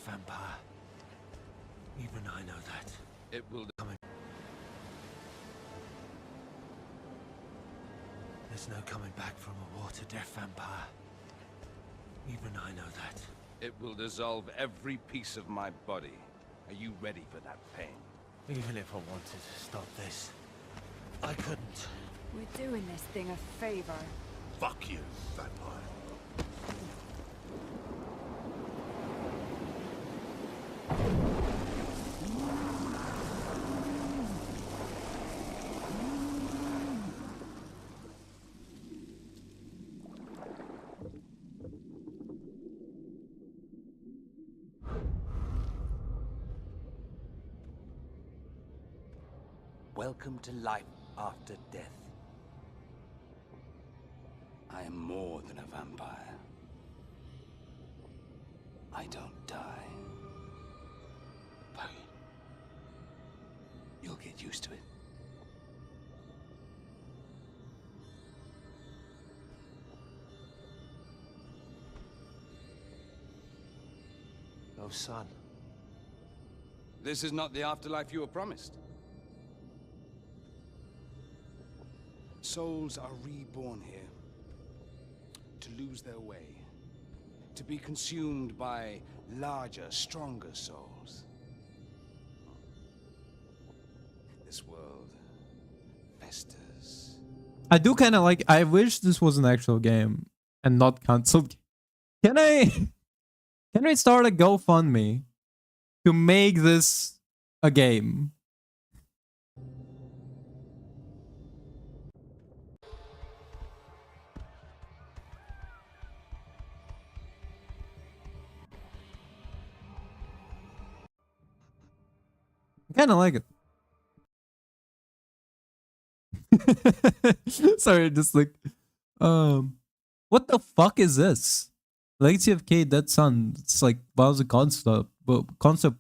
Vampire. Even I know that. It will come. There's no coming back from a war-to-death vampire. Even I know that. It will dissolve every piece of my body. Are you ready for that pain? Even if I wanted to stop this, I couldn't. We're doing this thing a favor. Fuck you, vampire. Welcome to life after death. I am more than a vampire. I don't die. But you'll get used to it. Oh, son. This is not the afterlife you were promised. Souls are reborn here, to lose their way, to be consumed by larger, stronger souls. This world festers. I do kind of like. I wish this was an actual game and not cancelled. Can I start a GoFundMe to make this a game? Kind of like it. Sorry, just like, what the fuck is this? Legacy of K Dead Sun. It's like Bowser concept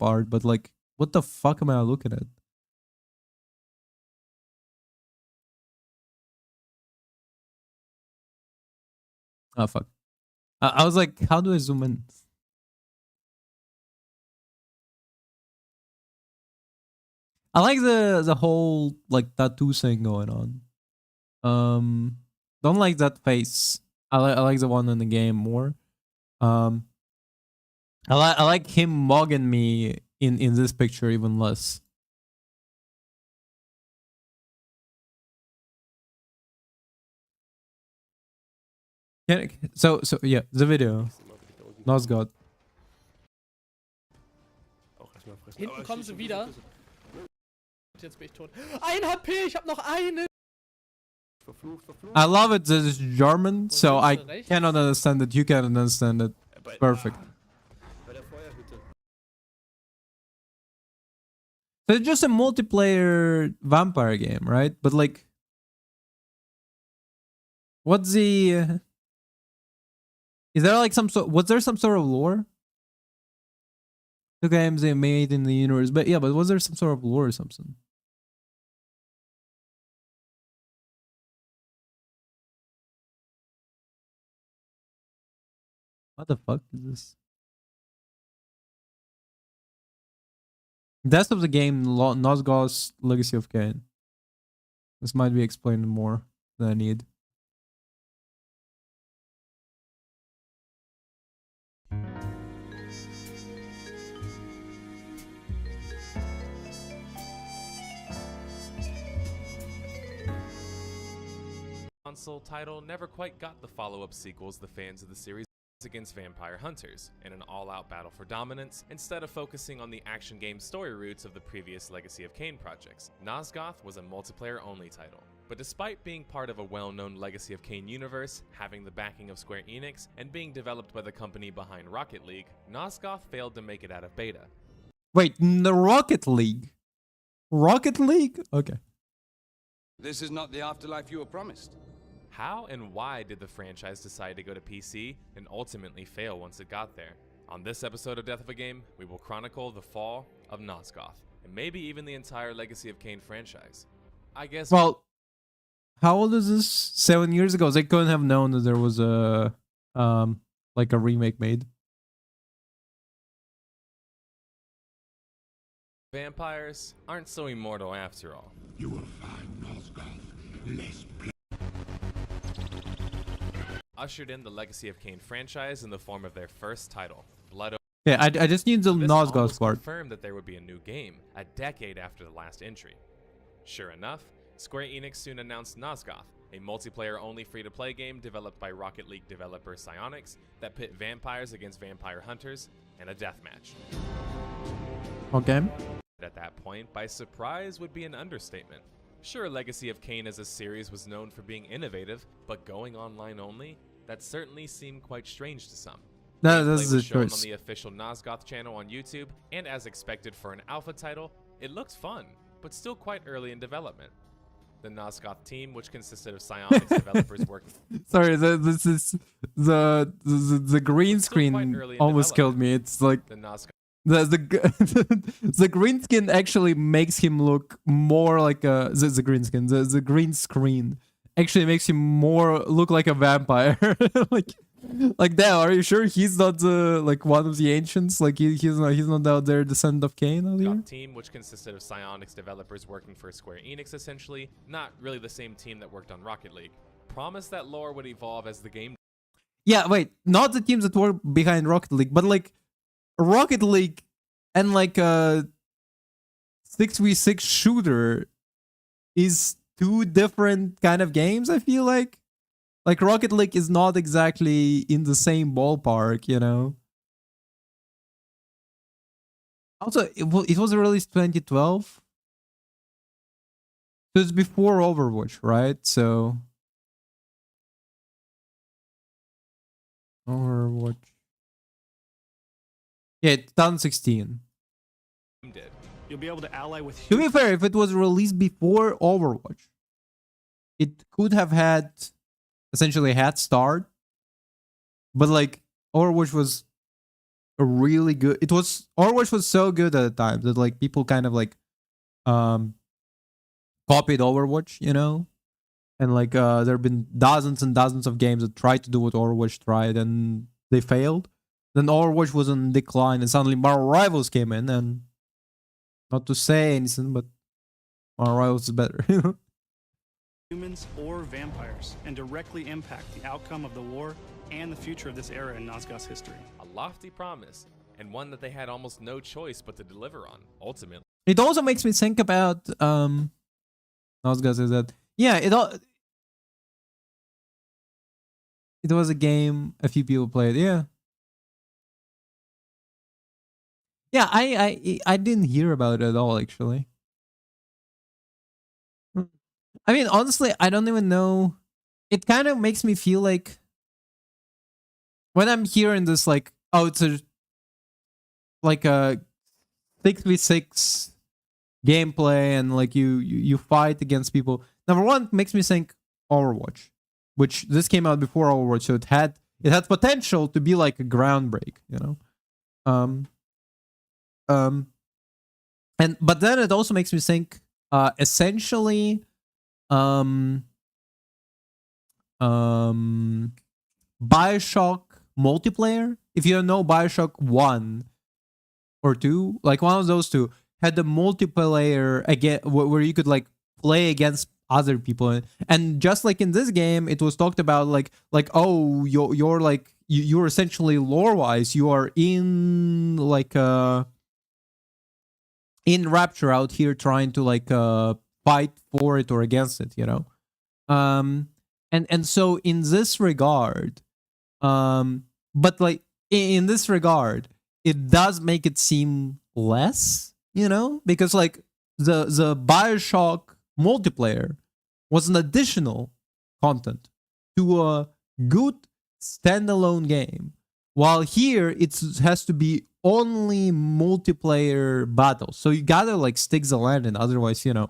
art, but like, what the fuck am I looking at? Oh fuck! I was like, how do I zoom in? I like the whole like tattoo thing going on. Don't like that face. I like the one in the game more. I like him mugging me in this picture even less. So yeah, the video. Nosgoth. Hinten kommen sie wieder. Jetzt bin ich tot. 1 HP, ich hab noch eine. I love it that it's German, so I cannot understand it. You can understand it. Perfect. So it's just a multiplayer vampire game, right? But like, what's the? Is there like some sort? Was there some sort of lore? The games they made in the universe, but yeah, but was there some sort of lore or something? What the fuck is this? Death of the game, Nosgoth's Legacy of Kain. This might be explained more than I need. Console title never quite got the follow-up sequels the fans of the series against Vampire Hunters in an all-out battle for dominance, instead of focusing on the action game story roots of the previous Legacy of Kain projects. Nosgoth was a multiplayer-only title, but despite being part of a well-known Legacy of Kain universe, having the backing of Square Enix, and being developed by the company behind Rocket League, Nosgoth failed to make it out of beta. Wait, the Rocket League? Rocket League? Okay. This is not the afterlife you were promised. How and why did the franchise decide to go to PC and ultimately fail once it got there? On this episode of Death of a Game, we will chronicle the fall of Nosgoth, and maybe even the entire Legacy of Kain franchise. I guess... Well, how old is this? 7 years ago? They couldn't have known that there was a, like a remake made. Vampires aren't so immortal after all. You will find Nosgoth less Ushered in the Legacy of Kain franchise in the form of their first title, Blood. Yeah, I just need the Nosgoth part. Confirmed that there would be a new game a decade after the last entry. Sure enough, Square Enix soon announced Nosgoth, a multiplayer-only free-to-play game developed by Rocket League developer Psyonix that pit vampires against vampire hunters in a deathmatch. Okay. At that point, by surprise would be an understatement. Sure, Legacy of Kain as a series was known for being innovative, but going online only? That certainly seemed quite strange to some. No, this is a shown choice. On the official Nosgoth channel on YouTube, and as expected for an alpha title, it looks fun. but still quite early in development. The Nosgoth team, which consisted of Psyonix developers working... Sorry, the green screen almost killed me. It's like The Nosgoth the green skin actually makes him look more like a the green skin. The green screen actually makes him more look like a vampire. like that. Are you sure he's not like one of the ancients? Like he's not out there descendant of Cain out here? team, which consisted of Psyonix developers working for Square Enix, essentially, not really the same team that worked on Rocket League, promised that lore would evolve as the game. Yeah, wait, not the teams that were behind Rocket League, but like Rocket League and like a 6v6 shooter is two different kind of games. I feel like Rocket League is not exactly in the same ballpark, you know. Also, it was released 2012, so it's before Overwatch, right? So Overwatch, yeah, 2016. Did. You'll be able to ally with. To be fair, if it was released before Overwatch, it could have had essentially a head start. But like Overwatch was a really good. Overwatch was so good at the time that like people kind of like copied Overwatch, you know, and like there have been dozens and dozens of games that tried to do what Overwatch tried and they failed. Then Overwatch was on decline, and suddenly Marvel Rivals came in, and not to say anything, but Marvel Rivals is better. Humans or vampires, and directly impact the outcome of the war and the future of this era in Nosgoth's history. A lofty promise, and one that they had almost no choice but to deliver on, ultimately. It also makes me think about Nosgoth is that it was a game a few people played. Yeah, I didn't hear about it at all, actually. I mean, honestly, I don't even know. It kind of makes me feel like when I'm hearing this, like, oh, it's a 6v6 gameplay, and like you fight against people. Number one, makes me think Overwatch, which this came out before Overwatch, so it had potential to be like a groundbreak, you know. But then it also makes me think essentially BioShock multiplayer. If you don't know, BioShock 1 or 2, like one of those two, had the multiplayer again where you could like play against other people, and just like in this game, it was talked about like oh, you're like you're essentially lore wise, you are in like in Rapture out here trying to like fight for it or against it, you know. And so in this regard, but like in this regard, it does make it seem less, you know, because like the BioShock multiplayer was an additional content to a good standalone game, while here it has to be only multiplayer battles. So you gotta like stick the landing, otherwise, you know.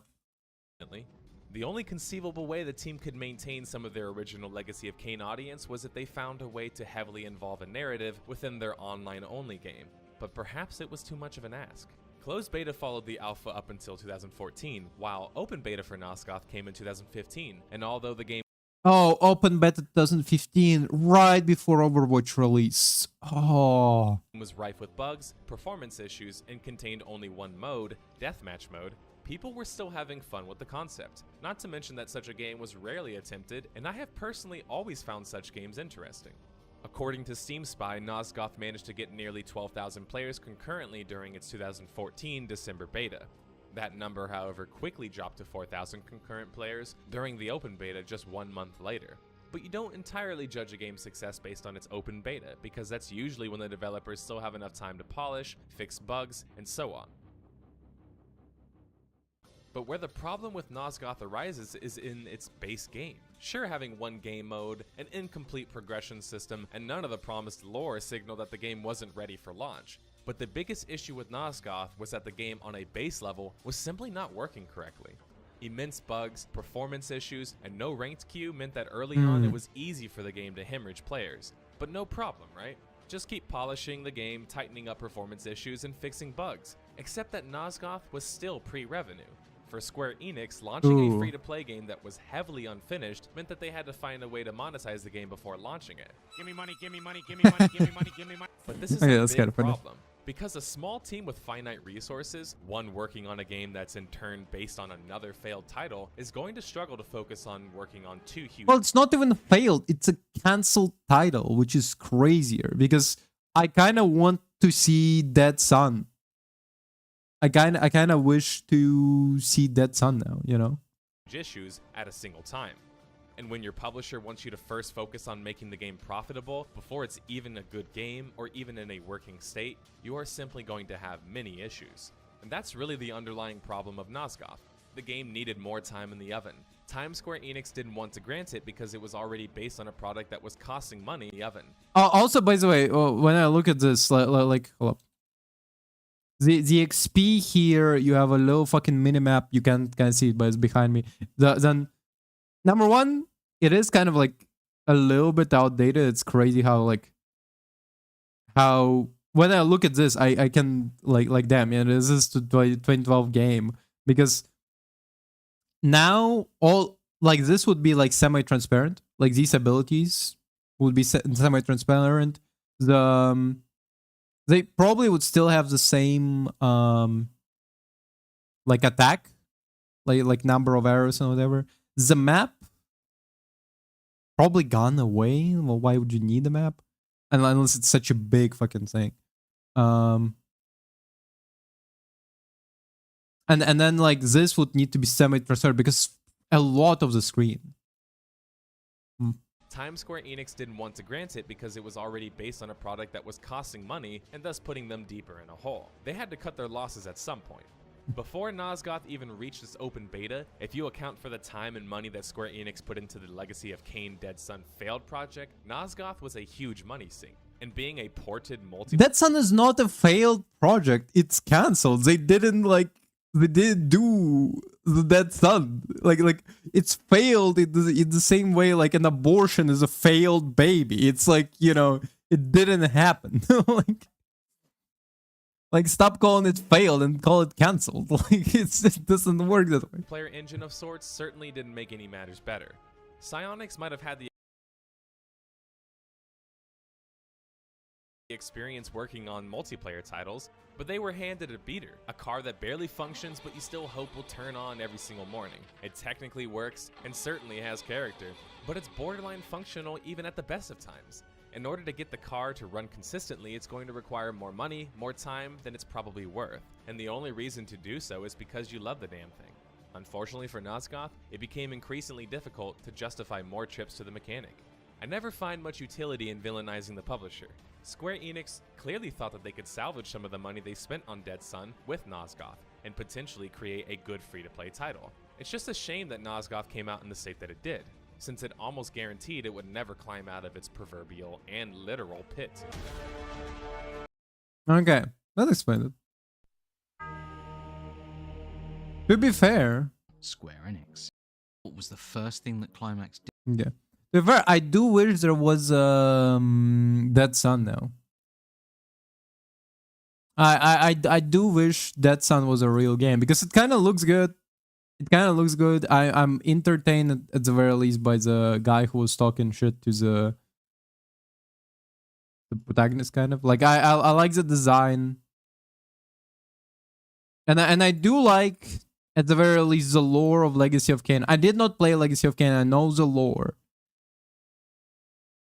The only conceivable way the team could maintain some of their original Legacy of Kain audience was if they found a way to heavily involve a narrative within their online-only game, but perhaps it was too much of an ask. Closed beta followed the alpha up until 2014, while open beta for Nosgoth came in 2015, and although the game open beta 2015, right before Overwatch release. Was rife with bugs, performance issues, and contained only one mode, Deathmatch mode, people were still having fun with the concept. Not to mention that such a game was rarely attempted, and I have personally always found such games interesting. According to Steam Spy, Nosgoth managed to get nearly 12,000 players concurrently during its 2014 December beta. That number, however, quickly dropped to 4,000 concurrent players during the open beta just 1 month later. But you don't entirely judge a game's success based on its open beta, because that's usually when the developers still have enough time to polish, fix bugs, and so on. But where the problem with Nosgoth arises is in its base game. Sure, having one game mode, an incomplete progression system, and none of the promised lore signal that the game wasn't ready for launch. But the biggest issue with Nosgoth was that the game on a base level was simply not working correctly. Immense bugs, performance issues, and no ranked queue meant that early on it was easy for the game to hemorrhage players. But no problem, right? Just keep polishing the game, tightening up performance issues, and fixing bugs. Except that Nosgoth was still pre-revenue. For Square Enix, launching a free-to-play game that was heavily unfinished meant that they had to find a way to monetize the game before launching it. Give me money, give me money, give me money, give me money, give me money. But this is a big problem. Because a small team with finite resources, one working on a game that's in turn based on another failed title, is going to struggle to focus on working on two huge... Well, it's not even failed. It's a cancelled title, which is crazier. Because I kind of want to see Dead Sun. I kind of wish to see Dead Sun now, you know? Issues at a single time. And when your publisher wants you to first focus on making the game profitable before it's even a good game or even in a working state, you are simply going to have many issues. And that's really the underlying problem of Nosgoth. The game needed more time in the oven. Time Square Enix didn't want to grant it because it was already based on a product that was costing money in the oven. Also, by the way, when I look at this, like hold up. The XP here, you have a low fucking minimap. You can't see it, but it's behind me. Then, number one, it is kind of like a little bit outdated. It's crazy how when I look at this, I can like damn, yeah, this is the 2012 game, because now all like this would be like semi-transparent. Like these abilities would be semi-transparent. They probably would still have the same like attack, like number of arrows and whatever. The map probably gone away. Well, why would you need the map? Unless it's such a big fucking thing. And then like this would need to be semi-transparent because a lot of the screen. Time Square Enix didn't want to grant it because it was already based on a product that was costing money and thus putting them deeper in a hole. They had to cut their losses at some point. Before Nosgoth even reached its open beta, if you account for the time and money that Square Enix put into the Legacy of Kain Dead Sun failed project, Nosgoth was a huge money sink. And being a ported Dead Sun is not a failed project. It's cancelled. They didn't do the Dead Sun. Like it's failed in the same way like an abortion is a failed baby. It's like, you know, it didn't happen. like stop calling it failed and call it cancelled. Like it doesn't work that way. Player engine of sorts certainly didn't make any matters better. Psyonix might have had the experience working on multiplayer titles, but they were handed a beater, a car that barely functions but you still hope will turn on every single morning. It technically works and certainly has character, but it's borderline functional even at the best of times. In order to get the car to run consistently, it's going to require more money, more time than it's probably worth, and the only reason to do so is because you love the damn thing. Unfortunately for Nosgoth, it became increasingly difficult to justify more trips to the mechanic. I never find much utility in villainizing the publisher. Square Enix clearly thought that they could salvage some of the money they spent on Dead Sun with Nosgoth and potentially create a good free-to-play title. It's just a shame that Nosgoth came out in the state that it did, since it almost guaranteed it would never climb out of its proverbial and literal pit. Okay, that explains it. To be fair, Square Enix. What was the first thing that Climax did? Yeah. To be fair, I do wish there was Dead Sun now. I do wish Dead Sun was a real game because it kind of looks good. It kind of looks good. I'm entertained at the very least by the guy who was talking shit to the protagonist, kind of. Like I like the design. And I do like at the very least the lore of Legacy of Kain. I did not play Legacy of Kain. I know the lore.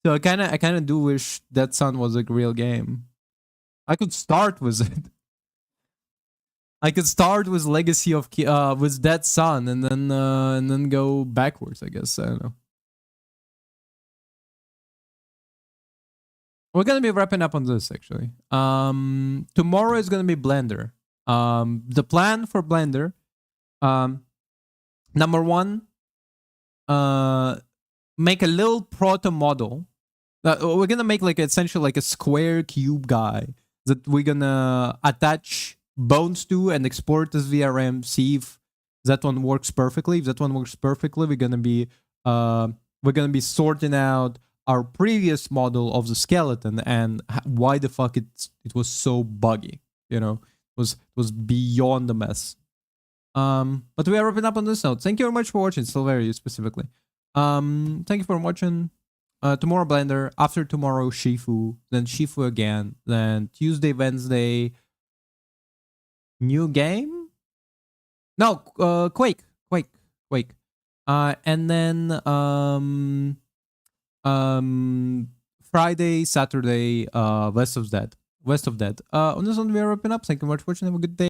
So I kind of do wish Dead Sun was a real game. I could start with it. I could start with Legacy of with Dead Sun and then go backwards, I guess. I don't know. We're gonna be wrapping up on this actually. Tomorrow is gonna be Blender. The plan for Blender, number one, make a little proto model. We're gonna make like essentially like a square cube guy that we're gonna attach bones to and export as VRM, see if that one works perfectly. If that one works perfectly, we're gonna be sorting out our previous model of the skeleton and why the fuck it was so buggy. You know, it was beyond a mess. But we are wrapping up on this note. Thank you very much for watching, Silverio specifically. Thank you for watching. Tomorrow Blender, after tomorrow Shifu, then Shifu again, then Tuesday, Wednesday, new game? No, Quake. And then Friday, Saturday, West of Dead. On this one we are wrapping up. Thank you very much for watching. Have a good day.